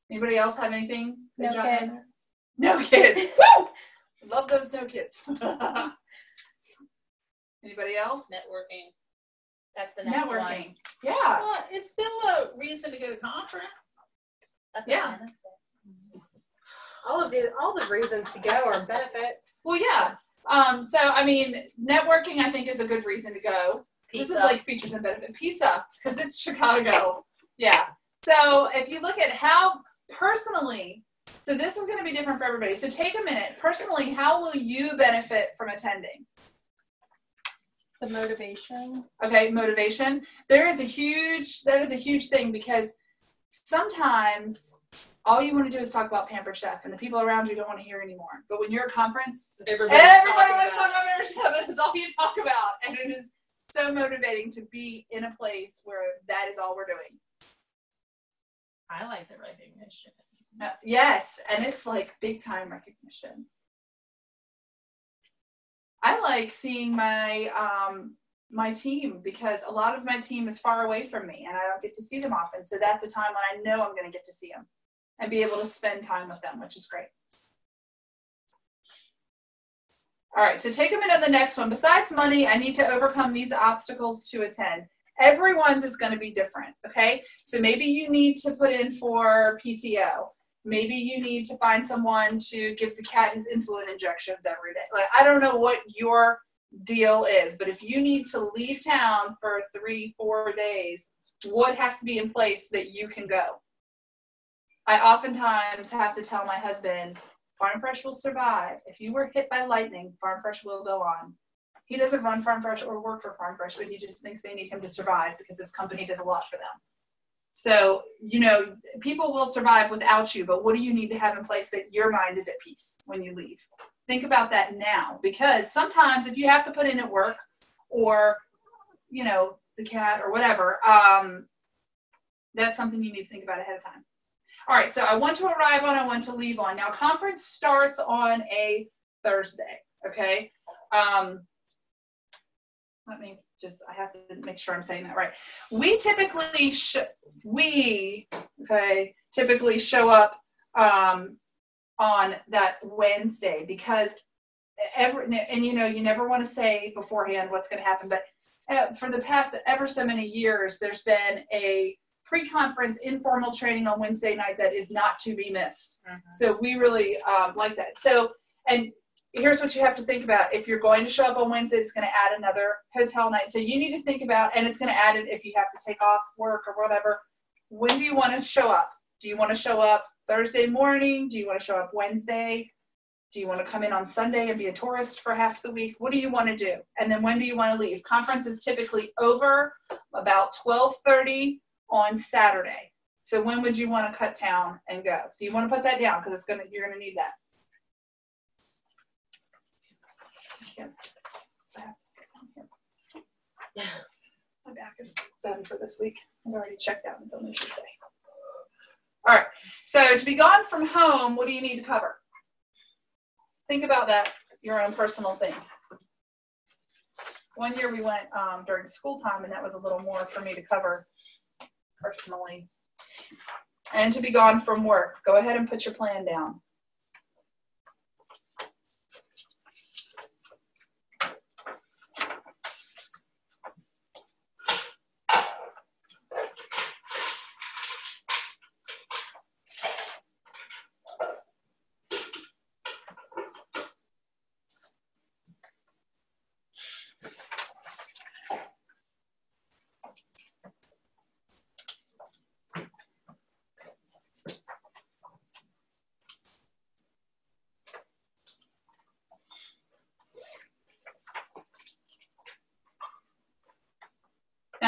Speaker 6: Anybody else have anything?
Speaker 7: No kids.
Speaker 6: No kids. Woo! Love those no kids. Anybody else?
Speaker 10: Networking. That's the next
Speaker 6: Networking.
Speaker 10: one.
Speaker 6: Yeah.
Speaker 10: Well, it's still a reason to go to conference. That's
Speaker 6: yeah.
Speaker 5: All the reasons to go are benefits.
Speaker 6: Well, yeah. So I mean, networking I think is a good reason to go. Pizza. This is like features and benefits. Pizza, because it's Chicago. Yeah. So if you look at how personally, so this is going to be different for everybody. So take a minute. Personally, how will you benefit from attending?
Speaker 7: The motivation.
Speaker 6: Okay, motivation. That is a huge thing because sometimes all you want to do is talk about Pampered Chef and the people around you don't want to hear anymore. But when you're at a conference, everybody wants to talk about Pampered Chef. That's all you talk about. And it is so motivating to be in a place where that is all we're doing.
Speaker 10: I like the recognition.
Speaker 6: Yes, and it's like big time recognition. I like seeing my my team because a lot of my team is far away from me and I don't get to see them often. So that's a time when I know I'm going to get to see them and be able to spend time with them, which is great. All right, so take a minute on the next one. Besides money, I need to overcome these obstacles to attend. Everyone's is going to be different, okay? So maybe you need to put in for PTO. Maybe you need to find someone to give the cat his insulin injections every day. Like, I don't know what your deal is, but if you need to leave town for 3-4 days, what has to be in place that you can go? I oftentimes have to tell my husband, Farm Fresh will survive. If you were hit by lightning, Farm Fresh will go on. He doesn't run Farm Fresh or work for Farm Fresh, but he just thinks they need him to survive because this company does a lot for them. So, you know, people will survive without you, but what do you need to have in place that your mind is at peace when you leave? Think about that now, because sometimes if you have to put in at work or, you know, the cat or whatever, that's something you need to think about ahead of time. All right, so I want to arrive on, I want to leave on. Now, conference starts on a Thursday, okay? Let me just, I have to make sure I'm saying that right. We typically, typically show up on that Wednesday because and you know, you never want to say beforehand what's going to happen, but for the past ever so many years, there's been a pre-conference informal training on Wednesday night that is not to be missed. Mm-hmm. So we really like that. So, and here's what you have to think about. If you're going to show up on Wednesday, it's going to add another hotel night. So you need to think about, and it's going to add it if you have to take off work or whatever. When do you want to show up? Do you want to show up Thursday morning? Do you want to show up Wednesday? Do you want to come in on Sunday and be a tourist for half the week? What do you want to do? And then when do you want to leave? Conference is typically over about 12:30 on Saturday. So when would you want to cut town and go? So you want to put that down because you're going to need that. My back is done for this week. I've already checked out until next Tuesday. All right. So to be gone from home, what do you need to cover? Think about that, your own personal thing. One year we went during school time, and that was a little more for me to cover personally. And to be gone from work, go ahead and put your plan down.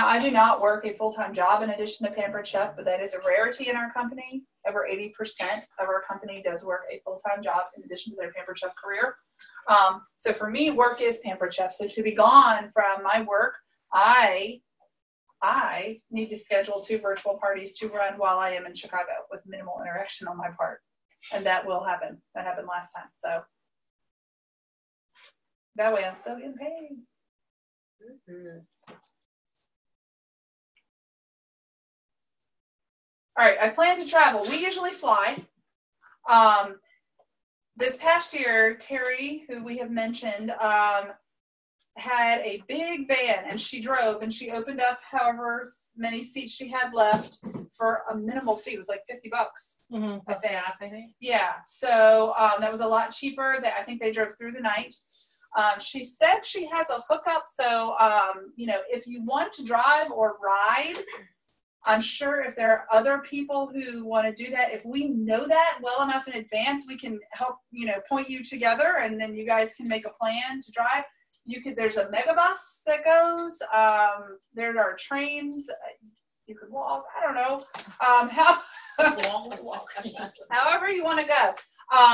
Speaker 6: Now, I do not work a full-time job in addition to Pampered Chef, but that is a rarity in our company. Over 80% of our company does work a full-time job in addition to their Pampered Chef career. So for me, work is Pampered Chef. So to be gone from my work, I need to schedule 2 virtual parties to run while I am in Chicago with minimal interaction on my part. And that will happen. That happened last time. So that way I'm still getting paid. Mm-hmm. All right, I plan to travel. We usually fly. This past year, Terry, who we have mentioned, had a big van, and she drove, and she opened up however many seats she had left for a minimal fee. It was like $50.
Speaker 1: Mm-hmm. I think.
Speaker 6: Yeah, so that was a lot cheaper. That I think they drove through the night. She said she has a hookup, so if you want to drive or ride, I'm sure if there are other people who want to do that, if we know that well enough in advance, we can help, point you together, and then you guys can make a plan to drive. There's a megabus that goes. There are trains. You could walk. I don't know. However you want to go.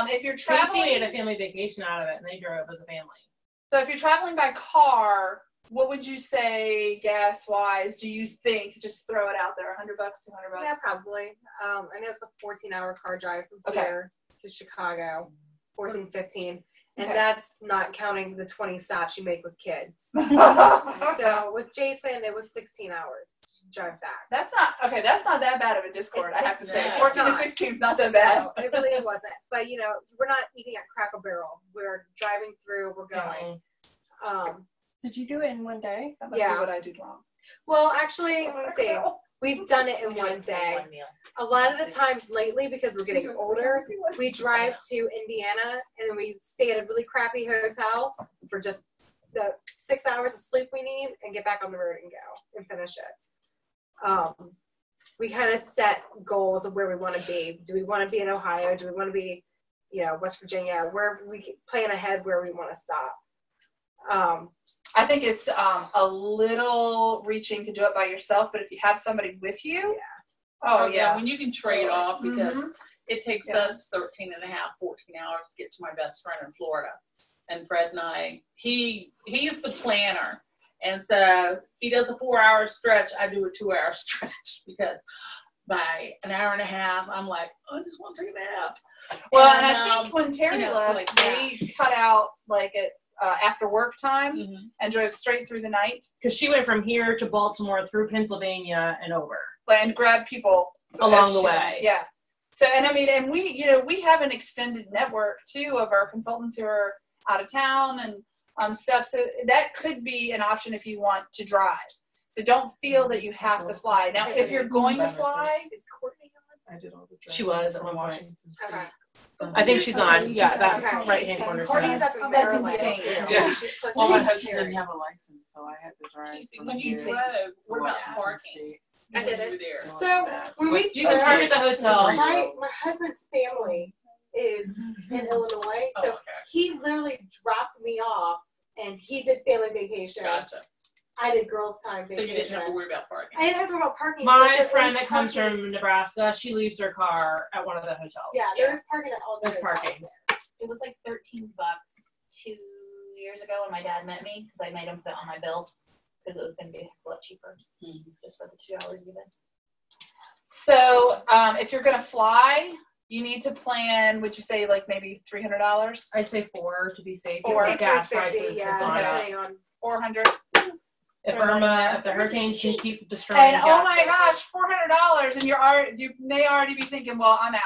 Speaker 6: If you're traveling,
Speaker 1: we had a family vacation out of it, and they drove as a family.
Speaker 6: So if you're traveling by car, what would you say gas-wise? Do you think? Just throw it out there. $100, $200.
Speaker 5: Yeah, probably. I know it's a 14-hour car drive from here to Chicago, 14, 15. And that's not counting the 20 stops you make with kids. So with Jason, it was 16 hours to drive back.
Speaker 6: That's not that bad of a Discord, I have to say. 14 to 16 is not that bad.
Speaker 5: No, it really wasn't. But, we're not eating at Cracker Barrel. We're driving through, we're going.
Speaker 7: Did you do it in one day?
Speaker 6: That must be what I did wrong.
Speaker 5: Well, actually, let's see. We've done it in one day. A lot of the times lately, because we're getting older, we drive to Indiana and then we stay at a really crappy hotel for just the 6 hours of sleep we need and get back on the road and go and finish it. We kind of set goals of where we want to be. Do we want to be in Ohio? Do we want to be, West Virginia? Where we plan ahead where we want to stop.
Speaker 6: I think it's a little reaching to do it by yourself, but if you have somebody with you,
Speaker 2: when you can trade off, because it takes us 13 and a half, 14 hours to get to my best friend in Florida. And Fred and I, he's the planner. And so he does a 4-hour stretch, I do a 2-hour stretch, because by an hour and a half, I'm like, I just want to take a nap.
Speaker 6: Well, and I think when Terry left, they cut out after work time and drove straight through the night.
Speaker 1: Because she went from here to Baltimore through Pennsylvania and over.
Speaker 6: And grabbed people
Speaker 1: along the way.
Speaker 6: Yeah. So, and we have an extended network too of our consultants who are out of town and stuff. So that could be an option if you want to drive. So don't feel that you have to fly. Now, if you're going to fly, is Courtney on?
Speaker 9: I did all the driving.
Speaker 1: She was at one point.
Speaker 9: Washington State.
Speaker 5: Okay.
Speaker 1: I think she's on. Yeah, that right-hand corner.
Speaker 6: That's insane.
Speaker 9: Yeah. Well, my husband didn't have a license, so I had to drive.
Speaker 2: When you drove, what about parking?
Speaker 5: I did it.
Speaker 2: There.
Speaker 5: So when we
Speaker 1: You can park at the hotel.
Speaker 5: My husband's family is in Illinois, so he literally dropped me off, and he did family vacation.
Speaker 2: Gotcha.
Speaker 5: I did girls' time
Speaker 2: So
Speaker 5: vacation.
Speaker 2: you didn't have to worry about parking.
Speaker 5: I didn't have to worry about parking.
Speaker 1: My friend that comes from Nebraska, she leaves her car at one of the hotels.
Speaker 5: Yeah, there's parking at all.
Speaker 1: There's parking.
Speaker 8: It was like $13 2 years ago when my dad met me, because I made him put it on my bill because it was going to be a lot cheaper, just for the 2 hours even.
Speaker 6: So if you're going to fly, you need to plan, would you say like maybe $300?
Speaker 1: I'd say $4 to be safe.
Speaker 6: $4.
Speaker 1: Gas prices have gone up.
Speaker 6: 400.
Speaker 1: If the hurricanes can keep destroying
Speaker 6: and
Speaker 1: gas
Speaker 6: oh my
Speaker 1: prices.
Speaker 6: gosh, $400, and you may already be thinking, well, I'm out.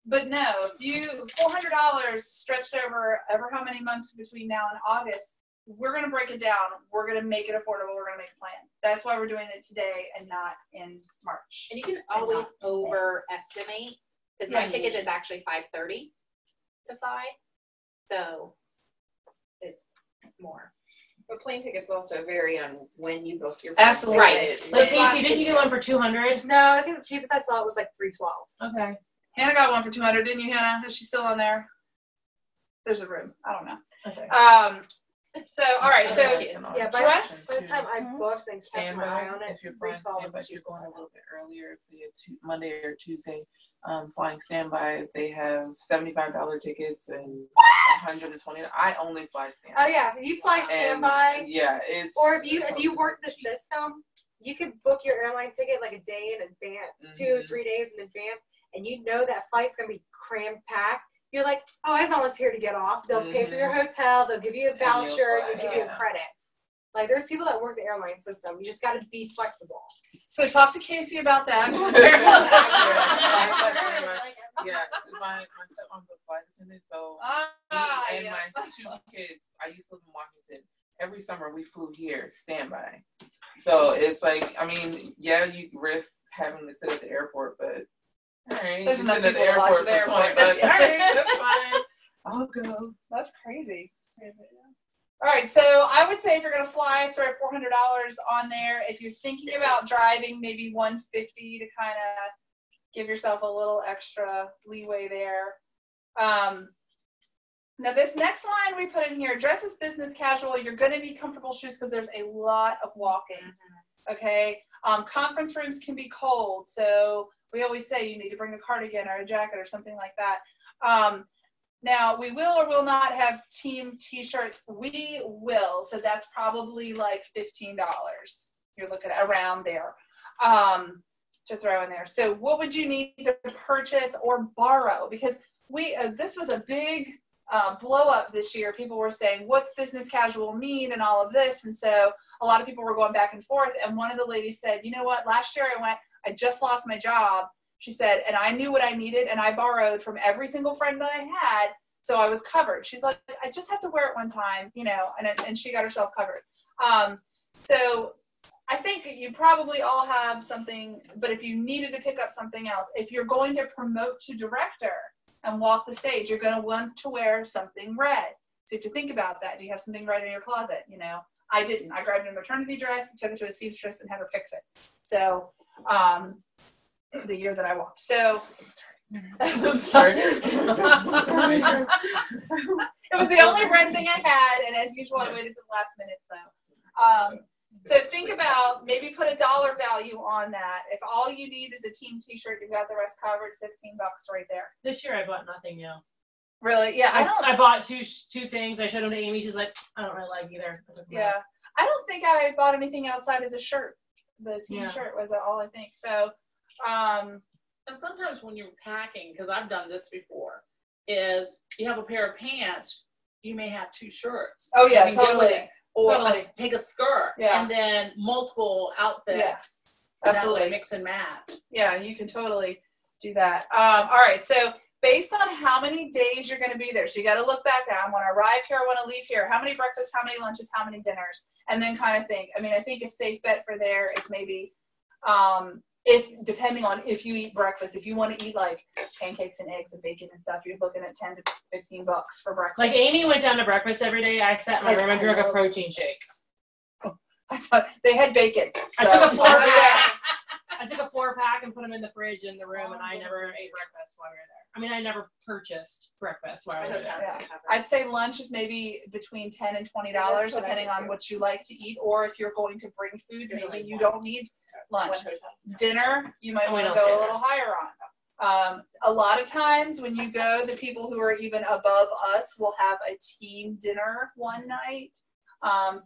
Speaker 6: But no, if you $400 stretched over ever how many months between now and August, we're going to break it down. We're going to make it affordable. We're going to make a plan. That's why we're doing it today and not in March.
Speaker 3: And you can always overestimate, because my ticket is actually $530 to fly, so it's more.
Speaker 10: But plane tickets also vary on when you book your
Speaker 6: plane. Absolutely.
Speaker 3: Right.
Speaker 1: So Casey, didn't you get one for $200?
Speaker 5: No, I think the cheapest I saw was like $312.
Speaker 1: Okay.
Speaker 6: Hannah got one for $200, didn't you, Hannah? Is she still on there? There's a room. I don't know.
Speaker 1: Okay. So, all right. So,
Speaker 5: yeah, by the time I booked and kept my eye on it,
Speaker 9: if you're flying standby, if you're going a little bit earlier, say Monday or Tuesday, flying standby, they have $75 tickets and $120. I only fly standby.
Speaker 5: Oh yeah, if you fly standby,
Speaker 9: yeah, it's.
Speaker 5: Or if you work the system, you can book your airline ticket like a day in advance, 2 or 3 days in advance, and you know that flight's gonna be cram packed. You're like, oh, I volunteer to get off. They'll pay for your hotel. They'll give you a voucher. They'll give you a credit. Like, there's people that work the airline system. You just got to be flexible.
Speaker 6: So talk to Casey about that.
Speaker 9: Yeah, my stepmom's a flight attendant, so me and my 2 kids, I used to live in Washington. Every summer we flew here standby. So it's like, I mean, yeah, you risk having to sit at the airport, but all right,
Speaker 6: there's enough
Speaker 9: at the airport for 20 bucks. All right, that's fine. I'll go.
Speaker 6: That's crazy. All right, so I would say if you're going to fly, throw $400 on there. If you're thinking about driving, maybe $150 to kind of give yourself a little extra leeway there. Now this next line we put in here, dress as business casual. You're going to need comfortable shoes because there's a lot of walking. Okay, conference rooms can be cold, so we always say you need to bring a cardigan or a jacket or something like that. Now, we will or will not have team t-shirts. We will, so that's probably like $15. You're looking at around there to throw in there. So what would you need to purchase or borrow? Because this was a big blow up this year. People were saying, what's business casual mean and all of this? And so a lot of people were going back and forth. And one of the ladies said, you know what, last year I just lost my job. She said, and I knew what I needed, and I borrowed from every single friend that I had, so I was covered. She's like, I just have to wear it one time, you know, and she got herself covered. So I think you probably all have something, but if you needed to pick up something else, if you're going to promote to director and walk the stage, you're going to want to wear something red. So if you think about that, do you have something red in your closet? You know, I didn't. I grabbed a maternity dress, took it to a seamstress, and had her fix it. So, the year that I walked. So, I'm sorry. It was the only red thing I had, and as usual, I waited to the last minute. So think about maybe put a dollar value on that. If all you need is a team T-shirt, you've got the rest covered. $15 right there.
Speaker 1: This year I bought nothing new.
Speaker 6: Really? Yeah.
Speaker 1: I bought two things. I showed them to Amy. She's like, I don't really like either.
Speaker 6: Yeah. I don't think I bought anything outside of the shirt. The team shirt was all I think. So.
Speaker 2: And sometimes when you're packing, because I've done this before, is you have a pair of pants, you may have 2 shirts.
Speaker 6: Oh yeah, totally.
Speaker 2: Or take a skirt and then multiple outfits.
Speaker 6: Yes, absolutely.
Speaker 2: Mix and match.
Speaker 6: Yeah, you can totally do that. All right, so based on how many days you're going to be there, so you got to look back at, I want to arrive here, I want to leave here, how many breakfasts, how many lunches, how many dinners, and then kind of think. I mean, I think a safe bet for there is maybe depending on if you eat breakfast, if you want to eat like pancakes and eggs and bacon and stuff, you're looking at $10 to $15 for breakfast.
Speaker 1: Like Amy went down to breakfast every day. I sat in my room and drank a protein shake.
Speaker 6: I thought they had bacon.
Speaker 1: So. I took a 4-pack and put them in the fridge in the room, and I never ate breakfast while we were there. I mean, I never purchased breakfast while we were there.
Speaker 6: Yeah. I'd say lunch is maybe between $10 and $20, depending on what you like to eat, or if you're going to bring food, maybe you don't need lunch. Dinner, you might want to go a little higher on. A lot of times when you go, the people who are even above us will have a team dinner one night.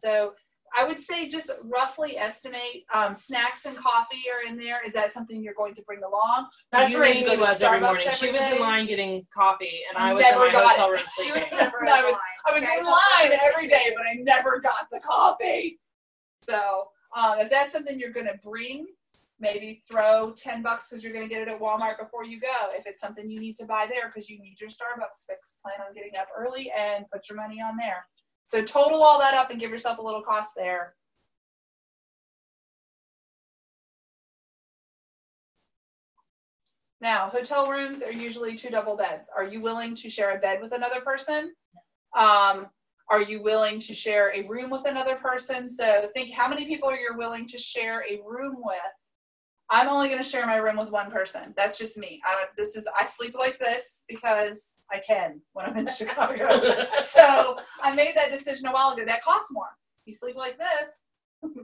Speaker 6: So I would say just roughly estimate snacks and coffee are in there. Is that something you're going to bring along?
Speaker 1: That's where Amy was every morning. She was in line getting coffee, and I was in my hotel room sleeping.
Speaker 6: I was in line every day, but I never got the coffee. So if that's something you're going to bring, maybe throw $10 because you're going to get it at Walmart before you go. If it's something you need to buy there because you need your Starbucks fix, plan on getting up early and put your money on there. So total all that up and give yourself a little cost there. Now, hotel rooms are usually 2 double beds. Are you willing to share a bed with another person? Are you willing to share a room with another person? So think how many people you're willing to share a room with. I'm only going to share my room with one person. That's just me. I sleep like this because I can when I'm in Chicago. So I made that decision a while ago. That costs more. You sleep like this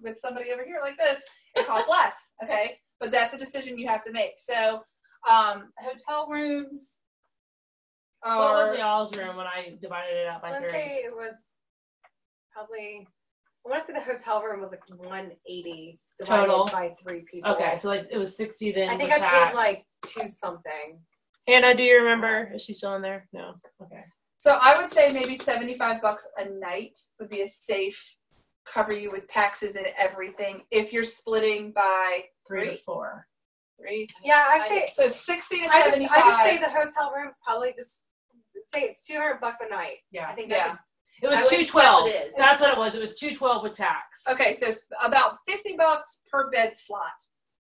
Speaker 6: with somebody over here like this, it costs less. Okay. But that's a decision you have to make. So hotel rooms.
Speaker 1: What was y'all's room when I divided it out by 3?
Speaker 13: Let's say it was probably, I want to say the hotel room was like 180 divided
Speaker 1: total
Speaker 13: by 3 people.
Speaker 1: Okay, so like it was 60 then.
Speaker 13: I think I paid like 2 something.
Speaker 1: Hannah, do you remember? Is she still in there? No. Okay.
Speaker 6: So I would say maybe $75 a night would be a safe cover you with taxes and everything if you're splitting by
Speaker 1: 3 to 4.
Speaker 6: 3.
Speaker 13: Yeah, I say
Speaker 6: so 60 to 75.
Speaker 13: I just say the hotel room is probably just say it's $200 a night.
Speaker 1: Yeah,
Speaker 13: I think that's
Speaker 1: it was $212. That's what it was. It was $212 with tax.
Speaker 6: Okay, so about $50 per bed slot.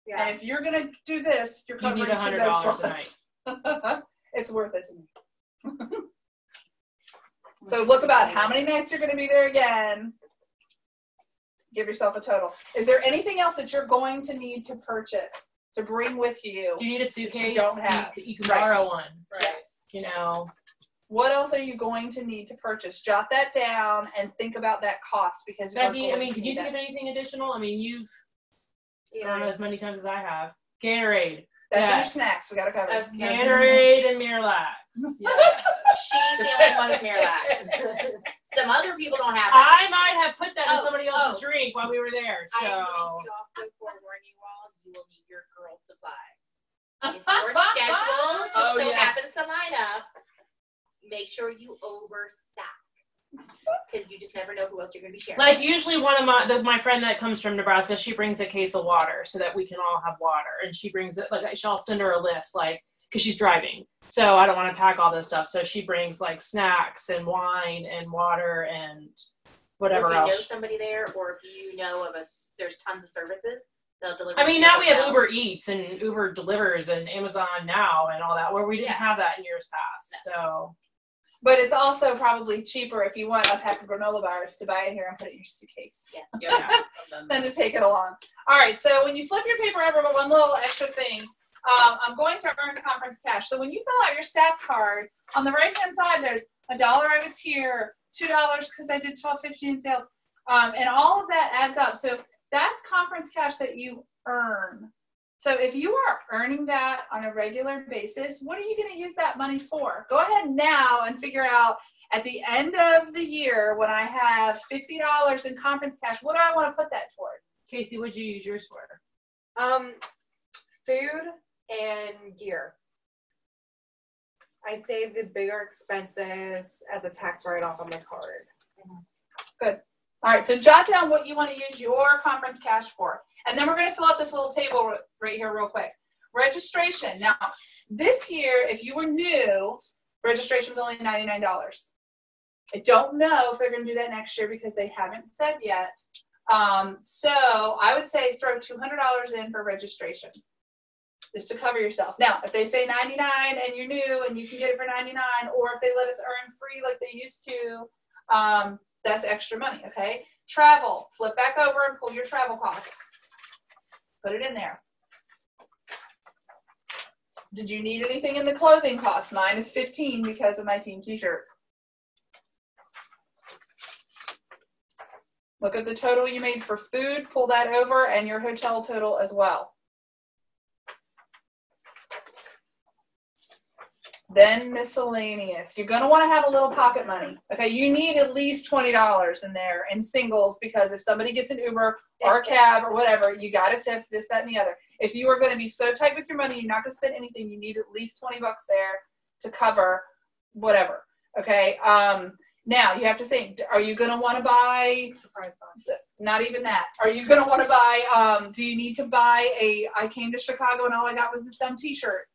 Speaker 6: Yeah. And if you're gonna do this, you're covering
Speaker 1: you need
Speaker 6: $2 bed slots.
Speaker 1: a night.
Speaker 6: It's worth it to me. So look about how many nights you're gonna be there again. Give yourself a total. Is there anything else that you're going to need to purchase to bring with you?
Speaker 1: Do you need a suitcase?
Speaker 6: You don't have.
Speaker 1: You can borrow one.
Speaker 6: Right.
Speaker 1: Yes. You know.
Speaker 6: What else are you going to need to purchase? Jot that down and think about that cost because
Speaker 1: Becky, I mean, could you think of anything additional? I mean, you've done as many times as I have. Gatorade.
Speaker 6: That's in your snacks. We gotta cover.
Speaker 1: Gatorade and Miralax. Yeah.
Speaker 8: She's the only one with Miralax. Some other people don't have
Speaker 1: that.
Speaker 8: I
Speaker 1: might have put that in somebody else's drink while we were there. So.
Speaker 8: I'm going to also forewarn you all, you will need your girl supplies. If your schedule just so happens to line up, make sure you overstock. Because you just never know who else you're going to be sharing.
Speaker 1: Like usually one of my friend that comes from Nebraska, she brings a case of water so that we can all have water. And she brings it, like I'll send her a list, like, because she's driving. So I don't want to pack all this stuff. So she brings like snacks and wine and water and whatever else.
Speaker 8: If you know somebody there, or if you know of us, there's tons of services. They'll deliver.
Speaker 1: I mean, now we have Uber Eats and Uber Delivers and Amazon Now and all that, where we didn't have that in years past.
Speaker 6: No.
Speaker 1: So.
Speaker 6: But it's also probably cheaper if you want a pack of granola bars to buy it here and put it in your suitcase.
Speaker 8: Yeah.
Speaker 6: Than to take it along. All right, so when you flip your paper over, one little extra thing. I'm going to earn conference cash. So when you fill out your stats card, on the right-hand side, there's $1 I was here, $2 because I did $12.50 in sales, and all of that adds up. So that's conference cash that you earn. So if you are earning that on a regular basis, what are you going to use that money for? Go ahead now and figure out at the end of the year when I have $50 in conference cash, what do I want to put that toward?
Speaker 1: Casey, what'd you use yours for?
Speaker 13: Food and gear. I save the bigger expenses as a tax write-off on my card.
Speaker 6: Good. All right, so jot down what you want to use your conference cash for. And then we're going to fill out this little table right here real quick. Registration. Now, this year, if you were new, registration was only $99. I don't know if they're going to do that next year because they haven't said yet. So I would say throw $200 in for registration just to cover yourself. Now, if they say $99 and you're new and you can get it for $99, or if they let us earn free like they used to, that's extra money, okay? Travel, flip back over and pull your travel costs. Put it in there. Did you need anything in the clothing costs? Mine is $15 because of my team t-shirt. Look at the total you made for food, pull that over, and your hotel total as well. Then miscellaneous. You're going to want to have a little pocket money. Okay, you need at least $20 in there in singles because if somebody gets an Uber or a cab or whatever, you got to tip this, that, and the other. If you are going to be so tight with your money, you're not going to spend anything, you need at least $20 there to cover whatever. Okay, now you have to think, are you going to want to buy surprise boxes? Not even that. Are you going to want to buy, do you need to buy I came to Chicago and all I got was this dumb t-shirt?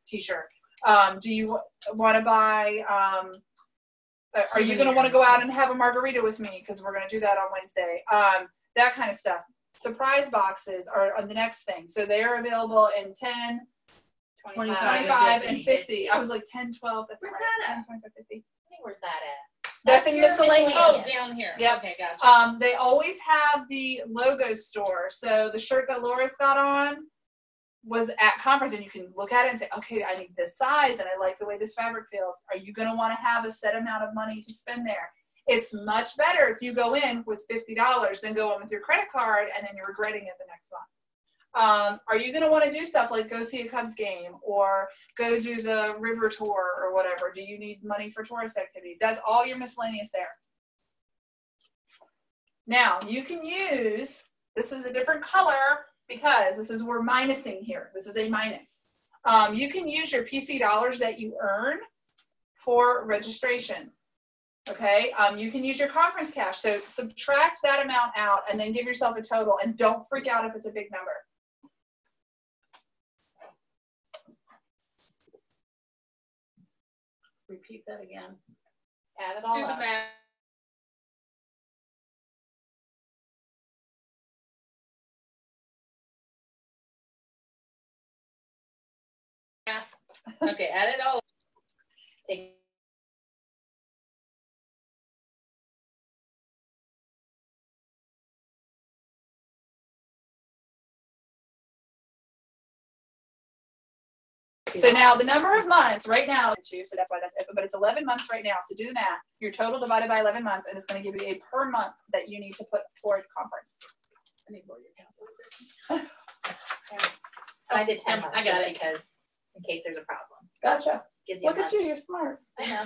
Speaker 6: Do you want to buy, are you going to want to go out and have a margarita with me? Because we're going to do that on Wednesday. That kind of stuff. Surprise boxes are the next thing. So they are available in 10, 25, and 50. I was like 10, 12. That's
Speaker 8: where's
Speaker 6: right.
Speaker 8: that at?
Speaker 6: 10, 25, 50.
Speaker 8: Where's that at?
Speaker 6: That's in miscellaneous.
Speaker 8: Oh, down here.
Speaker 6: Yep.
Speaker 8: Okay, gotcha.
Speaker 6: They always have the logo store. So the shirt that Laura's got on, was at conference, and you can look at it and say, okay, I need this size and I like the way this fabric feels. Are you going to want to have a set amount of money to spend there? It's much better if you go in with $50 than go in with your credit card and then you're regretting it the next month. Are you going to want to do stuff like go see a Cubs game or go do the river tour or whatever? Do you need money for tourist activities? That's all your miscellaneous there. Now, you can use, this is a different color because this is, we're minusing here. This is a minus. You can use your PC dollars that you earn for registration. Okay, you can use your conference cash. So subtract that amount out and then give yourself a total, and don't freak out if it's a big number. Repeat that again. Add it all up. Do the math. Okay, add it all. So now the number of months right now, so that's why that's it, but it's 11 months right now. So do the math. Your total divided by 11 months, and it's going to give you a per month that you need to put toward conference. I need more of your calculator.
Speaker 10: I did 10 months. I got it because in case there's a problem.
Speaker 6: Gotcha.
Speaker 10: Gives you
Speaker 6: Look at you, you're smart.
Speaker 10: I know.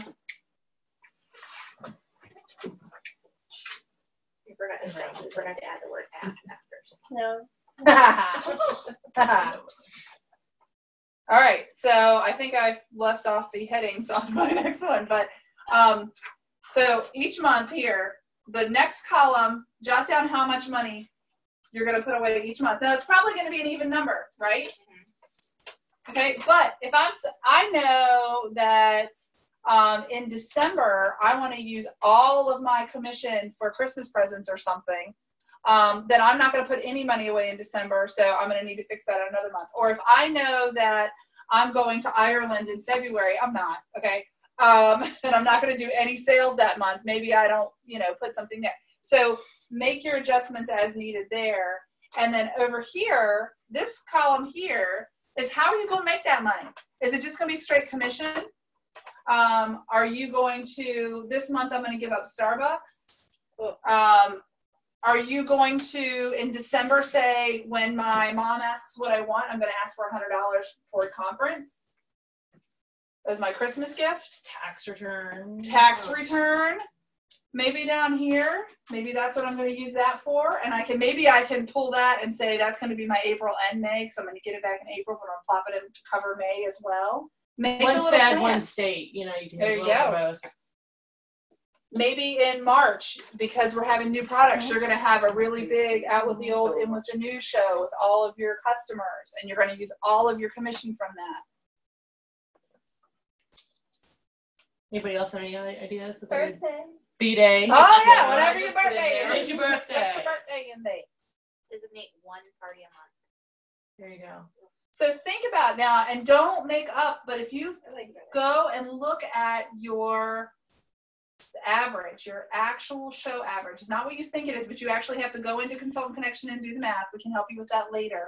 Speaker 10: You forgot to say, you forgot to add the word after.
Speaker 7: No.
Speaker 6: All right, so I think I've left off the headings on my next one, but so each month here, the next column, jot down how much money you're going to put away each month. Now, it's probably going to be an even number, right? Okay, but if I know that in December, I want to use all of my commission for Christmas presents or something, then I'm not going to put any money away in December, so I'm going to need to fix that another month. Or if I know that I'm going to Ireland in February, I'm not, okay? And I'm not going to do any sales that month. Maybe I don't, put something there. So make your adjustments as needed there. And then over here, this column here is how are you going to make that money? Is it just going to be straight commission? Are you going to, this month I'm going to give up Starbucks? Are you going to, in December, say, when my mom asks what I want, I'm going to ask for $100 for a conference as my Christmas gift?
Speaker 1: Tax return.
Speaker 6: Tax return. Maybe down here, maybe that's what I'm going to use that for. And maybe I can pull that and say that's going to be my April and May, so I'm going to get it back in April, but I'll plop it in to cover May as well.
Speaker 1: One's bad, one state. You can
Speaker 6: there
Speaker 1: use
Speaker 6: you go.
Speaker 1: both.
Speaker 6: Maybe in March, because we're having new products, you're going to have a really big out with the old, in with the new show with all of your customers, and you're going to use all of your commission from that.
Speaker 1: Anybody else have any ideas?
Speaker 7: Birthday.
Speaker 1: B-Day.
Speaker 6: Oh, yeah, whatever your birthday is.
Speaker 1: When's your birthday?
Speaker 6: Put your birthday in there.
Speaker 8: Designate one party a month.
Speaker 1: There you go.
Speaker 6: So think about it now, and don't make up, but if you go and look at your average, your actual show average, it's not what you think it is, but you actually have to go into Consultant Connection and do the math. We can help you with that later.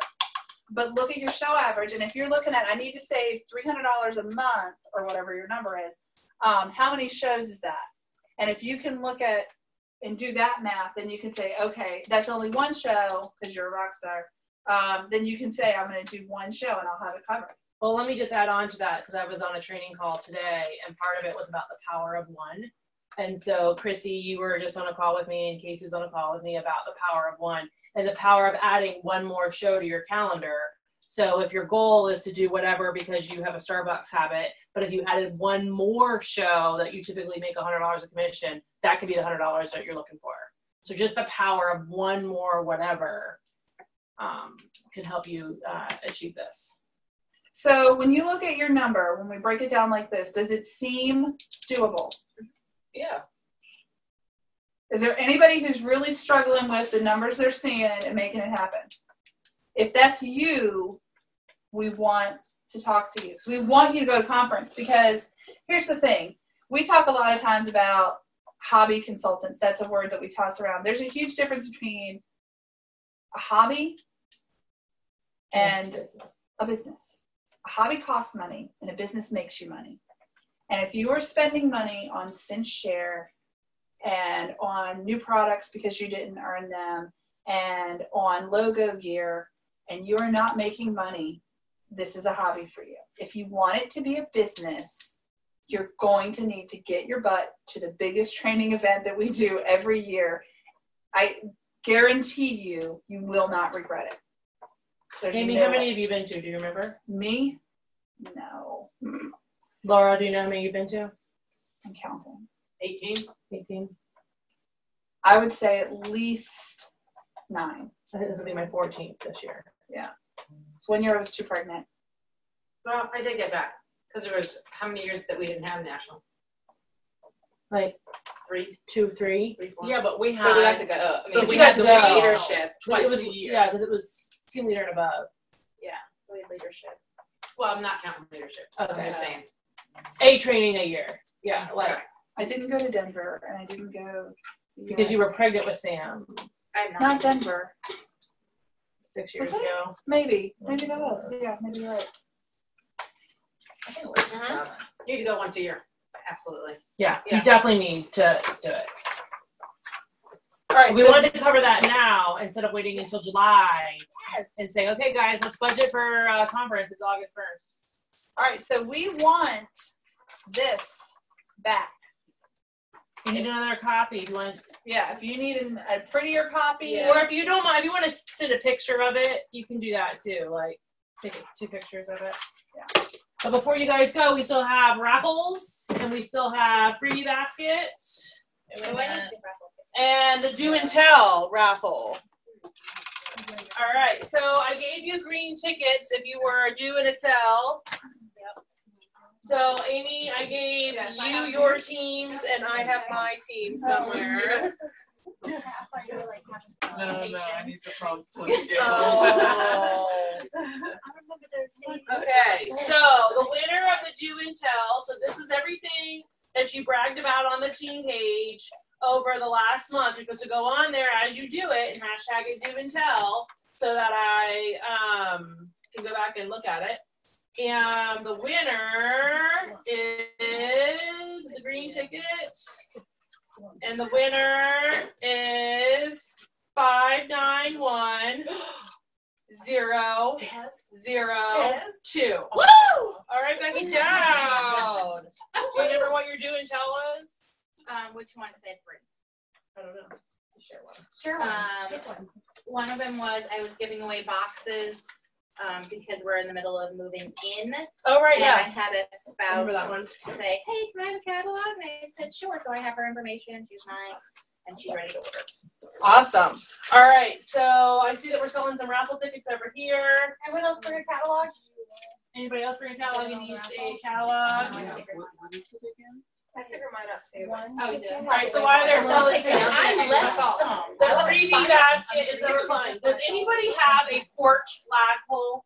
Speaker 6: But look at your show average, and if you're looking at, I need to save $300 a month, or whatever your number is, how many shows is that? And if you can look at and do that math, then you can say, okay, that's only one show, because you're a rock star. Then you can say, I'm going to do one show, and I'll have it covered.
Speaker 1: Well, let me just add on to that, because I was on a training call today, and part of it was about the power of one. And so, Chrissy, you were just on a call with me, and Casey's on a call with me about the power of one and the power of adding one more show to your calendar. So if your goal is to do whatever because you have a Starbucks habit, but if you added one more show that you typically make $100 of commission, that could be the $100 that you're looking for. So just the power of one more whatever can help you achieve this.
Speaker 6: So when you look at your number, when we break it down like this, does it seem doable?
Speaker 1: Yeah.
Speaker 6: Is there anybody who's really struggling with the numbers they're seeing and making it happen? If that's you, we want to talk to you. So we want you to go to conference, because here's the thing. We talk a lot of times about hobby consultants. That's a word that we toss around. There's a huge difference between a hobby and
Speaker 14: a business. A hobby costs money, and a business makes you money. And if you are spending money on Cinch Share and on new products because you didn't earn them, and on logo gear, and you are not making money, this is a hobby for you. If you want it to be a business, you're going to need to get your butt to the biggest training event that we do every year. I guarantee you, you will not regret it.
Speaker 1: Amy, how many have you been to? Do you remember?
Speaker 14: Me? No.
Speaker 1: Laura, do you know how many you've been to?
Speaker 14: I'm counting.
Speaker 1: 18? 18.
Speaker 14: I would say at least 9.
Speaker 1: I think this will be my 14th this year.
Speaker 14: Yeah. So 1 year I was too pregnant.
Speaker 5: Well, I did get back because there was how many years that we didn't have national?
Speaker 1: Like 2, 3.
Speaker 5: Yeah,
Speaker 1: but we
Speaker 5: But we got to go. I mean,
Speaker 1: but
Speaker 5: we
Speaker 1: we
Speaker 5: had
Speaker 1: had
Speaker 5: to
Speaker 1: to go.
Speaker 5: leadership twice
Speaker 1: It was,
Speaker 5: a year.
Speaker 1: yeah, because it was team leader and above.
Speaker 5: Yeah, we had leadership. Well, I'm not counting leadership.
Speaker 1: Okay.
Speaker 5: I'm just saying.
Speaker 1: A training a year. Yeah, like
Speaker 14: I didn't go to Denver, and I didn't go
Speaker 1: because you were pregnant with Sam.
Speaker 5: I'm
Speaker 14: not Denver.
Speaker 1: 6 years
Speaker 14: Was it?
Speaker 1: ago.
Speaker 14: Maybe that was. Yeah, maybe you're right.
Speaker 1: I think it was 7.
Speaker 5: You need to go once a year. Absolutely.
Speaker 1: Yeah,
Speaker 5: Yeah.
Speaker 1: you definitely need to do it.
Speaker 14: All right,
Speaker 1: We
Speaker 14: so-
Speaker 1: wanted to cover that now instead of waiting until July and say, okay, guys, let's budget for conference. It's August 1st.
Speaker 14: All right, so we want this back.
Speaker 1: You need another copy. Do you want?
Speaker 14: Yeah, if you need a prettier copy.
Speaker 1: Or if you don't mind, if you want to send a picture of it, you can do that too. Like, take 2 pictures of it.
Speaker 14: Yeah.
Speaker 1: But before you guys go, we still have raffles, and we still have freebie basket, and the do and tell raffle. All right, so I gave you green tickets if you were a do and a tell. So Amy, I gave you your teams, and I have my team somewhere.
Speaker 9: No, I need to prompt.
Speaker 1: Okay, so the winner of the do and tell. So this is everything that you bragged about on the team page over the last month. You're supposed to go on there as you do it and hashtag it do and tell so that I can go back and look at it. And the winner is the green ticket. And the winner is 591002.
Speaker 8: Woo!
Speaker 1: All right, Becky, down. Do you remember what your do and tell was?
Speaker 8: Which one? Is it 3?
Speaker 1: I don't know. Share one.
Speaker 8: Sure. One of them was I was giving away boxes because we're in the middle of moving in.
Speaker 1: Oh, right,
Speaker 8: and
Speaker 1: yeah.
Speaker 8: I had a
Speaker 1: Remember that
Speaker 8: spouse
Speaker 1: one.
Speaker 8: say, hey, can I have a catalog? And I said, sure. So I have her information. She's mine. And she's ready to order.
Speaker 1: Awesome. All right, so I see that we're selling some raffle tickets over here.
Speaker 7: Everyone else bring a catalog?
Speaker 1: Anybody else bring a catalog and needs a catalog?
Speaker 9: What is it again?
Speaker 7: I figured mine up too.
Speaker 8: Oh, you did?
Speaker 1: All right, so while they're selling tickets,
Speaker 8: I left some.
Speaker 1: the freebie basket is over fun. Does anybody have a porch flagpole?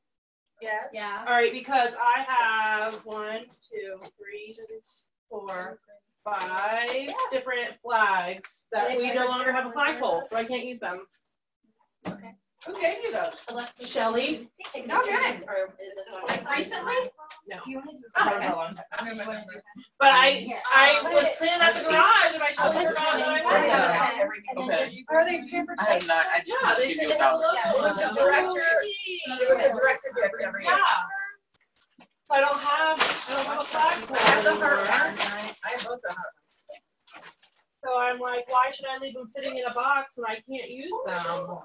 Speaker 14: Yes.
Speaker 7: Yeah.
Speaker 1: All right, because I have 1, 2, 3, 4, 5 different flags that we no longer have a flagpole, so I can't use them.
Speaker 8: Okay.
Speaker 1: Who gave you those? Shelly.
Speaker 8: No kidding.
Speaker 1: Recently?
Speaker 8: No.
Speaker 1: But I was cleaning out the garage and I told the garage that I had them.
Speaker 9: Okay.
Speaker 11: Are they paper
Speaker 9: I have not. I just
Speaker 1: Yeah,
Speaker 9: want to
Speaker 1: they
Speaker 9: give
Speaker 1: said
Speaker 9: you a
Speaker 1: it's
Speaker 9: dollar.
Speaker 11: It was a director. It was a director gift every year.
Speaker 1: Yeah. So I don't have a flagpole
Speaker 11: I have the heart
Speaker 1: anymore.
Speaker 11: one. I have both the heart.
Speaker 1: So I'm like, why should I leave them sitting in a box when I can't use them?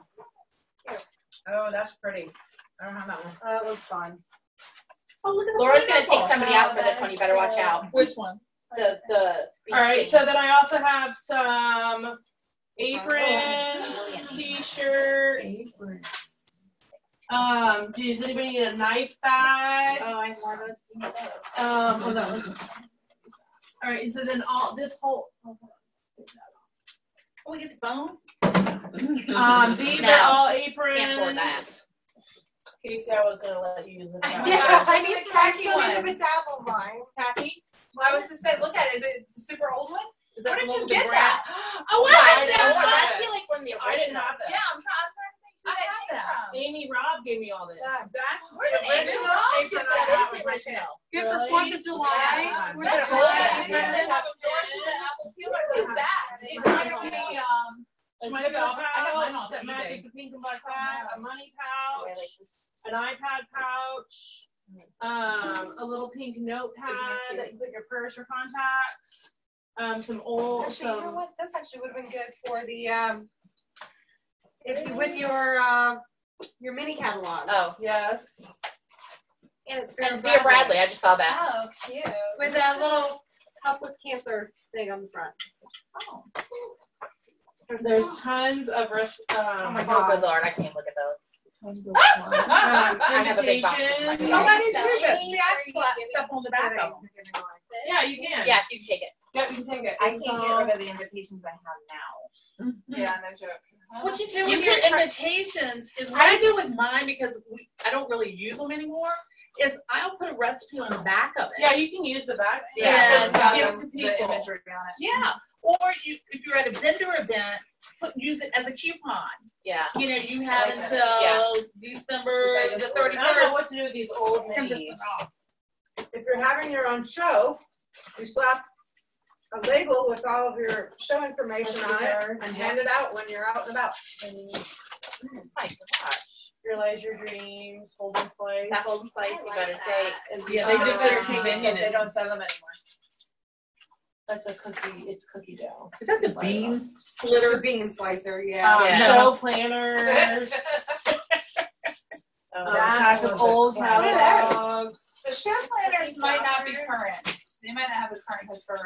Speaker 11: Oh, that's pretty. I don't have that one.
Speaker 1: That one's fun.
Speaker 14: Oh, look at
Speaker 8: Laura's going to take somebody out for this one. You better watch out.
Speaker 14: Which one?
Speaker 8: The
Speaker 1: All right, so then I also have some aprons, t-shirts. Does anybody need a knife bag?
Speaker 8: Oh, I have more of those.
Speaker 1: Oh, that was. All right, and so then this whole.
Speaker 8: Oh, we get the phone?
Speaker 1: These
Speaker 8: No.
Speaker 1: are all
Speaker 8: Can't afford that.
Speaker 1: aprons. Casey, I was gonna let you use it.
Speaker 6: Yeah,
Speaker 7: I need
Speaker 6: the khaki
Speaker 7: to
Speaker 6: one.
Speaker 7: bedazzle mine.
Speaker 1: Khaki?
Speaker 6: I was just saying, look at it. Is it the super old one?
Speaker 1: Is
Speaker 6: Where
Speaker 1: that
Speaker 6: did
Speaker 1: the one
Speaker 6: you
Speaker 1: with the
Speaker 6: get
Speaker 1: grant?
Speaker 6: that? Oh,
Speaker 1: Yeah,
Speaker 6: I
Speaker 1: I
Speaker 6: have
Speaker 1: know.
Speaker 6: that
Speaker 1: I
Speaker 6: one.
Speaker 8: I feel like one of the
Speaker 1: I didn't
Speaker 8: originals.
Speaker 1: have that.
Speaker 6: Yeah, I'm trying to think who that came from.
Speaker 1: Amy Robb gave me all this.
Speaker 11: That's
Speaker 2: Where did Amy
Speaker 11: original
Speaker 2: Robb
Speaker 11: paper
Speaker 2: get
Speaker 11: that I
Speaker 2: that?
Speaker 11: got with my tail.
Speaker 5: Good for
Speaker 1: Really?
Speaker 5: 4th of July.
Speaker 11: Yeah.
Speaker 5: We're
Speaker 2: That's
Speaker 5: gonna-
Speaker 2: good.
Speaker 1: Yeah.
Speaker 2: They have endorsement of apple peel. What is that? It's going to be
Speaker 1: A
Speaker 2: might
Speaker 1: zipper
Speaker 2: be off- I got mine
Speaker 1: pouch
Speaker 2: off
Speaker 1: that
Speaker 2: eBay.
Speaker 1: matches the pink and black bag, a money pouch, an iPad pouch, a little pink notepad that you put your purse or contacts, some old,
Speaker 13: Actually, you know
Speaker 1: some,
Speaker 13: what? This actually would have been good for the if you with your mini catalog.
Speaker 10: Oh,
Speaker 1: yes.
Speaker 13: And it's
Speaker 10: and Vera Bradley. I just saw that.
Speaker 13: Oh, cute. With that little help with cancer thing on the front.
Speaker 10: Oh.
Speaker 1: There's tons of
Speaker 10: Oh my God, good Lord, I can't look at those.
Speaker 1: tons of
Speaker 10: I have a big box.
Speaker 1: invitations.
Speaker 2: Oh, I did too, but see, I slapped stuff on the back of them.
Speaker 1: Yeah, you can.
Speaker 10: Yes, you can take it.
Speaker 1: Yeah, you can take it.
Speaker 10: I
Speaker 1: It's
Speaker 10: can't get
Speaker 1: all-
Speaker 10: rid of the invitations I have now.
Speaker 6: Yeah, no joke.
Speaker 2: What you do
Speaker 10: You
Speaker 2: with your
Speaker 10: can-
Speaker 2: invitations is what I do with mine because I don't really use them anymore. Is I'll put a recipe on the back of it.
Speaker 1: Yeah, you can use the back.
Speaker 2: Yeah,
Speaker 6: it's got
Speaker 2: give it
Speaker 6: the
Speaker 2: to people.
Speaker 6: imagery on it.
Speaker 2: Yeah, or if you're at a vendor event, use it as a coupon.
Speaker 10: Yeah.
Speaker 2: You know, you have
Speaker 10: Okay.
Speaker 2: until
Speaker 10: Yeah.
Speaker 2: December the
Speaker 1: I don't know
Speaker 2: 31st.
Speaker 1: what to do with these old
Speaker 2: 10%
Speaker 1: minis.
Speaker 2: off.
Speaker 11: If you're having your own show, you slap a label with all of your show information on it and hand it out when you're out and about.
Speaker 10: My gosh.
Speaker 1: Realize your dreams, holding slice.
Speaker 10: That whole slice you better take.
Speaker 2: Yeah, they just
Speaker 1: They
Speaker 2: convenient.
Speaker 10: They don't sell them anymore.
Speaker 1: That's a cookie. It's cookie dough.
Speaker 2: Is that the beans
Speaker 13: Splitter
Speaker 2: splitter?
Speaker 13: bean slicer, yeah.
Speaker 10: Yeah.
Speaker 1: Show planners. Pack of old catalogs.
Speaker 6: The show planners might not be current. They might not have a current history.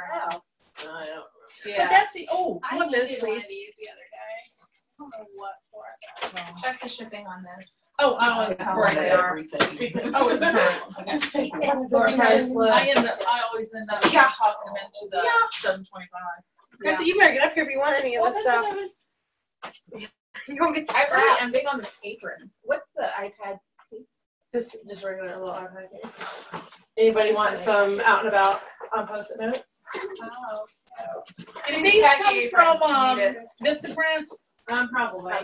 Speaker 2: But that's the
Speaker 13: I
Speaker 2: one of those,
Speaker 13: needed one of
Speaker 2: please.
Speaker 13: these the other day. I don't know what for.
Speaker 6: Check the shipping on this.
Speaker 2: Oh, right there. Oh, it's current.
Speaker 1: Just take
Speaker 2: Okay.
Speaker 1: one door price slip.
Speaker 2: I always end up talking them into the 725.
Speaker 13: Chrissy, you better get up here if you want any of this stuff. You gonna get the
Speaker 10: I really
Speaker 13: scraps.
Speaker 10: am big on the aprons. What's the iPad case?
Speaker 1: Just regular little iPad case. Anybody want some out and about on Post-it notes?
Speaker 13: Oh.
Speaker 2: And these come from Vistaprint.
Speaker 1: Probably.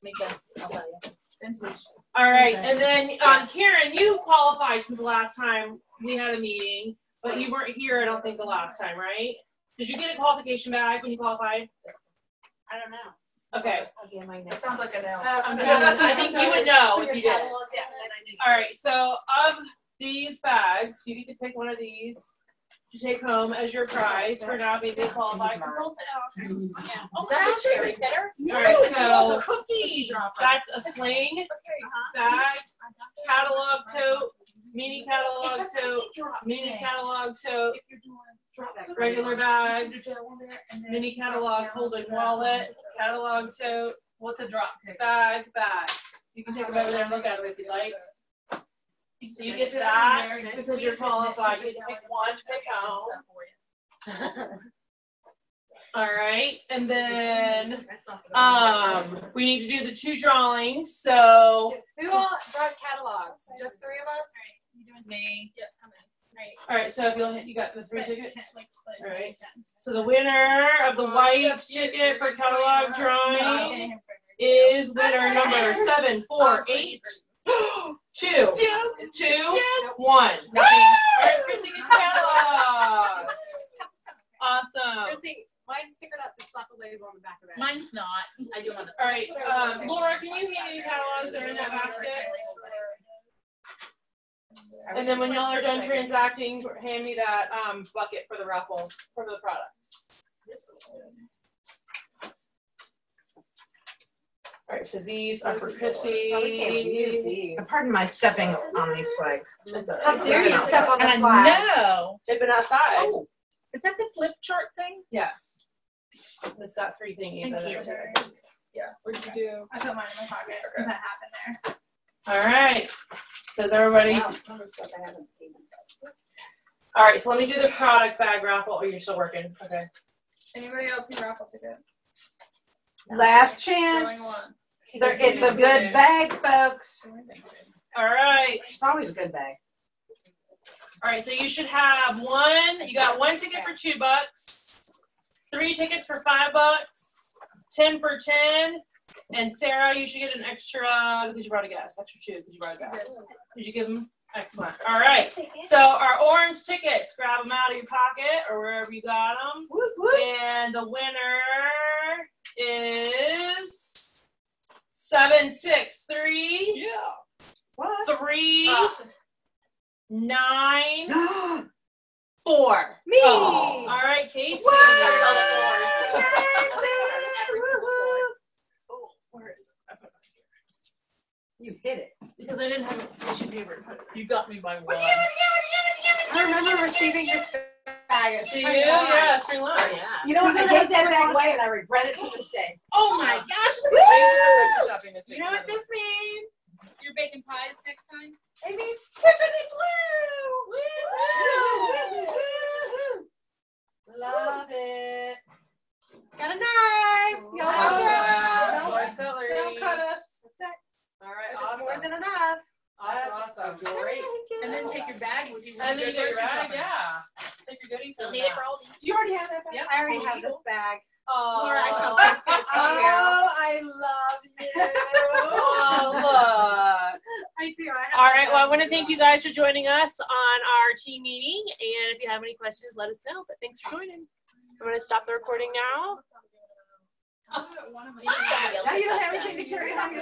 Speaker 10: Me too. I'll tell you.
Speaker 1: All right, and then Karen, you qualified since the last time we had a meeting, but you weren't here. I don't think the last time, right? Did you get a qualification bag when you qualified?
Speaker 13: I don't know.
Speaker 1: Okay.
Speaker 6: That sounds like a no.
Speaker 1: I think you would know if you did.
Speaker 13: Yeah.
Speaker 1: All right, so of these bags, you get to pick one of these to take home as your prize for now being a qualified consultant.
Speaker 10: Yeah. Oh, is that the cherry pitter?
Speaker 1: All right, so
Speaker 2: Cookie dropper.
Speaker 1: that's a sling bag, catalog tote, mini catalog tote, mini catalog tote, regular bag, mini catalog holding wallet, catalog tote,
Speaker 2: What's a drop pick?
Speaker 1: bag. You can take them over there and look at them if you'd like. So you get that because you're qualified. You get to pick one to take home. All right, and then we need to do the 2 drawings. So
Speaker 13: Who all brought catalogs? Just 3 of us?
Speaker 2: Me.
Speaker 13: Yes, how many?
Speaker 1: all right, so if you got the 3 tickets. All right. So the winner of the white ticket for catalog drawing is winner number 748. 2, 2, 1. All right, Chrissy gets catalogs. Awesome.
Speaker 13: Chrissy, mine's stickered up to slap a label on the back of it.
Speaker 2: Mine's not. I do want to.
Speaker 1: All right, Laura, can you hand me the catalogs that are in that basket? And then when y'all are done transacting, hand me that bucket for the raffle for the products. All right, so these are for Chrissy.
Speaker 11: Pardon my stepping on these flags.
Speaker 13: How dare you step on the
Speaker 2: I
Speaker 13: flag?
Speaker 2: know.
Speaker 1: They've been outside.
Speaker 2: Oh, is that the flip chart thing?
Speaker 1: Yes. It's got 3 thingies in
Speaker 2: Thank
Speaker 1: it.
Speaker 2: you.
Speaker 1: Yeah.
Speaker 13: What'd you do?
Speaker 6: I put mine in my pocket.
Speaker 1: Okay.
Speaker 6: That happened there.
Speaker 1: All right. Says everybody.
Speaker 10: Wow, some of the stuff I haven't seen.
Speaker 1: All right, so let me do the product bag raffle. Oh, you're still working. Okay.
Speaker 6: Anybody else need raffle tickets?
Speaker 11: Last
Speaker 6: Going
Speaker 11: chance.
Speaker 6: once.
Speaker 11: It's a good bag, folks.
Speaker 1: All right.
Speaker 11: It's always a good bag.
Speaker 1: All right, so you should have one. You got 1 ticket for $2, 3 tickets for $5, 10 for 10, And Sarah, you should get an extra because you brought a guest. Extra 2 because you brought a guest. Did you give them? Excellent. All right. So our orange tickets, grab them out of your pocket or wherever you got them. And the winner is 763.
Speaker 11: Yeah.
Speaker 1: 3 9 4.
Speaker 11: Me.
Speaker 1: Oh. All right, Casey.
Speaker 11: You hit it.
Speaker 1: Because I didn't have a tissue paper. You got me by one.
Speaker 5: I remember receiving this bag.
Speaker 1: Do you? Yeah, spring lunch.
Speaker 11: You know what? I gave that bag away and I regret it to this day.
Speaker 1: Oh my gosh.
Speaker 5: You know what this means?
Speaker 10: You're baking pies next time?
Speaker 5: It means Tiffany Blue! Love it. Got a knife. Y'all
Speaker 1: Don't
Speaker 5: cut us. That's it.
Speaker 1: All right,
Speaker 5: Which
Speaker 1: awesome.
Speaker 5: is more than enough.
Speaker 1: Awesome.
Speaker 11: Great.
Speaker 10: And then take your bag with you. when
Speaker 1: And then
Speaker 10: you
Speaker 1: you
Speaker 10: go
Speaker 1: get your
Speaker 10: grocery
Speaker 1: bag,
Speaker 10: shopping.
Speaker 1: yeah. Take your goodies.
Speaker 10: You'll need it for all these.
Speaker 11: Do you already have that bag?
Speaker 10: Yep.
Speaker 5: I already have this bag.
Speaker 1: Oh,
Speaker 10: Laura, I shall
Speaker 5: gift it to you.
Speaker 1: I love you. Oh, look.
Speaker 5: I do.
Speaker 1: All right. Well, I want to thank you guys for joining us on our team meeting. And if you have any questions, let us know. But thanks for joining. I'm going to stop the recording now.
Speaker 11: Now you don't have anything to carry home.